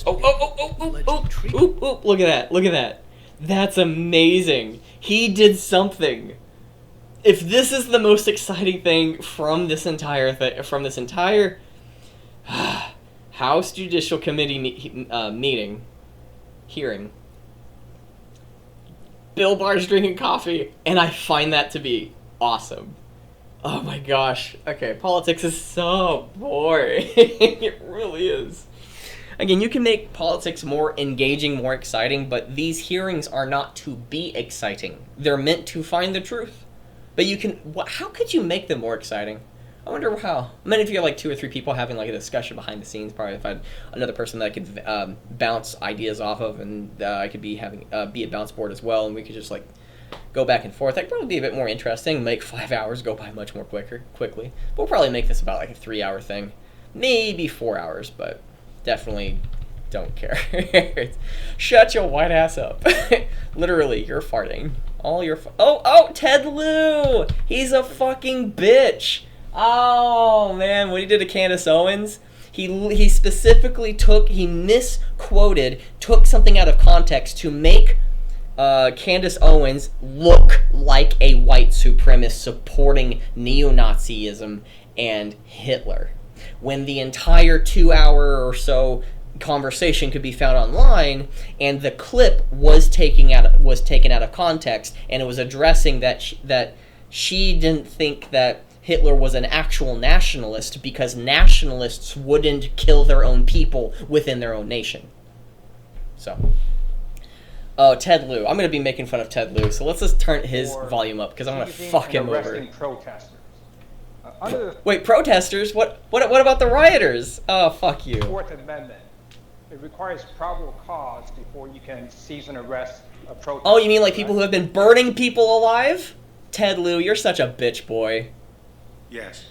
Oh, look at that. Look at that. That's amazing. He did something. If this is the most exciting thing from this entire House Judicial Committee hearing, Bill Barr's drinking coffee, and I find that to be awesome. Oh my gosh. Okay, politics is so boring. It really is. Again, you can make politics more engaging, more exciting, but these hearings are not to be exciting. They're meant to find the truth. But you can... How could you make them more exciting? I wonder how. I mean, if you have like 2 or 3 people having like a discussion behind the scenes, probably if I had another person that I could bounce ideas off of, and I could be having be a bounce board as well, and we could just like go back and forth. That'd probably be a bit more interesting. Make 5 hours go by much more quickly. We'll probably make this about like a 3-hour thing, maybe 4 hours, but definitely don't care. Shut your white ass up. Literally, you're farting. All your oh, Ted Lieu! He's a fucking bitch. Oh man, what he did to Candace Owens, he specifically misquoted, took something out of context to make Candace Owens look like a white supremacist supporting neo-Nazism and Hitler, when the entire 2-hour or so conversation could be found online, and the clip was taken out of context, and it was addressing that she didn't think that Hitler was an actual nationalist because nationalists wouldn't kill their own people within their own nation. So, Ted Lieu. I'm going to be making fun of Ted Lieu, so let's just turn his volume up because I'm going to fuck him over. Protesters. Wait, protesters? What about the rioters? Oh, fuck you. Fourth Amendment. It requires probable cause before you can seize and arrest a protester. Oh, you mean like people who have been burning people alive? Ted Lieu, you're such a bitch boy. Yes.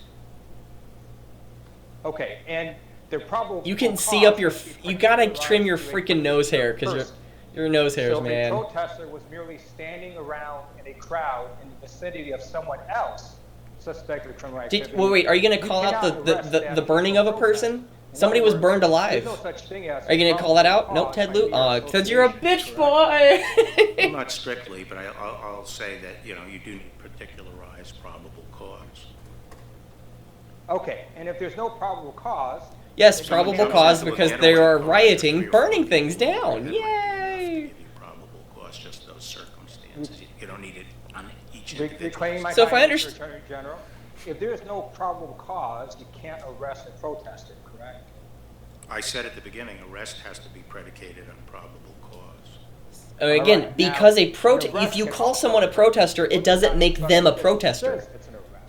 Okay, and they're probable. You can see up your. You gotta trim your freaking nose hair because your nose hairs, man. So a protester was merely standing around in a crowd in the vicinity of someone else suspected of criminal activity. Wait, are you gonna call out the burning of a person? Somebody was burned alive. There's no such thing as. Are you gonna call that out? Nope, Ted Lieu. Because you're a bitch boy. Well, not strictly, but I'll say that you do need particularized probable cause. Okay, and if there's no probable cause... Yes, probable cause because they are rioting, burning things down. Yay! Probable cause, just those circumstances. You don't need it on each individual. So if I understand... Attorney General, if there's no probable cause, you can't arrest a protester, correct? I said at the beginning, arrest has to be predicated on probable cause. Again, because if you call someone a protester, it doesn't make them a protester.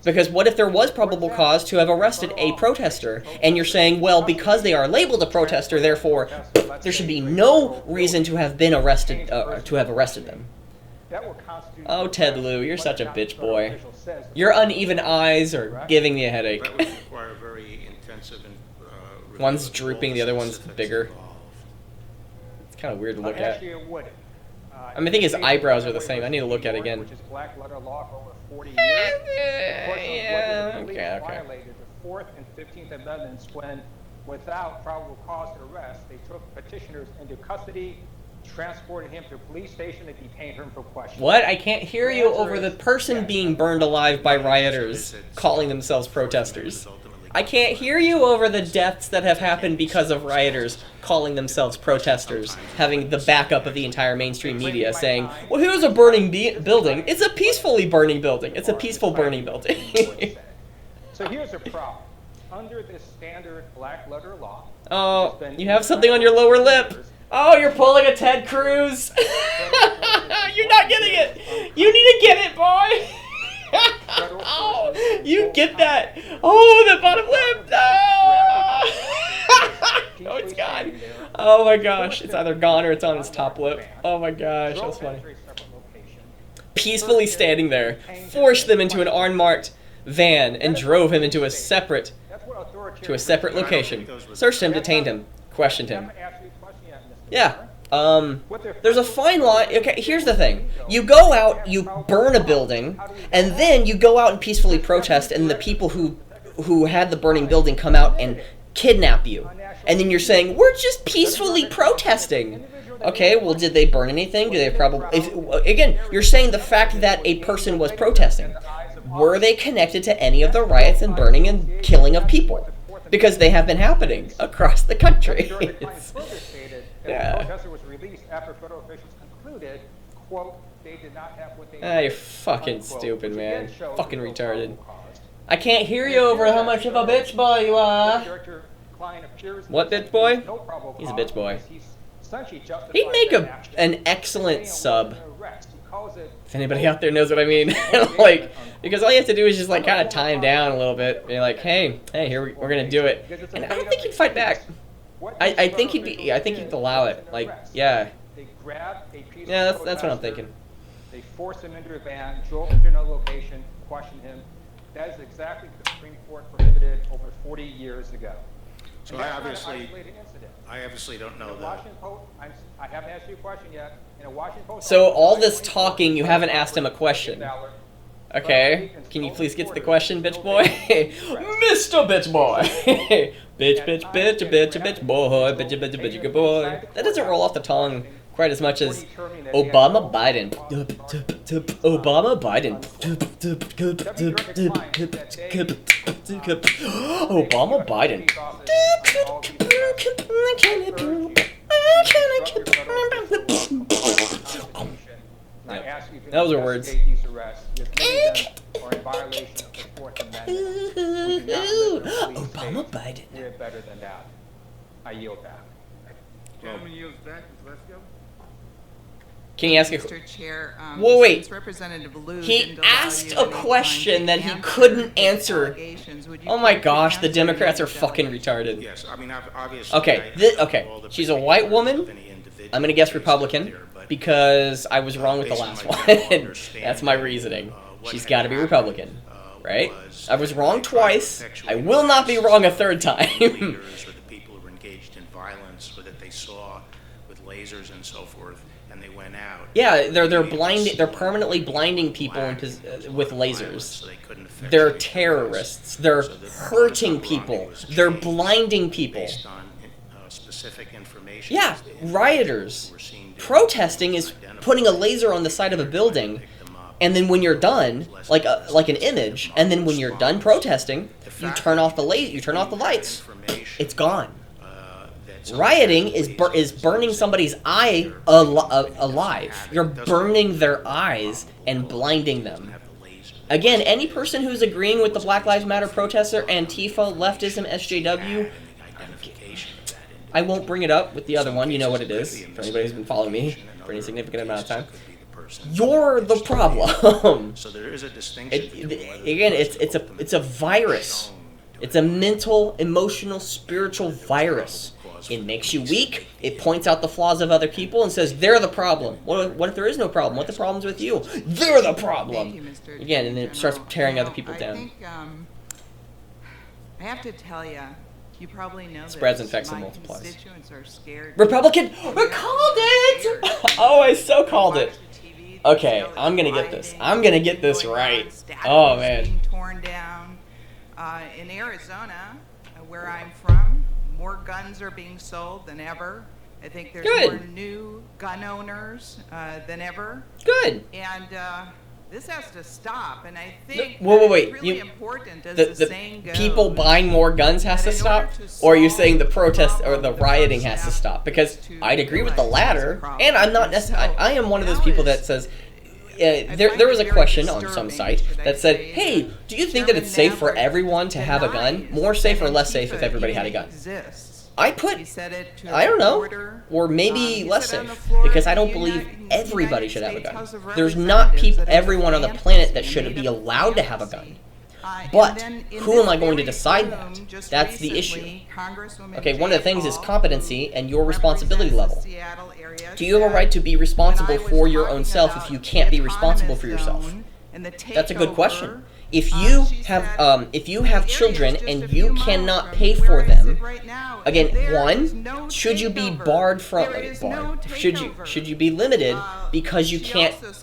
Because what if there was probable cause to have arrested a protester, and you're saying, well, because they are labeled a protester, therefore, there should be no reason to have been arrested, to have arrested them. Oh, Ted Lieu, you're such a bitch boy. Your uneven eyes are giving me a headache. That would require very intensive and one's drooping, the other one's bigger. It's kind of weird to look at. Actually, it would. I mean, I think his eyebrows are the same. I need to look at it again. Which is black letter law for over 40 years. Yeah, okay. Violated the 4th and 15th Amendments when without probable cause to arrest, they took petitioners into custody, transported him to a police station, and detained him for questioning. What? I can't hear you answer over the is person yes. being burned alive by rioters calling themselves protesters. I can't hear you over the deaths that have happened because of rioters calling themselves protesters, having the backup of the entire mainstream media saying, well, here's a burning building. It's a peacefully burning building. It's a peaceful burning building. So here's a problem. Under this standard black letter law, Oh, you have something on your lower lip. Oh, you're pulling a Ted Cruz. You're not getting it. You need to get it, boy. Oh, you get that. Oh, the bottom lip. Oh, it's gone. Oh my gosh. It's either gone or it's on its top lip. Oh my gosh, that's funny. Peacefully standing there, forced them into an unmarked van and drove him into a separate location. Searched him, detained him, questioned him. Yeah. There's a fine line. Okay, here's the thing. You go out, you burn a building, and then you go out and peacefully protest, and the people who had the burning building come out and kidnap you. And then you're saying, we're just peacefully protesting. Okay, well, did they burn anything? Do they probably... Again, you're saying the fact that a person was protesting. Were they connected to any of the riots and burning and killing of people? Because they have been happening across the country. Yeah. Protester was released after federal officials concluded, quote, they did not have what they Ah, you're fucking stupid, man. Fucking retarded. I can't hear you over how much of a bitch boy you are. What bitch boy? He's a bitch boy. He'd make an excellent sub. If anybody out there knows what I mean. Like, because all you have to do is just like kind of tie him down a little bit. Be like, hey, here we're gonna do it. And I don't think he'd fight back. I think he'd allow it. Like, yeah. Yeah, that's what I'm thinking. They forced him into a van, drove him to another location, questioned him. That is exactly what the Supreme Court prohibited over 40 years ago. So I obviously don't know that. I haven't asked you a question yet. In a Washington Post. So all this talking, you haven't asked him a question. Okay, can you please get to the question, bitch boy? Mr. Bitch Boy! Bitch, bitch, bitch, bitch, bitch boy, bitch, bitch, bitch, good boy. That doesn't roll off the tongue quite as much as Obama Biden. Obama Biden. Obama Biden. Yep. Those are words. Obama Biden. We're better than that. I yield back. Gentleman yields back. Let's go. Can you ask a Mr. Chair, Whoa, wait. since Representative Liu He didn't allow asked you a any time question to that he answer couldn't his answer. allegations, would you Oh my please gosh, the answer Democrats are these fucking allegations? retarded. Yes, I mean, obviously. Okay, I okay. all the She's a white particulars woman. of any individual I'm gonna guess case Republican there, but, because I was wrong with the based on last my one. general understanding, That's my reasoning. what She's had got to be happened, Republican, right? was I was that wrong they tried to twice. effectuate I will not be arrests wrong a of third time. leaders or the people who were engaged in violence or that they saw with lasers and so forth, and they went out. Yeah, they're blinding. They're permanently blinding people with lasers. They're terrorists. They're hurting people. They're blinding people. Based on specific information. Yeah, rioters. Protesting is putting a laser on the side of a building, and then when you're done, like an image, and then when you're done protesting, you turn off the lights. It's gone. Rioting is burning somebody's eye alive. You're burning their eyes and blinding them. Again, any person who's agreeing with the Black Lives Matter protester, Antifa, leftism, SJW, I won't bring it up with the other one. You know what it is. For anybody who's been following me for any significant amount of time. You're the problem. So there is a distinction. Again, it's a virus. It's a mental, emotional, spiritual virus. It makes you weak. It points out the flaws of other people and says they're the problem. What if there is no problem? What if the problem's with you? They're the problem. Thank you, Mr. Again, and then it starts tearing other people I down. think, I have to tell you, you probably know Spreads, this. infects, and My multiplies. constituents are scared. Republican! We called it! Oh, I so called it. Okay, I'm gonna get this. I'm gonna get this right. Oh, man. Being torn down. In Arizona, where I'm from, more guns are being sold than ever. I think there's Good. more new gun owners than ever. Good. And this has to stop. And I think Wait. it's really important, as The saying goes. people buying more guns has to stop? Or are you saying the protest or the rioting has to stop? Because I'd agree with the latter, and I'm not necessarily. I am one of those people that says. There was a question on some site that said, hey, do you think that it's safe for everyone to have a gun? More safe or less safe if everybody had a gun? I don't know, or maybe less safe, because I don't believe everybody should have a gun. There's not everyone on the planet that should be allowed to have a gun. But who am I going to decide that? That's the issue. Okay, one of the things is competency and your responsibility level. Do you have a right to be responsible for your own self if you can't be responsible for yourself? That's a good question. If you have children and you cannot pay for them, again, one, should you be barred from should you be limited because you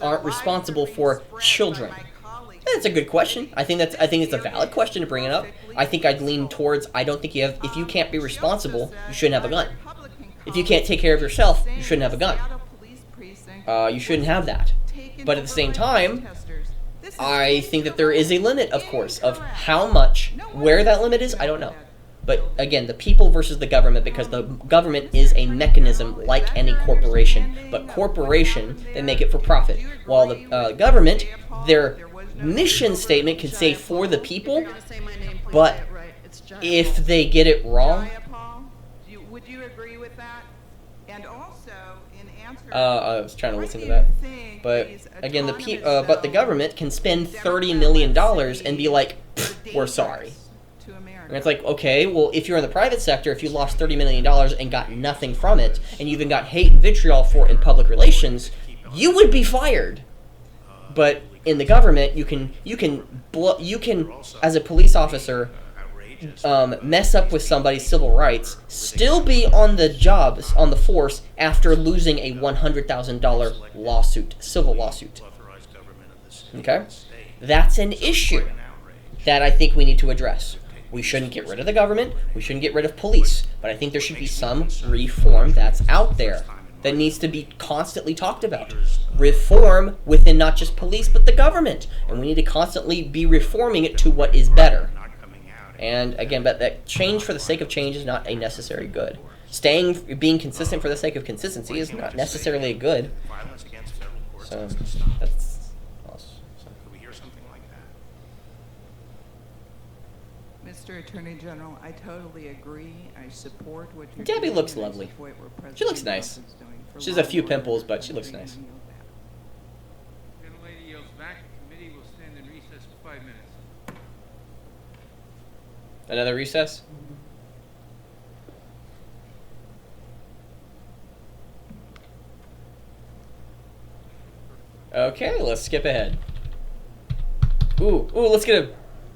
aren't responsible for children? That's a good question. I think it's a valid question to bring it up. I think I'd lean towards I don't think if you can't be responsible, you shouldn't have a gun. If you can't take care of yourself, you shouldn't have a gun. You shouldn't have that. But at the same time, I think that there is a limit, of course, of how much. Where that limit is, I don't know. But again, the people versus the government, because the government is a mechanism like any corporation. But corporation, they make it for profit. While the government, their mission statement can say for the people, but if they get it wrong... Would you agree with that? And also, in answer... I was trying to listen to that. But again, but the government can spend $30 million and be like, we're sorry. And it's like, okay, well, if you're in the private sector, if you lost $30 million and got nothing from it, and you even got hate and vitriol for it in public relations, you would be fired. But in the government, you can, as a police officer, mess up with somebody's civil rights, still be on the jobs, on the force, after losing a $100,000 civil lawsuit. Okay? That's an issue that I think we need to address. We shouldn't get rid of the government, we shouldn't get rid of police, but I think there should be some reform that's out there that needs to be constantly talked about. Reform within not just police, but the government. And we need to constantly be reforming it to what is better. And again, but that change for the sake of change is not a necessary good. Being consistent for the sake of consistency is not necessarily a good. So that's awesome. Could we hear something like that? Mr. Attorney General, I totally agree. I support what you're Debbie doing. looks I lovely. support what President She looks Trump nice. is doing for She has a law few and order. pimples, but she looks nice. Gentlelady yields back. The committee will stand in recess for 5 minutes. Another recess? Okay, let's skip ahead. Ooh, let's get a...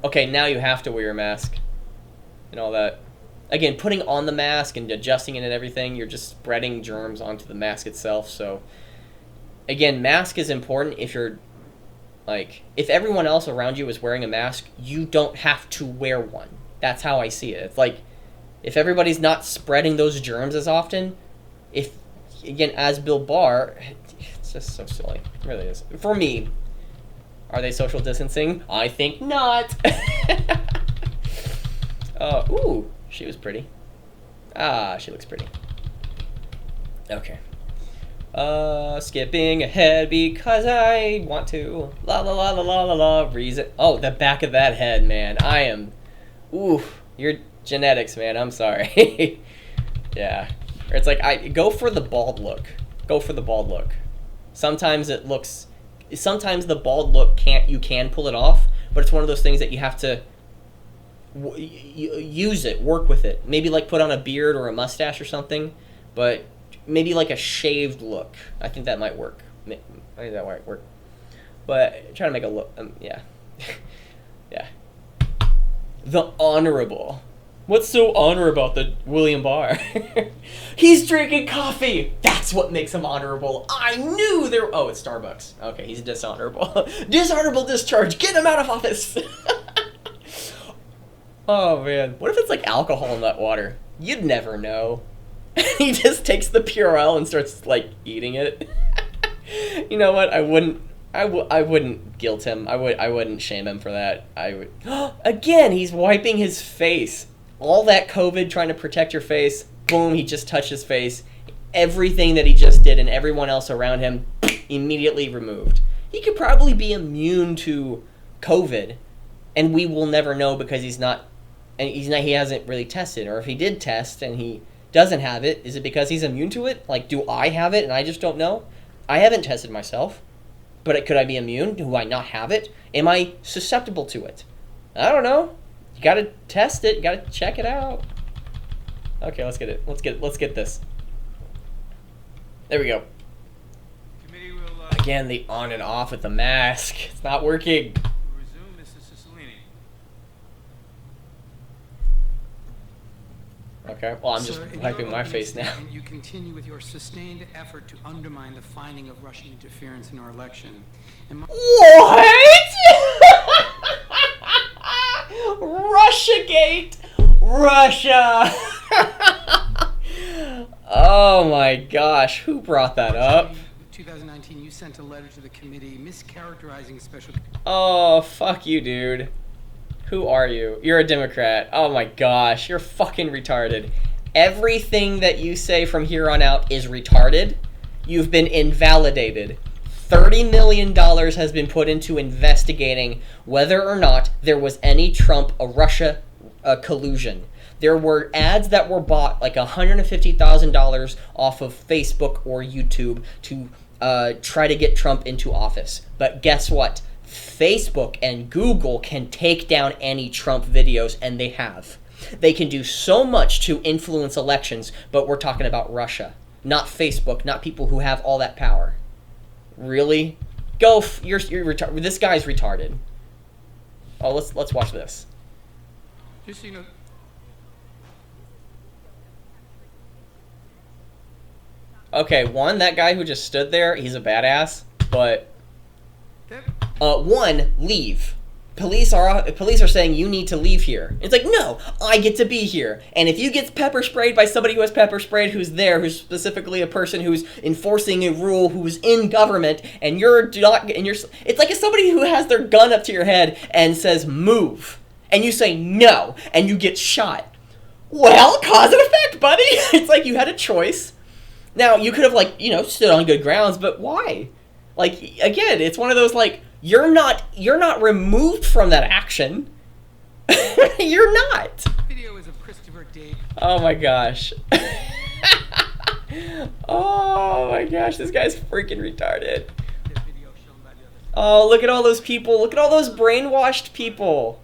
Okay, now you have to wear your mask. And all that. Again, putting on the mask and adjusting it and everything, you're just spreading germs onto the mask itself, so... Again, mask is important if you're... Like, if everyone else around you is wearing a mask, you don't have to wear one. That's how I see it. It's like, if everybody's not spreading those germs as often, again, as Bill Barr, it's just so silly. It really is. For me, are they social distancing? I think not. Ooh, she was pretty. She looks pretty. Okay. Skipping ahead because I want to. La la la la la la la. Reason. Oh, the back of that head, man. I am. Ooh, your genetics, man. I'm sorry. Yeah. Or it's like, go for the bald look. Go for the bald look. Sometimes the bald look you can pull it off, but it's one of those things that you have to use it, work with it. Maybe like put on a beard or a mustache or something, but maybe like a shaved look. I think that might work. I think that might work. But try to make a look. Yeah. Yeah. The Honorable. What's so honorable about the William Barr? He's drinking coffee! That's what makes him honorable. I knew there... Oh, it's Starbucks. Okay, he's dishonorable. Dishonorable discharge! Get him out of office! Oh, man. What if it's like alcohol in that water? You'd never know. He just takes the Purell and starts, like, eating it. You know what? I wouldn't guilt him. I wouldn't shame him for that. I would. Again, he's wiping his face. All that COVID trying to protect your face. Boom, he just touched his face. Everything that he just did and everyone else around him immediately removed. He could probably be immune to COVID, and we will never know because he hasn't really tested. Or if he did test and he doesn't have it, is it because he's immune to it? Like, do I have it and I just don't know? I haven't tested myself, but could I be immune? Do I not have it? Am I susceptible to it? I don't know. You gotta test it. You gotta check it out. Okay, let's get it. Let's get this. There we go. Committee will Again, the on and off with the mask. It's not working. resume. Mr. Cicilline. Okay, well, I'm just Sir, in wiping your my opening face now. statement, You continue with your sustained effort to undermine the finding of Russian interference in our election. What? Russiagate! Russia! Oh my gosh, who brought that up? 2019, you sent a letter to the committee mischaracterizing special... Oh, fuck you, dude. Who are you? You're a Democrat. Oh my gosh, you're fucking retarded. Everything that you say from here on out is retarded. You've been invalidated. $30 million has been put into investigating whether or not there was any Trump-Russia collusion. There were ads that were bought, like $150,000 off of Facebook or YouTube to try to get Trump into office. But guess what? Facebook and Google can take down any Trump videos, and they have. They can do so much to influence elections, but we're talking about Russia, not Facebook, not people who have all that power. Really? Go! You're retarded. This guy's retarded. Oh, let's watch this. Just so you know... Okay, one, that guy who just stood there, he's a badass, but... One, leave. Police are saying you need to leave here. It's like, no, I get to be here. And if you get pepper sprayed by somebody who has pepper sprayed, who's there, who's specifically a person who's enforcing a rule, who's in government, and you're not, and you're, it's like if somebody who has their gun up to your head and says move, and you say no, and you get shot. Well, cause and effect, buddy. It's like you had a choice. Now you could have stood on good grounds, but why? Like, again, it's one of those you're not removed from that action. You're not. Video is of Christopher Dave. Oh my gosh. Oh my gosh, this guy's freaking retarded. Oh, look at all those people. Look at all those brainwashed people.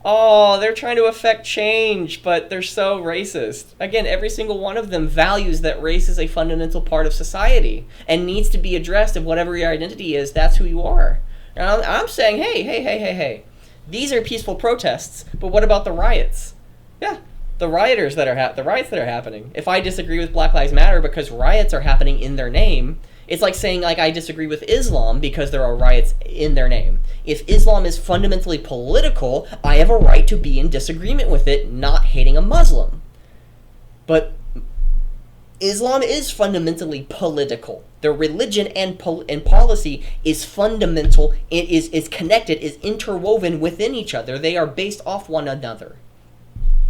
Oh, they're trying to affect change, but they're so racist. Again, every single one of them values that race is a fundamental part of society and needs to be addressed. If whatever your identity is, that's who you are. And I'm saying, hey. These are peaceful protests, but what about the riots? Yeah, the riots that are happening. If I disagree with Black Lives Matter because riots are happening in their name, it's like saying I disagree with Islam because there are riots in their name. If Islam is fundamentally political, I have a right to be in disagreement with it, not hating a Muslim. But Islam is fundamentally political. Their religion and policy is fundamental. It is connected, is interwoven within each other. They are based off one another.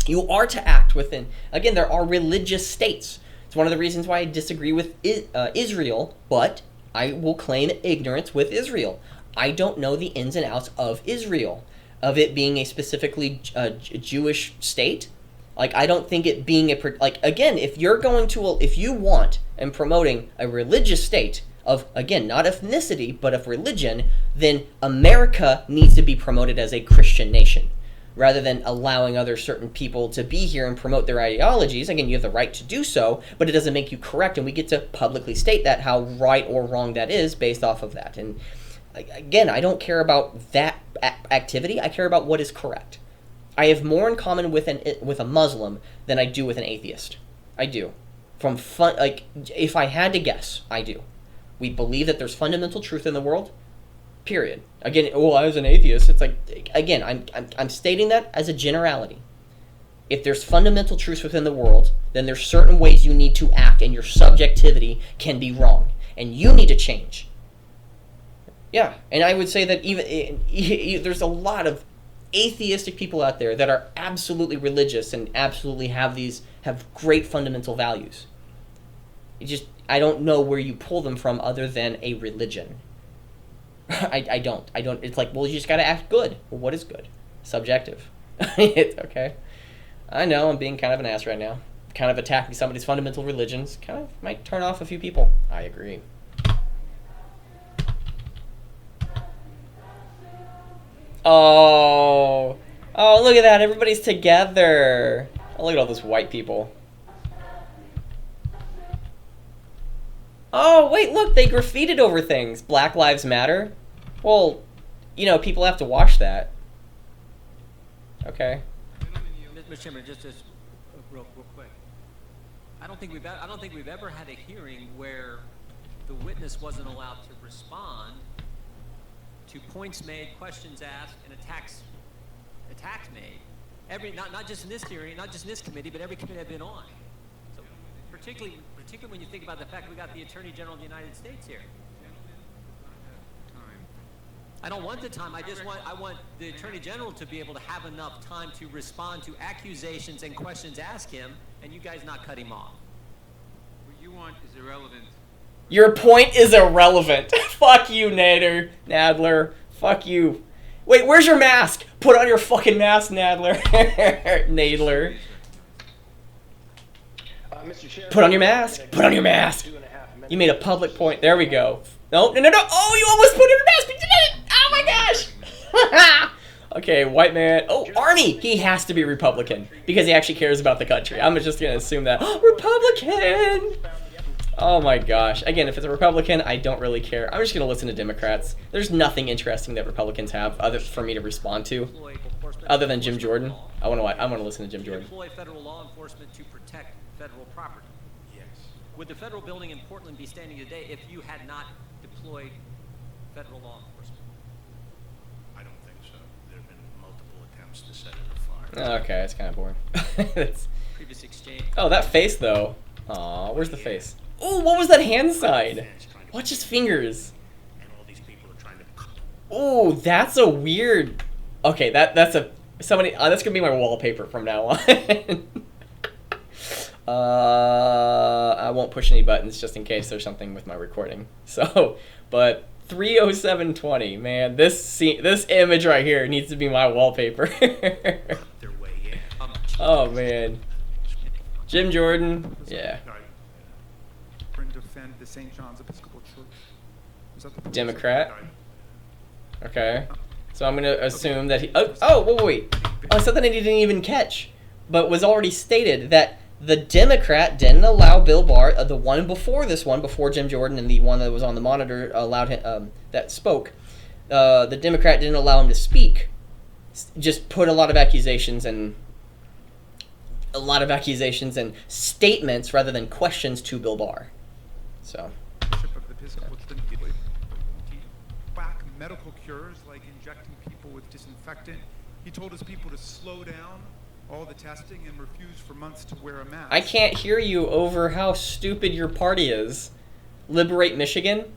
You are to act within. Again, there are religious states. It's one of the reasons why I disagree with Israel, but I will claim ignorance with Israel. I don't know the ins and outs of Israel, of it being a specifically Jewish state. I don't think it being again, if you want and promoting a religious state of, again, not ethnicity, but of religion, then America needs to be promoted as a Christian nation. Rather than allowing other certain people to be here and promote their ideologies. Again, you have the right to do so, but it doesn't make you correct, and we get to publicly state that, how right or wrong that is based off of that. And again, I don't care about that activity. I care about what is correct. I have more in common with a Muslim than I do with an atheist. I do. If I had to guess, I do. We believe that there's fundamental truth in the world. Period. Again, as an atheist, it's again, I'm stating that as a generality. If there's fundamental truths within the world, then there's certain ways you need to act, and your subjectivity can be wrong, and you need to change. Yeah, and I would say that even there's a lot of atheistic people out there that are absolutely religious and absolutely have great fundamental values. I don't know where you pull them from other than a religion. I don't. It's like, well, you just got to act good. Well, what is good? Subjective. It's okay. I know I'm being kind of an ass right now. Kind of attacking somebody's fundamental religions kind of might turn off a few people. I agree. Oh, look at that. Everybody's together. Oh, look at all those white people. Oh, wait, look, they graffitied over things. Black Lives Matter. Well, people have to watch that. Okay. Mr. Chairman, just real quick. I don't think we've ever had a hearing where the witness wasn't allowed to respond to points made, questions asked, and attacks made. Not just in this hearing, not just in this committee, but every committee I've been on. So particularly when you think about the fact we got the Attorney General of the United States here. I don't want the time. I want the Attorney General to be able to have enough time to respond to accusations and questions asked him, and you guys not cut him off. What you want is irrelevant. Your point is irrelevant. Fuck you, Nadler. Fuck you. Wait, where's your mask? Put on your fucking mask, Nadler. Nadler. Put on your mask. Put on your mask. You made a public point. There we go. No. Oh, you almost put on your mask, but you didn't. Oh my gosh. Okay, white man. Oh, Army. He has to be Republican because he actually cares about the country. I'm just going to assume that. Republican. Oh my gosh. Again, if it's a Republican, I don't really care. I'm just going to listen to Democrats. There's nothing interesting that Republicans have for me to respond to other than Jim Jordan. I want to listen to Jim Jordan. Deploy federal law enforcement to protect federal property. Yes. Would the federal building in Portland be standing today if you had not deployed federal law enforcement? I don't think so. There have been multiple attempts to set it afire. Okay, it's kind of boring. Previous exchange. Oh, that face though. Aw, where's the face? Oh, what was that hand sign? Watch his fingers. And all these people are trying to. Oh, that's a weird. Okay, that's gonna be my wallpaper from now on. I won't push any buttons just in case there's something with my recording. So, but 30720, man, this image right here needs to be my wallpaper. Oh man, Jim Jordan, yeah. Defend the St. John's Episcopal Church. Is that the Democrat. Okay, so I'm gonna assume that he. Wait. Oh, something I didn't even catch, but was already stated that the Democrat didn't allow Bill Barr, the one before this one, before Jim Jordan, and the one that was on the monitor allowed him that spoke. The Democrat didn't allow him to speak. Just put a lot of accusations and statements rather than questions to Bill Barr. So. Bishop of the Episcopal Trinity back medical cures like injecting people with disinfectant. He told his people to slow down all the testing and refused for months to wear a mask. I can't hear you over how stupid your party is. Liberate Michigan?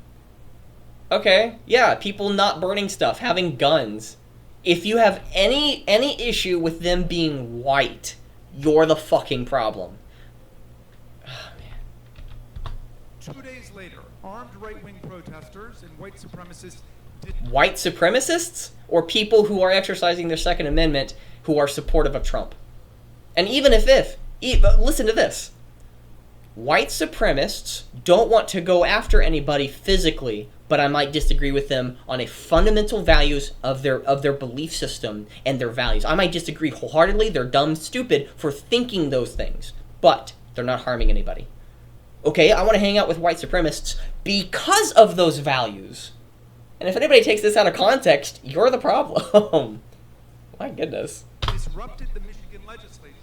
Okay, yeah, people not burning stuff, having guns. If you have any issue with them being white, you're the fucking problem. Oh, man. 2 days later, armed right-wing protesters and white supremacists White supremacists? Or people who are exercising their Second Amendment who are supportive of Trump? And even listen to this. White supremacists don't want to go after anybody physically, but I might disagree with them on a fundamental values of their belief system and their values. I might disagree wholeheartedly. They're dumb, stupid for thinking those things, but they're not harming anybody. Okay, I want to hang out with white supremacists because of those values. And if anybody takes this out of context, you're the problem. My goodness. Disrupted the Michigan legislature.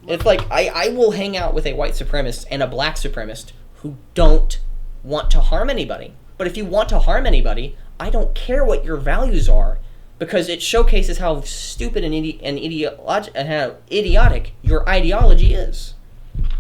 It's like, I will hang out with a white supremacist and a black supremacist who don't want to harm anybody. But if you want to harm anybody, I don't care what your values are, because it showcases how stupid and how idiotic your ideology is.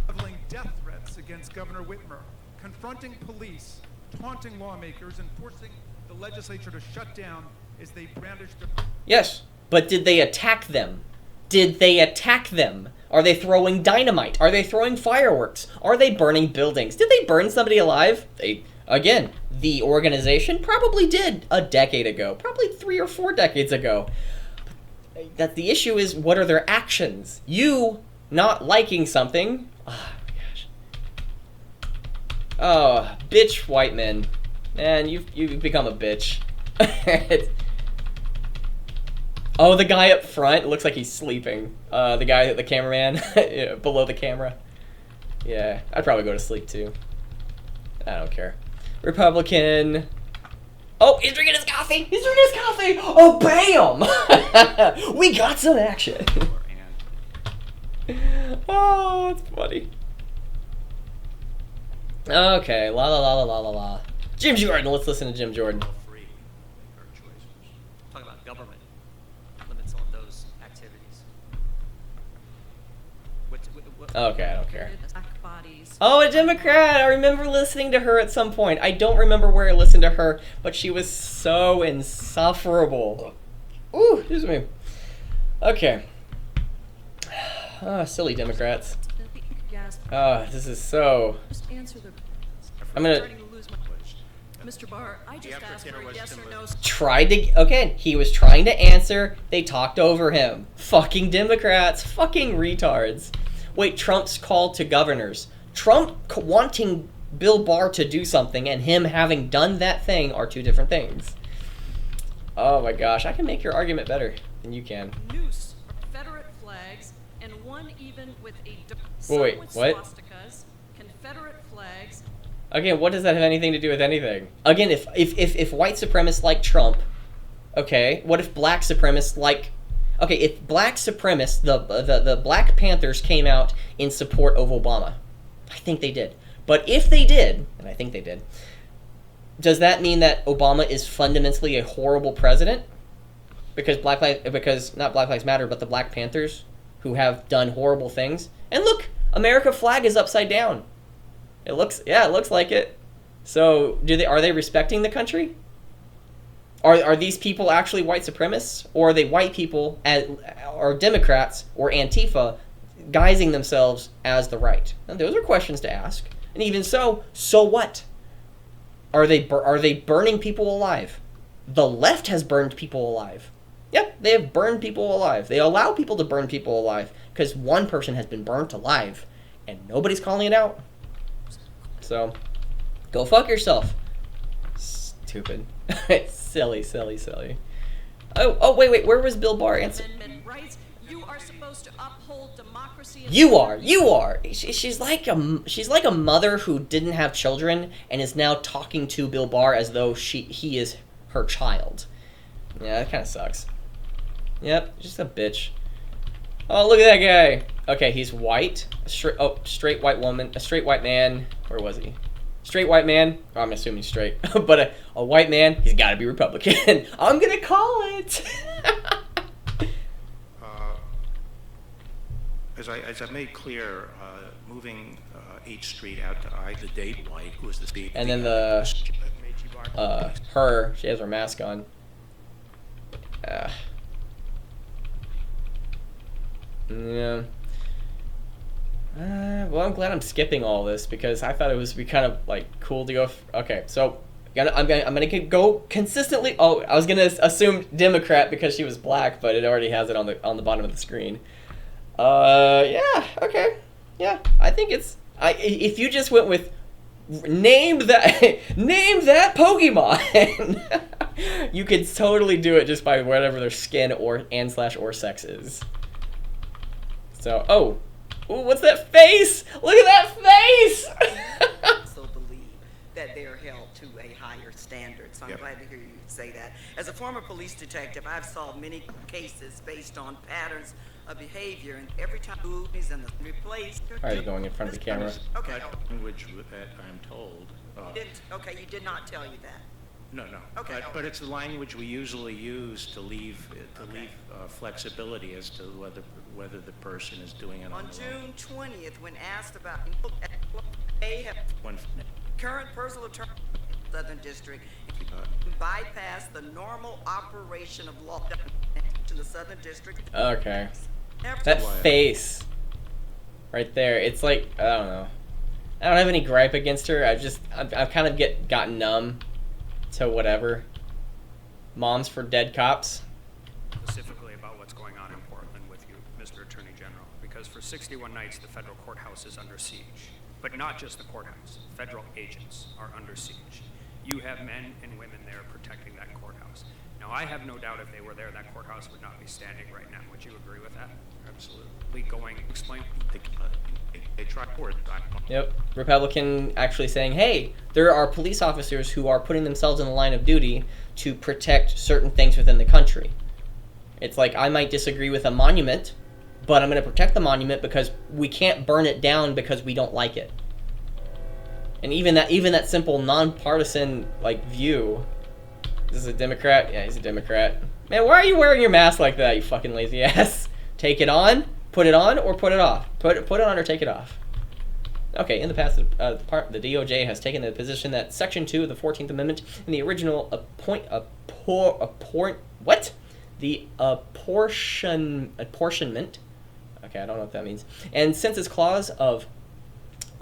Leveling death threats against Governor Whitmer, confronting police, taunting lawmakers, and forcing the legislature to shut down as they brandished their... Yes, but did they attack them? Did they attack them? Are they throwing dynamite? Are they throwing fireworks? Are they burning buildings? Did they burn somebody alive? Again, the organization probably did a decade ago, probably 3 or 4 decades ago. That the issue is, what are their actions? You not liking something. Oh my gosh. Oh, bitch, white men. Man, you've become a bitch. Oh, the guy up front looks like he's sleeping. The guy, the cameraman, below the camera. Yeah, I'd probably go to sleep too. I don't care. Republican. Oh, he's drinking his coffee. He's drinking his coffee. Oh, bam! We got some action. Oh, it's funny. Okay, la la la la la la la. Jim Jordan. Let's listen to Jim Jordan. Talk about government limits on those activities. Okay, I don't care. Oh, a Democrat! I remember listening to her at some point. I don't remember where I listened to her, but she was so insufferable. Ooh, excuse me. Okay. Oh, silly Democrats. Oh, this is so... I'm gonna... Mr. Barr, I just asked for a yes or no. Tried to... Okay, he was trying to answer. They talked over him. Fucking Democrats. Fucking retards. Wait, Trump's call to governors. Trump wanting Bill Barr to do something and him having done that thing are two different things. Oh my gosh, I can make your argument better than you can. Noose Confederate flags and one even with a wait, what? swastikas, Confederate flags. Again, what does that have anything to do with anything? Again, if white supremacists like Trump, okay, what if black supremacists like... Okay, if black supremacists, the Black Panthers came out in support of Obama. I think they did. But if they did, and I think they did, does that mean that Obama is fundamentally a horrible president? Because not Black Lives Matter, but the Black Panthers, who have done horrible things. And look, America flag is upside down. It looks like it. So are they respecting the country? Are these people actually white supremacists, or are they white people or Democrats or Antifa guising themselves as the right? And those are questions to ask. And even so what? Are they burning people alive? The left has burned people alive. Yep, they have burned people alive. They allow people to burn people alive because one person has been burnt alive, and nobody's calling it out. So, go fuck yourself. Stupid. Silly. Oh, wait, where was Bill Barr? Rights. You are supposed to uphold democracy. You are. She's like a mother who didn't have children and is now talking to Bill Barr as though he is her child. Yeah, that kind of sucks. Yep, just a bitch. Oh, look at that guy. Okay, he's white. Straight white woman. A straight white man. Where was he? Straight white man. Oh, I'm assuming straight. But a white man, he's got to be Republican. I'm going to call it. As I made clear, moving 8th Street out to the date white was the speed. And then she has her mask on. Yeah. Well, I'm glad I'm skipping all this because I thought it was be kind of like cool to go. Okay, so I'm gonna go consistently. Oh, I was gonna assume Democrat because she was black, but it already has it on the bottom of the screen. Yeah, okay, yeah. I think it's if you just went with name that Pokemon, you could totally do it just by whatever their skin or sex is. So, ooh, what's that face? Look at that face! Also believe that they're held to a higher standard. So I'm glad to hear you say that. As a former police detective, I've solved many cases based on patterns of behavior, and every time movies and the replaced. Are you going in front of the camera? Okay. Language that I'm told. Okay, you did not tell you that. No, no. Okay. But it's the language we usually use to leave flexibility as to whether the person is doing it On their own. June 20th, when asked about they have current personal attorney in the Southern District bypass the normal operation of law in the Southern District. Okay. That face right there, it's like, I don't know. I don't have any gripe against her. I've kind of gotten numb to whatever. Moms for dead cops. Specifically about what's going on in Portland with you, Mr. Attorney General, because for 61 nights the federal courthouse is under siege. But not just the courthouse. Federal agents are under siege. You have men and women there protecting that courthouse. Now, I have no doubt if they were there, that courthouse would not be standing right now. Would you agree with that? Absolutely. Explain. They try forward. Yep. Republican actually saying, hey, there are police officers who are putting themselves in the line of duty to protect certain things within the country. It's like, I might disagree with a monument, but I'm going to protect the monument because we can't burn it down because we don't like it. And even that simple nonpartisan view. This is a Democrat? Yeah, he's a Democrat. Man, why are you wearing your mask like that, you fucking lazy ass? Take it on, put it on, or put it off. Put it on or take it off. Okay, in the past, the DOJ has taken the position that Section 2 of the 14th Amendment in the original apportionment. Okay, I don't know what that means. And census clauses of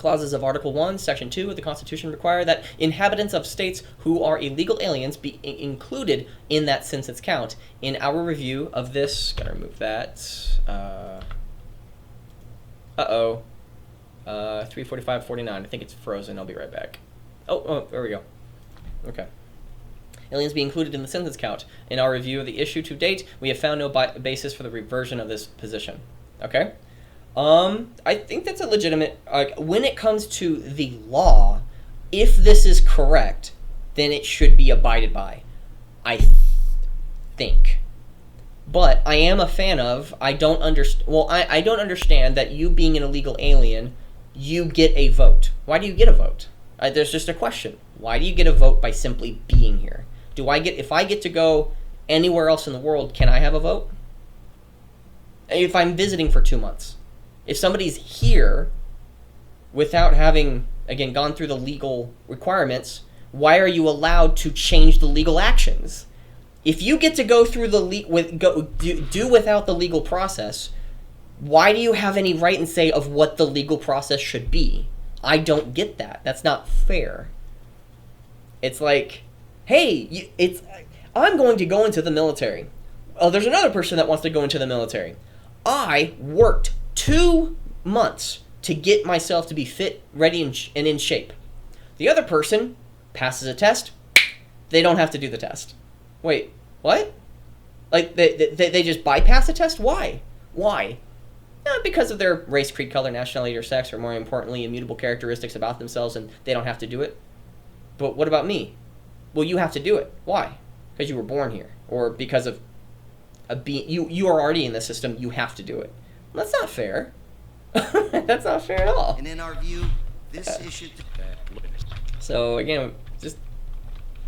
Article 1, Section 2 of the Constitution require that inhabitants of states who are illegal aliens be included in that census count. In our review of this, gotta remove that. 345.49. I think it's frozen. I'll be right back. Oh, there we go. Okay. Aliens be included in the census count. In our review of the issue to date, we have found no basis for the reversion of this position. Okay? I think that's a legitimate... when it comes to the law, if this is correct, then it should be abided by. I think. But I am a fan of... I don't understand that you being an illegal alien, you get a vote. Why do you get a vote? There's just a question. Why do you get a vote by simply being here? If I get to go anywhere else in the world, can I have a vote? If I'm visiting for 2 months. If somebody's here without having, again, gone through the legal requirements, why are you allowed to change the legal actions? If you get to go through do without the legal process, why do you have any right and say of what the legal process should be? I don't get that. That's not fair. It's like, hey, I'm going to go into the military. Oh, there's another person that wants to go into the military. I worked 2 months to get myself to be fit, ready, and in shape. The other person passes a test. They don't have to do the test. Wait, what? They just bypass the test? Why? Not because of their race, creed, color, nationality, or sex, or more importantly, immutable characteristics about themselves, and they don't have to do it. But what about me? Well, you have to do it. Why? Because you were born here, or because of you are already in the system. You have to do it. Well, that's not fair. That's not fair at all. And in our view, this issue... So again,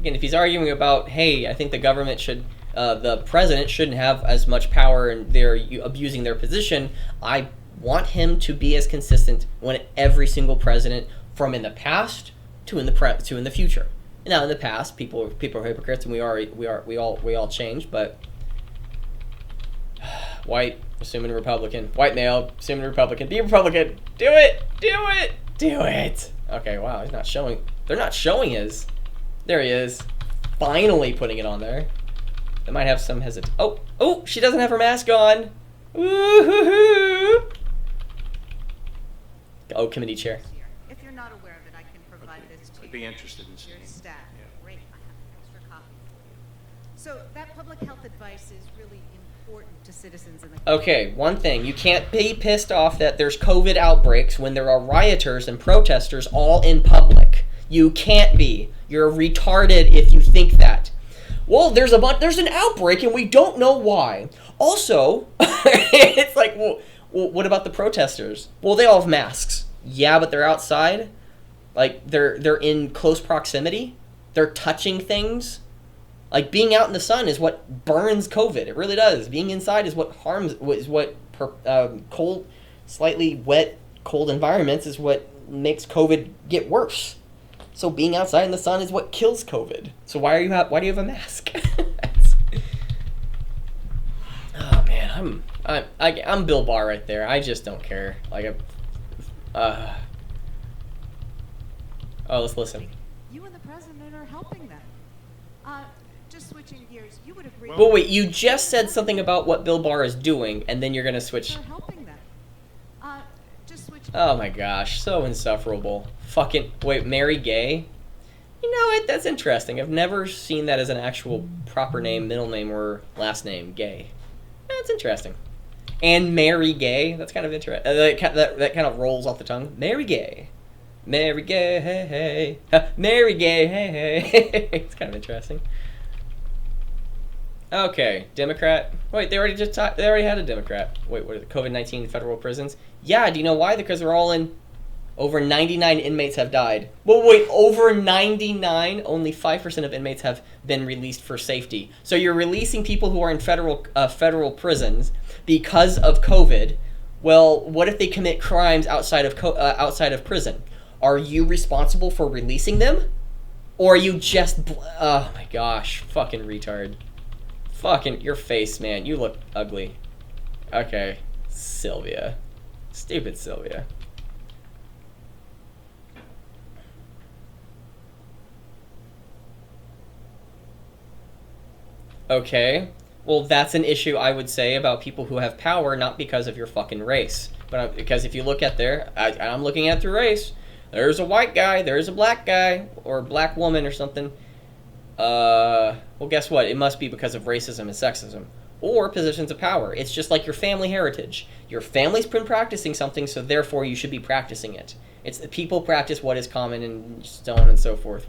if he's arguing about, hey, I think the government should, the president shouldn't have as much power and they're abusing their position, I want him to be as consistent when every single president, from in the past to in the future. Now, in the past, people are hypocrites, and we all change, but white, assuming Republican, white male, assuming Republican, be Republican, do it. Okay, wow, he's not showing. They're not showing his. There he is, finally putting it on there. They might have some hesitation. Oh, she doesn't have her mask on. Woo-hoo-hoo. Oh, committee chair. If you're not aware of it, I can provide this to I'd be interested in your seeing. staff. Yeah. Great, I have an extra copy for you. So that public health advice is really important to citizens in the community. Okay, one thing. You can't be pissed off that there's COVID outbreaks when there are rioters and protesters all in public. You can't be. You're retarded if you think that. Well, there's an outbreak and we don't know why. Also, it's like, well, what about the protesters? Well, they all have masks. Yeah, but they're outside. Like they're in close proximity. They're touching things. Like, being out in the sun is what burns COVID. It really does. Being inside is what harms, cold, slightly wet, cold environments is what makes COVID get worse. So being outside in the sun is what kills COVID. So why do you have a mask? Oh man, I'm Bill Barr right there. I just don't care. Like, let's listen. You and the president are helping them. Just switching gears, you would agree. But wait, you just said something about what Bill Barr is doing, and then you're gonna switch. They're helping them. Just switch. Oh my gosh, so insufferable. Fucking wait, Mary Gay? You know what? That's interesting. I've never seen that as an actual proper name, middle name, or last name. Gay. That's interesting. And Mary Gay. That's kind of interesting. That kind of rolls off the tongue. Mary Gay. Mary Gay, hey hey. Mary Gay, hey hey. It's kind of interesting. Okay, Democrat. Wait, they already had a Democrat. Wait, what are the COVID-19 federal prisons? Yeah, do you know why? Because they're all in. Over 99 inmates have died. Well, wait, over 99? Only 5% of inmates have been released for safety. So you're releasing people who are in federal prisons because of COVID. Well, what if they commit crimes outside of prison? Are you responsible for releasing them? Or are you just... oh my gosh, fucking retard. Fucking, your face, man. You look ugly. Okay. Sylvia. Stupid Sylvia. Okay. Well, that's an issue I would say about people who have power, not because of your fucking race. But because if you look at I'm looking at through race. There's a white guy, there's a black guy, or a black woman or something. Well, guess what? It must be because of racism and sexism. Or positions of power. It's just like your family heritage. Your family's been practicing something, so therefore you should be practicing it. It's the people practice what is common and so on and so forth.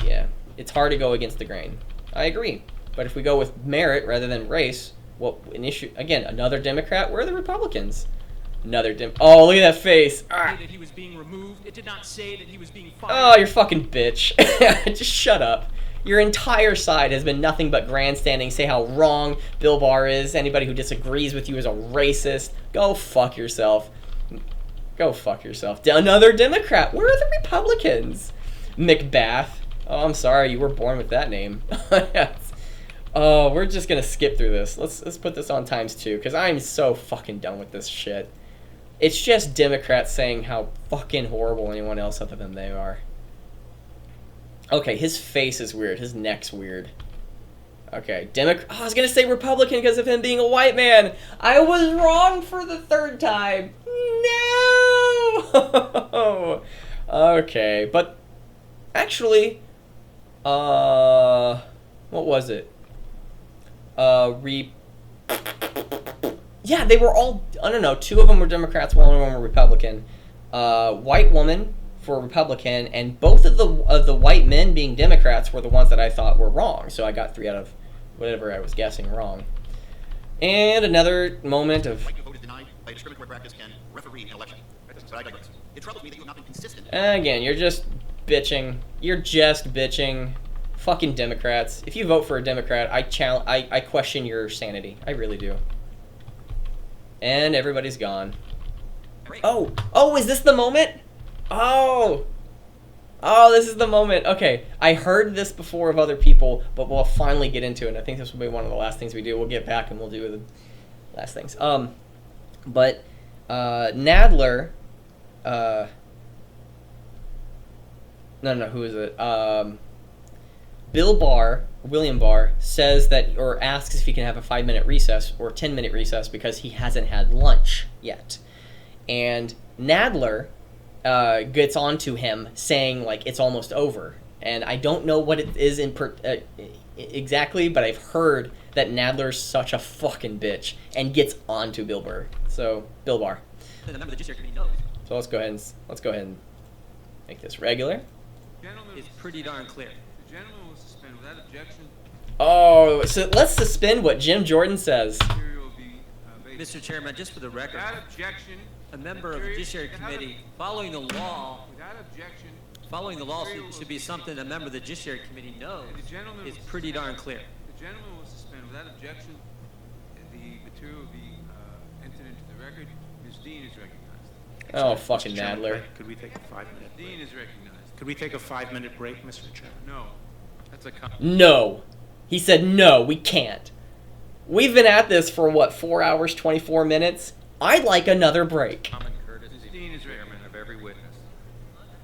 Yeah. It's hard to go against the grain. I agree. But if we go with merit rather than race, another Democrat, where are the Republicans? Oh, look at that face. That he was being removed. It did not say that he was being fired. Oh, you're fucking bitch. Just shut up. Your entire side has been nothing but grandstanding, say how wrong Bill Barr is. Anybody who disagrees with you is a racist. Go fuck yourself. Go fuck yourself. Another Democrat. Where are the Republicans? McBath. Oh, I'm sorry. You were born with that name. Oh, we're just gonna skip through this. Let's put this on ×2, because I'm so fucking done with this shit. It's just Democrats saying how fucking horrible anyone else other than they are. Okay, his face is weird. His neck's weird. Okay, I was gonna say Republican because of him being a white man. I was wrong for the third time. No! Okay, but actually, what was it? Yeah, they were all, I don't know, 2 of them were Democrats, 1 of them were Republican. White woman for Republican, and both of the white men being Democrats were the ones that I thought were wrong. So I got 3 out of whatever I was guessing wrong. And another moment of... Again, you're just bitching. You're just bitching. Fucking Democrats. If you vote for a Democrat, I question your sanity. I really do. And everybody's gone. Oh, is this the moment? Oh, this is the moment. Okay, I heard this before of other people, but we'll finally get into it. I think this will be one of the last things we do. We'll get back and we'll do the last things. But Nadler, who is it? William Barr, says that, or asks if he can have a 5-minute recess or 10-minute recess because he hasn't had lunch yet. And Nadler gets onto him saying, like, it's almost over. And I don't know what it is exactly, but I've heard that Nadler's such a fucking bitch and gets onto Bill Barr. So, Bill Barr. So let's go ahead and make this regular. It's pretty darn clear. The gentleman will suspend without objection. Oh, so let's suspend what Jim Jordan says. Mr. Chairman, just for the record, Without objection. a member of the Judiciary Committee, following the law, Without objection. Following the law should be something a member of the Judiciary Committee knows. It's pretty darn clear. The gentleman will suspend without objection. The material will be entered into the record. Ms. Dean is recognized. Oh, fucking Mr. Chairman, Nadler. Could we take a 5-minute break? Dean is recognized. Could we take a 5-minute break, Mr. Chairman? No. That's a No. He said no, we can't. We've been at this for, what, 4 hours, 24 minutes? I'd like another break. Common courtesy Ms. Dean is recognized. of every witness.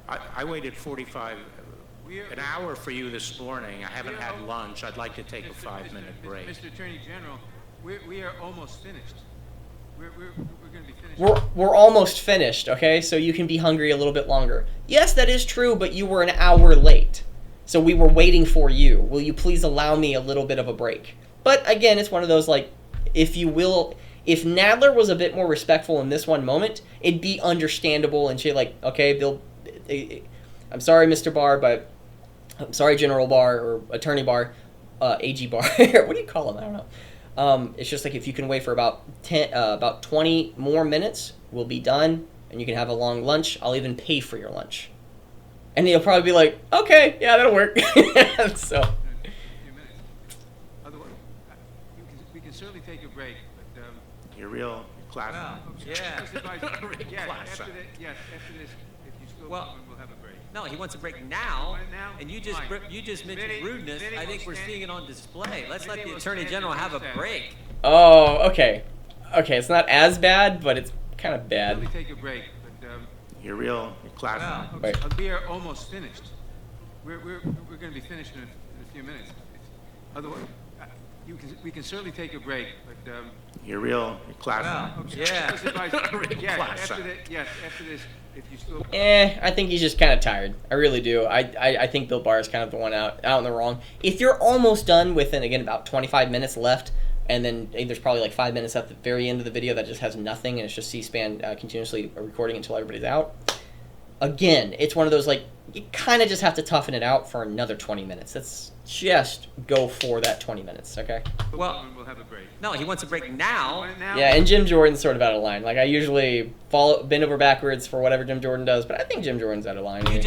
I waited an hour for you this morning. I haven't had lunch. I'd like to take a 5-minute break. Mr. Attorney General, we are almost finished. We're going to be finished. We're almost finished, okay? So you can be hungry a little bit longer. Yes, that is true, but you were an hour late. So we were waiting for you. Will you please allow me a little bit of a break? But again, it's one of those, like, if Nadler was a bit more respectful in this one moment, it'd be understandable and she'd like, okay, I'm sorry, Mr. Barr, but I'm sorry, General Barr, or Attorney Barr, AG Barr, what do you call him? I don't know. It's just like if you can wait for about 20 more minutes, we'll be done, and you can have a long lunch. I'll even pay for your lunch. And he'll probably be like, okay, yeah, that'll work. So. Otherwise, we can certainly take a break, but You're real classy. Yeah. After this, if you still want, we'll have a break. No, he wants a break now. Now? And you just mentioned Vinny- rudeness. Vinny I think will we're stand- seeing it on display. Let's let Vinny the will Attorney stand General in have a recess. break. Oh, okay. Okay, it's not as bad, but it's kind of bad. Let me take a break, but You're real classy. Wait. we are almost finished. We're going to be finished in a few minutes. Otherwise, we can certainly take a break, but You're real classy. Yeah. after this, if you still. I think he's just kind of tired. I really do. I think Bill Barr is kind of the one out in the wrong. If you're almost done within, again, about 25 minutes left, and then there's probably like 5 minutes at the very end of the video that just has nothing, and it's just C-SPAN continuously recording until everybody's out. Again, it's one of those, like, you kind of just have to toughen it out for another 20 minutes. Let's just go for that 20 minutes, okay? Well, we'll have a break. No, he wants a break now. Yeah, and Jim Jordan's sort of out of line. Like, I usually bend over backwards for whatever Jim Jordan does, but I think Jim Jordan's out of line. You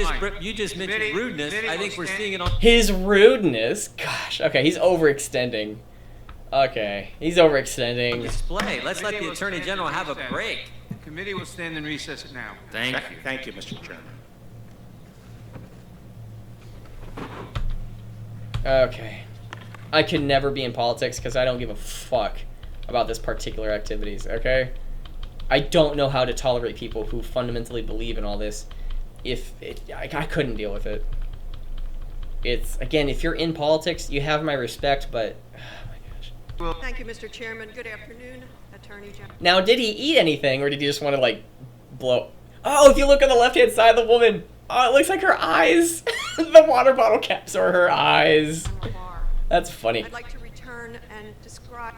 just mentioned rudeness. I think we're seeing it on. His rudeness? Gosh, okay, he's overextending. Okay, he's overextending. Display. Let's let the Attorney General have a break. The committee will stand in recess now. Thank you. Thank you, Mr. Chairman. Okay. I can never be in politics because I don't give a fuck about this particular activities, okay? I don't know how to tolerate people who fundamentally believe in all this. I couldn't deal with it. It's, again, if you're in politics, you have my respect, but... Thank you, Mr. Chairman. Good afternoon, Attorney General. Now, did he eat anything, or did he just want to, like, blow... Oh, if you look on the left-hand side of the woman, oh, it looks like her eyes. The water bottle caps are her eyes. That's funny. I'd like to return and describe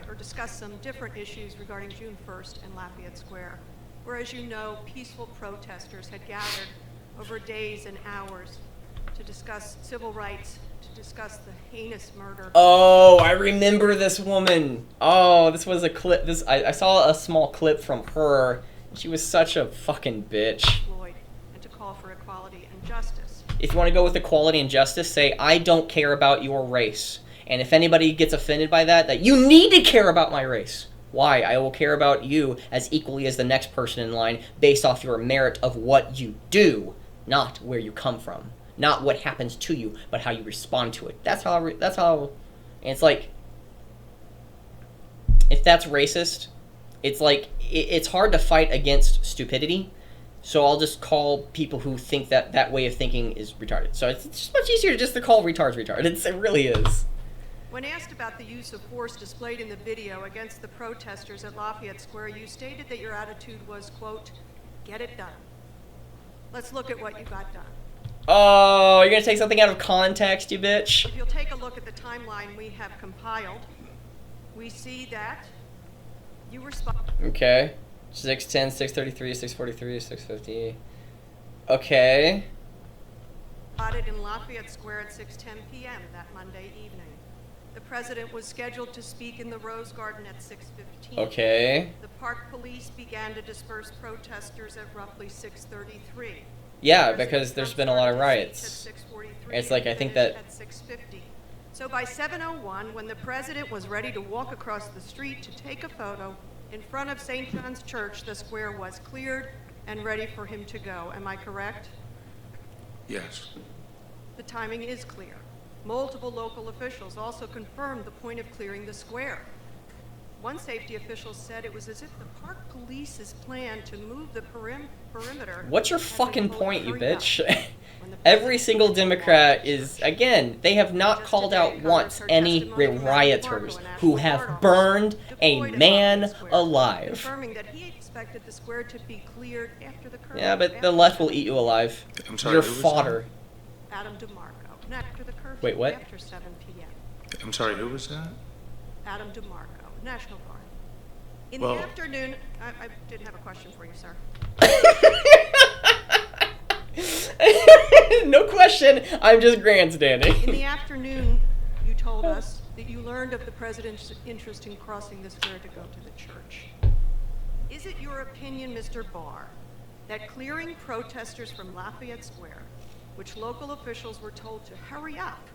or discuss some different issues regarding June 1st in Lafayette Square, where, as you know, peaceful protesters had gathered over days and hours to discuss civil rights, to discuss the heinous murder. Oh, I remember this woman. Oh, this was a clip. I saw a small clip from her. She was such a fucking bitch. Floyd, and to call for equality and justice. If you want to go with equality and justice, say, I don't care about your race. And if anybody gets offended by that you need to care about my race. Why? I will care about you as equally as the next person in line based off your merit of what you do, not where you come from. Not what happens to you, but how you respond to it. That's how, and it's like, if that's racist, it's like, it's hard to fight against stupidity, so I'll just call people who think that way of thinking is retarded. So it's just much easier just to call retards retarded. It really is. When asked about the use of force displayed in the video against the protesters at Lafayette Square, you stated that your attitude was, quote, get it done. Let's look at what you got done. Oh, you're gonna take something out of context, you bitch. If you'll take a look at the timeline we have compiled, we see that you responded. Okay. 6:10, 6:33, 6:43, 6:50. Okay. Spotted in Lafayette Square at 6:10 p.m. that Monday evening. The president was scheduled to speak in the Rose Garden at 6:15. Okay. The park police began to disperse protesters at roughly 6:33. Yeah, because there's been a lot of riots. It's like, I think that... At 6:50. So by 7:01, when the president was ready to walk across the street to take a photo in front of St. John's Church, the square was cleared and ready for him to go. Am I correct? Yes. The timing is clear. Multiple local officials also confirmed the point of clearing the square. One safety official said it was as if the park police's plan to move the perimeter... What's your had been fucking fully point, you hurried up. bitch? Every single Democrat is, again, they have not called out once any rioters who have burned a man alive. Confirming that he expected the square to be cleared after the curfew. Yeah, but the left will eat you alive. I'm sorry, You're who was fodder. Adam DeMarco. After the curfew. Wait, what? After 7 p.m. I'm sorry, who was that? Adam DeMarco, National Guard. In Well- the afternoon, I did have a question for you, sir. No question, I'm just grandstanding. In the afternoon, you told us that you learned of the president's interest in crossing the square to go to the church. Is it your opinion, Mr. Barr, that clearing protesters from Lafayette Square, which local officials were told to hurry up,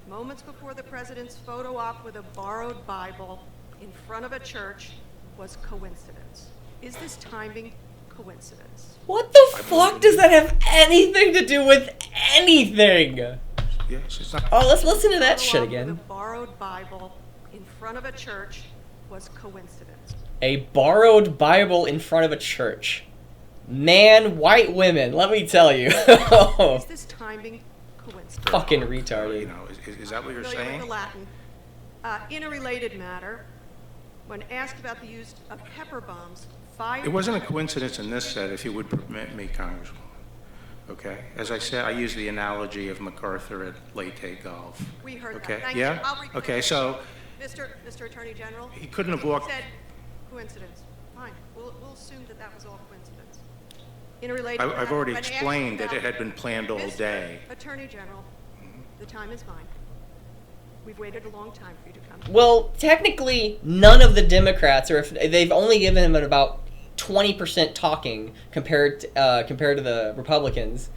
moments before the president's photo op with a borrowed Bible in front of a church, was coincidence? Is this timing coincidence? What the fuck does that have anything to do with anything? Yes, it's not. Oh, let's listen to that Photo shit op with again. a borrowed Bible in front of a church was coincidence. A borrowed Bible in front of a church. Man, white women, let me tell you. Is this timing coincidence? Fucking retarded. You know, is that what you're Familiar with saying? the Latin. In a related matter, when asked about the use of pepper bombs, It wasn't a coincidence in this set, if you would permit me, Congresswoman. Okay? As I said, I use the analogy of MacArthur at Leyte Golf. We heard Okay? that. Thank Yeah? you. I'll record Okay, it. so Mr. Attorney General. He couldn't have walked- He said coincidence. Fine. We'll assume that that was all coincidence. In a related matter, I've already when asked explained that about- it had been planned all Mr. day. Attorney General, the time is mine. We've waited a long time for you to come. Well, technically, none of the Democrats, or if they've only given him about 20% talking compared to the Republicans.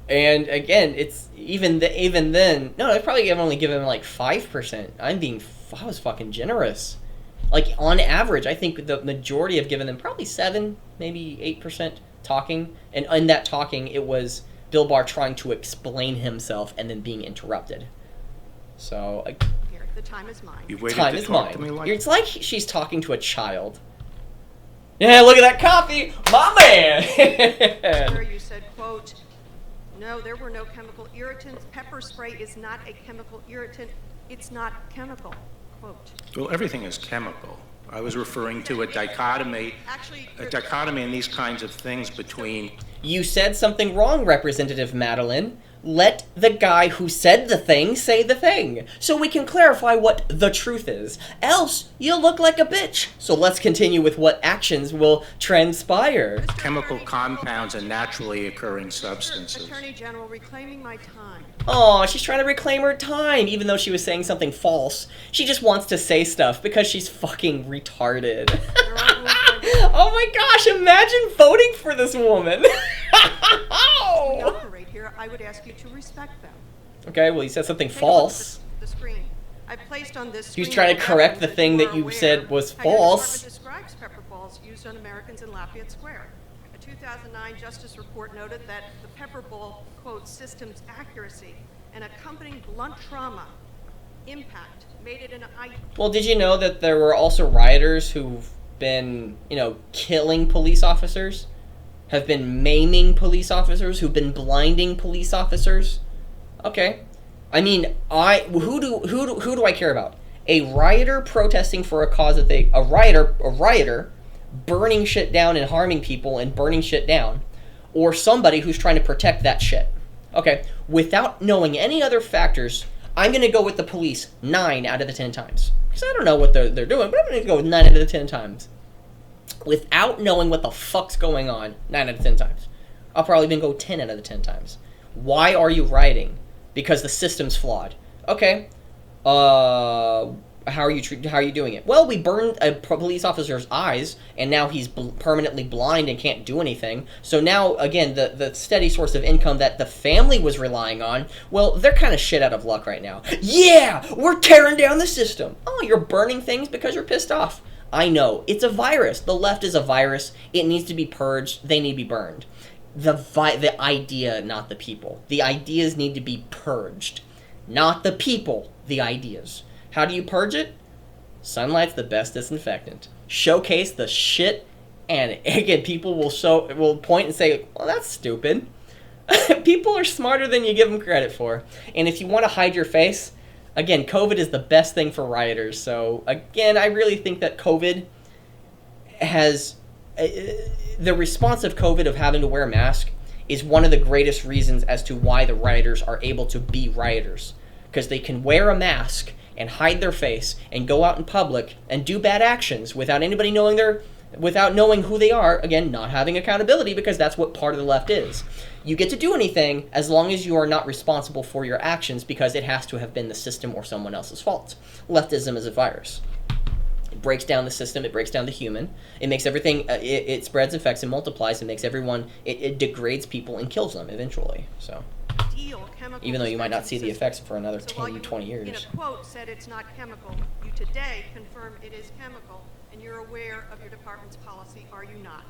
And again, it's even then. No, I'd probably only given him like 5%. I was fucking generous. Like on average, I think the majority have given them probably 7, maybe 8% talking. And in that talking, it was Bill Barr trying to explain himself and then being interrupted. So Here, the time is mine. You waited time to is talk mine. to me like It's like she's talking to a child. Yeah, look at that coffee, my man. Where you said, quote, no, there were no chemical irritants. Pepper spray is not a chemical irritant. It's not chemical, quote. Well, everything is chemical. I was referring to a dichotomy in these kinds of things between... You said something wrong, Representative Madeline. Let the guy who said the thing say the thing, so we can clarify what the truth is. Else, you'll look like a bitch. So let's continue with what actions will transpire. Chemical compounds and naturally occurring substances. Attorney General, reclaiming my time. Oh, she's trying to reclaim her time, even though she was saying something false. She just wants to say stuff because she's fucking retarded. Oh my gosh, imagine voting for this woman. We operate here, I would ask you to respect them. Okay, well, he said something Take a look at false. the screen. I placed on this He was screen trying to a correct the reference thing you that are you aware said was how your false. department describes pepper balls used on Americans in Lafayette Square. A 2009 Justice report noted that the pepper ball, quote, system's accuracy and accompanying blunt trauma impact made it an Well, did you know that there were also rioters who've been, killing police officers? Have been maiming police officers? Who've been blinding police officers? Okay. I mean, who do I care about? A rioter protesting for a cause that a rioter burning shit down and harming people and burning shit down, or somebody who's trying to protect that shit. Okay, without knowing any other factors, I'm going to go with the police 9 out of the 10 times. Because I don't know what they're doing, but I'm going to go with 9 out of the 10 times. Without knowing what the fuck's going on 9 out of 10 times. I'll probably even go 10 out of the 10 times. Why are you rioting? Because the system's flawed. Okay, How are you doing it? Well, we burned a police officer's eyes, and now he's permanently blind and can't do anything. So now, again, the steady source of income that the family was relying on, well, they're kind of shit out of luck right now. Yeah, we're tearing down the system. Oh, you're burning things because you're pissed off. I know. It's a virus. The left is a virus. It needs to be purged. They need to be burned. The idea, not the people. The ideas need to be purged. Not the people, the ideas. How do you purge it? Sunlight's the best disinfectant. Showcase the shit, and again, people will point and say, well, that's stupid. People are smarter than you give them credit for. And if you want to hide your face, again, COVID is the best thing for rioters. So, again, I really think that COVID has... the response of COVID of having to wear a mask is one of the greatest reasons as to why the rioters are able to be rioters. Because they can wear a mask and hide their face and go out in public and do bad actions without anybody knowing without knowing who they are. Again, not having accountability, because that's what part of the left is. You get to do anything as long as you are not responsible for your actions, because it has to have been the system or someone else's fault. Leftism is a virus. It breaks down the system, it breaks down the human, it makes everything, it spreads, infects, and multiplies, and makes everyone, it degrades people and kills them eventually, so. Even though you might not see the effects for another 10 to 20 years. In a quote said it's not chemical, you today confirm it is chemical, and you're aware of your department's policy, are you not?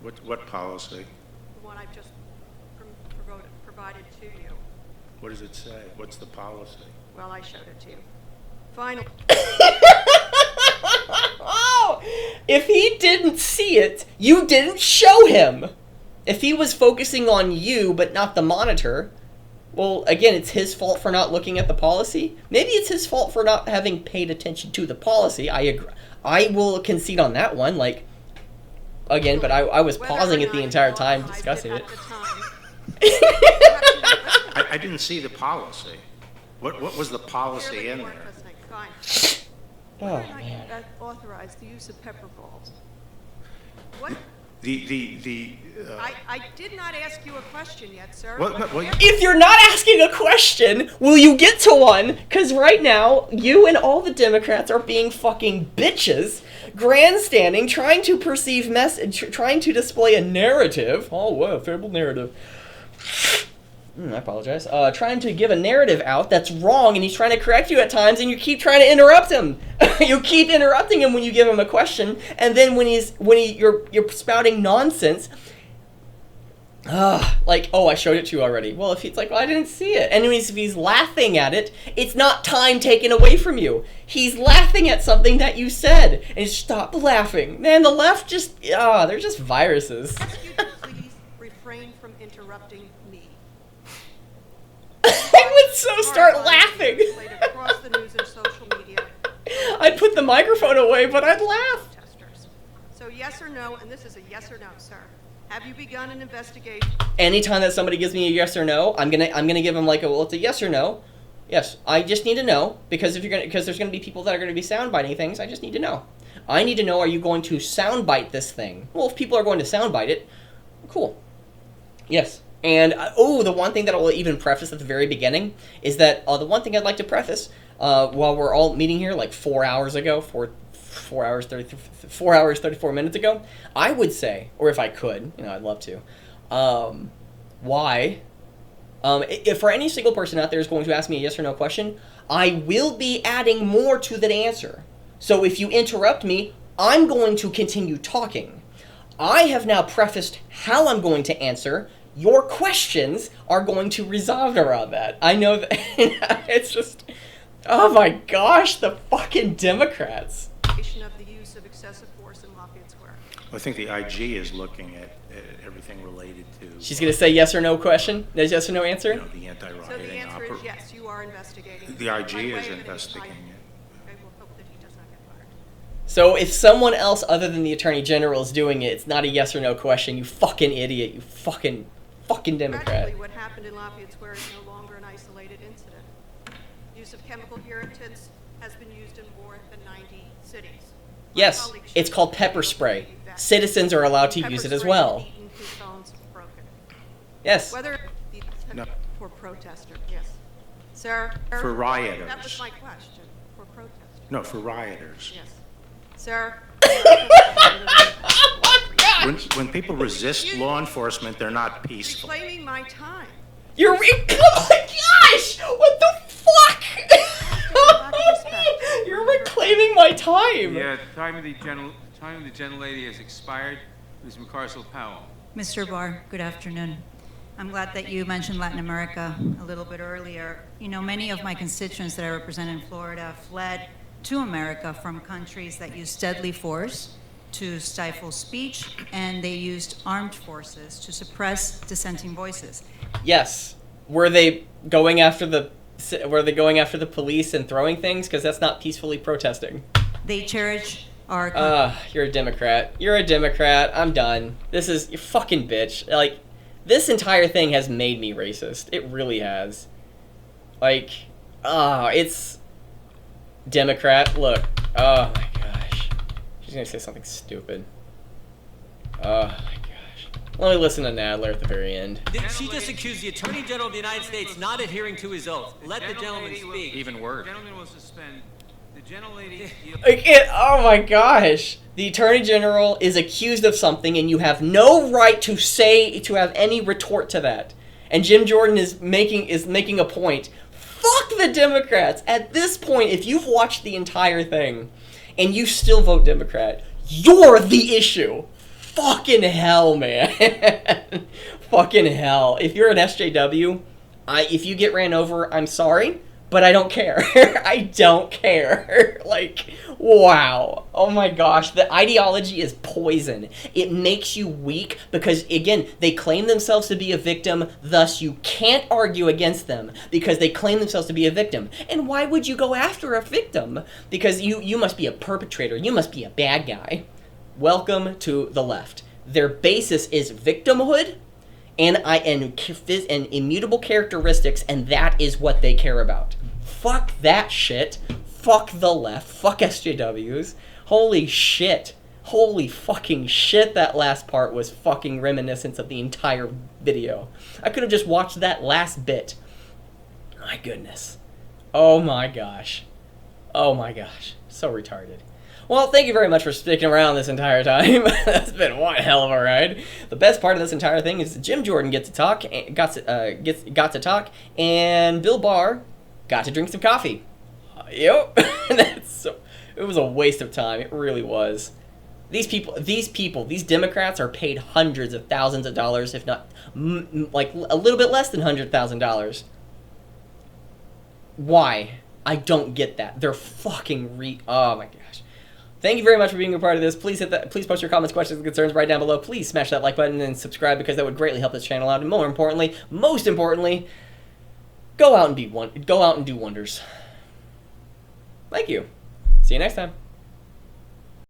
What policy? The one I've just provided to you. What does it say? What's the policy? Well, I showed it to you. Finally. Oh! If he didn't see it, you didn't show him! If he was focusing on you, but not the monitor, well, again, it's his fault for not looking at the policy. Maybe it's his fault for not having paid attention to the policy. I agree. I will concede on that one, like, again, but I was pausing it the entire time discussing it. I didn't see the policy. What was the policy in there? Oh, man. That authorized the use of pepper balls. What? I did not ask you a question yet, sir. If you're not asking a question, will you get to one? Because right now, you and all the Democrats are being fucking bitches, grandstanding, trying to trying to display a narrative. Oh, what a favorable narrative. I apologize. Trying to give a narrative out that's wrong, and he's trying to correct you at times, and you keep trying to interrupt him. You keep interrupting him when you give him a question, and then when you're spouting nonsense. Like, oh, I showed it to you already. Well, if he's like, well, I didn't see it. And if he's laughing at it, it's not time taken away from you. He's laughing at something that you said, and stop laughing. Man, the left just, they're just viruses. Please refrain from interrupting me. I would so start laughing. Across the news and social media. I'd put the microphone away, but I'd laugh. So yes or no, and this is a yes or no, sir. Have you begun an investigation? Anytime that somebody gives me a yes or no, I'm gonna give them like it's a yes or no. Yes, I just need to know, because there's gonna be people that are gonna be soundbiting things. I just need to know. I need to know, are you going to soundbite this thing? Well, if people are going to soundbite it, cool. Yes. And, the one thing that I'll even preface at the very beginning is that the one thing I'd like to preface while we're all meeting here, like 4 hours ago, 4 hours, 34 minutes ago, I would say, or if I could, I'd love to, why, if for any single person out there is going to ask me a yes or no question, I will be adding more to that answer. So if you interrupt me, I'm going to continue talking. I have now prefaced how I'm going to answer. Your questions are going to resolve around that. I know that it's just, oh my gosh, the fucking Democrats. Of the use of excessive force in Lafayette Square. I think the IG is looking at everything related to. She's going to say yes or no question? There's yes or no answer? The anti-rioting. So the answer is yes, you are investigating. The IG is investigating it. Okay, we'll hope that he does not get fired. So if someone else other than the Attorney General is doing it, it's not a yes or no question. You fucking idiot. You fucking Democrat. Practically, what happened in Lafayette Square is no longer an isolated incident. Use of chemical irritants has been used in more than 90 cities. Yes, it's called pepper spray. Citizens are allowed to use it as well. His bones broken. Yes. Whether for protester, yes. Sir? For rioters. That was my question. For protesters. No, for rioters. Yes. Sir? When people resist law enforcement, they're not peaceful. Reclaiming my time. Oh my gosh! What the fuck? You're reclaiming my time. The time of the gentlelady has expired. Ms. McCarcel-Powell. Mr. Barr, good afternoon. I'm glad that you mentioned Latin America a little bit earlier. You know, many of my constituents that I represent in Florida fled to America from countries that use deadly force to stifle speech, and they used armed forces to suppress dissenting voices. Yes. Were they going after the police and throwing things? Because that's not peacefully protesting. They cherish our... You're a Democrat. You're a Democrat. I'm done. You fucking bitch. Like, this entire thing has made me racist. It really has. Like, it's... Democrat, look. Oh my gosh. She's gonna say something stupid. Oh my gosh. Let me listen to Nadler at the very end. She just accused the Attorney General of the United States not adhering to his oath. Let the gentleman speak. Even worse. The gentleman will suspend. The gentlelady... Oh my gosh. The Attorney General is accused of something and you have no right to have any retort to that. And Jim Jordan is making a point. Fuck the Democrats. At this point, if you've watched the entire thing and you still vote Democrat, you're the issue. Fucking hell, man. Fucking hell. If you're an SJW, if you get ran over, I'm sorry, but I don't care. I don't care. Like, wow. Oh my gosh. The ideology is poison. It makes you weak because, again, they claim themselves to be a victim, thus you can't argue against them because they claim themselves to be a victim. And why would you go after a victim? Because you must be a perpetrator. You must be a bad guy. Welcome to the left. Their basis is victimhood and immutable characteristics, and that is what they care about. Fuck that shit. Fuck the left. Fuck SJWs. Holy shit. Holy fucking shit, that last part was fucking reminiscent of the entire video. I could have just watched that last bit. My goodness. Oh my gosh. Oh my gosh. So retarded. Well, thank you very much for sticking around this entire time. That's been one hell of a ride. The best part of this entire thing is Jim Jordan got to talk, and Bill Barr got to drink some coffee. Yep. It was a waste of time. It really was. These Democrats are paid hundreds of thousands of dollars, if not like a little bit less than $100,000. Why? I don't get that. They're fucking oh my gosh. Thank you very much for being a part of this. Please please post your comments, questions, and concerns right down below. Please smash that like button and subscribe because that would greatly help this channel out. And most importantly, go out and do wonders. Thank you. See you next time.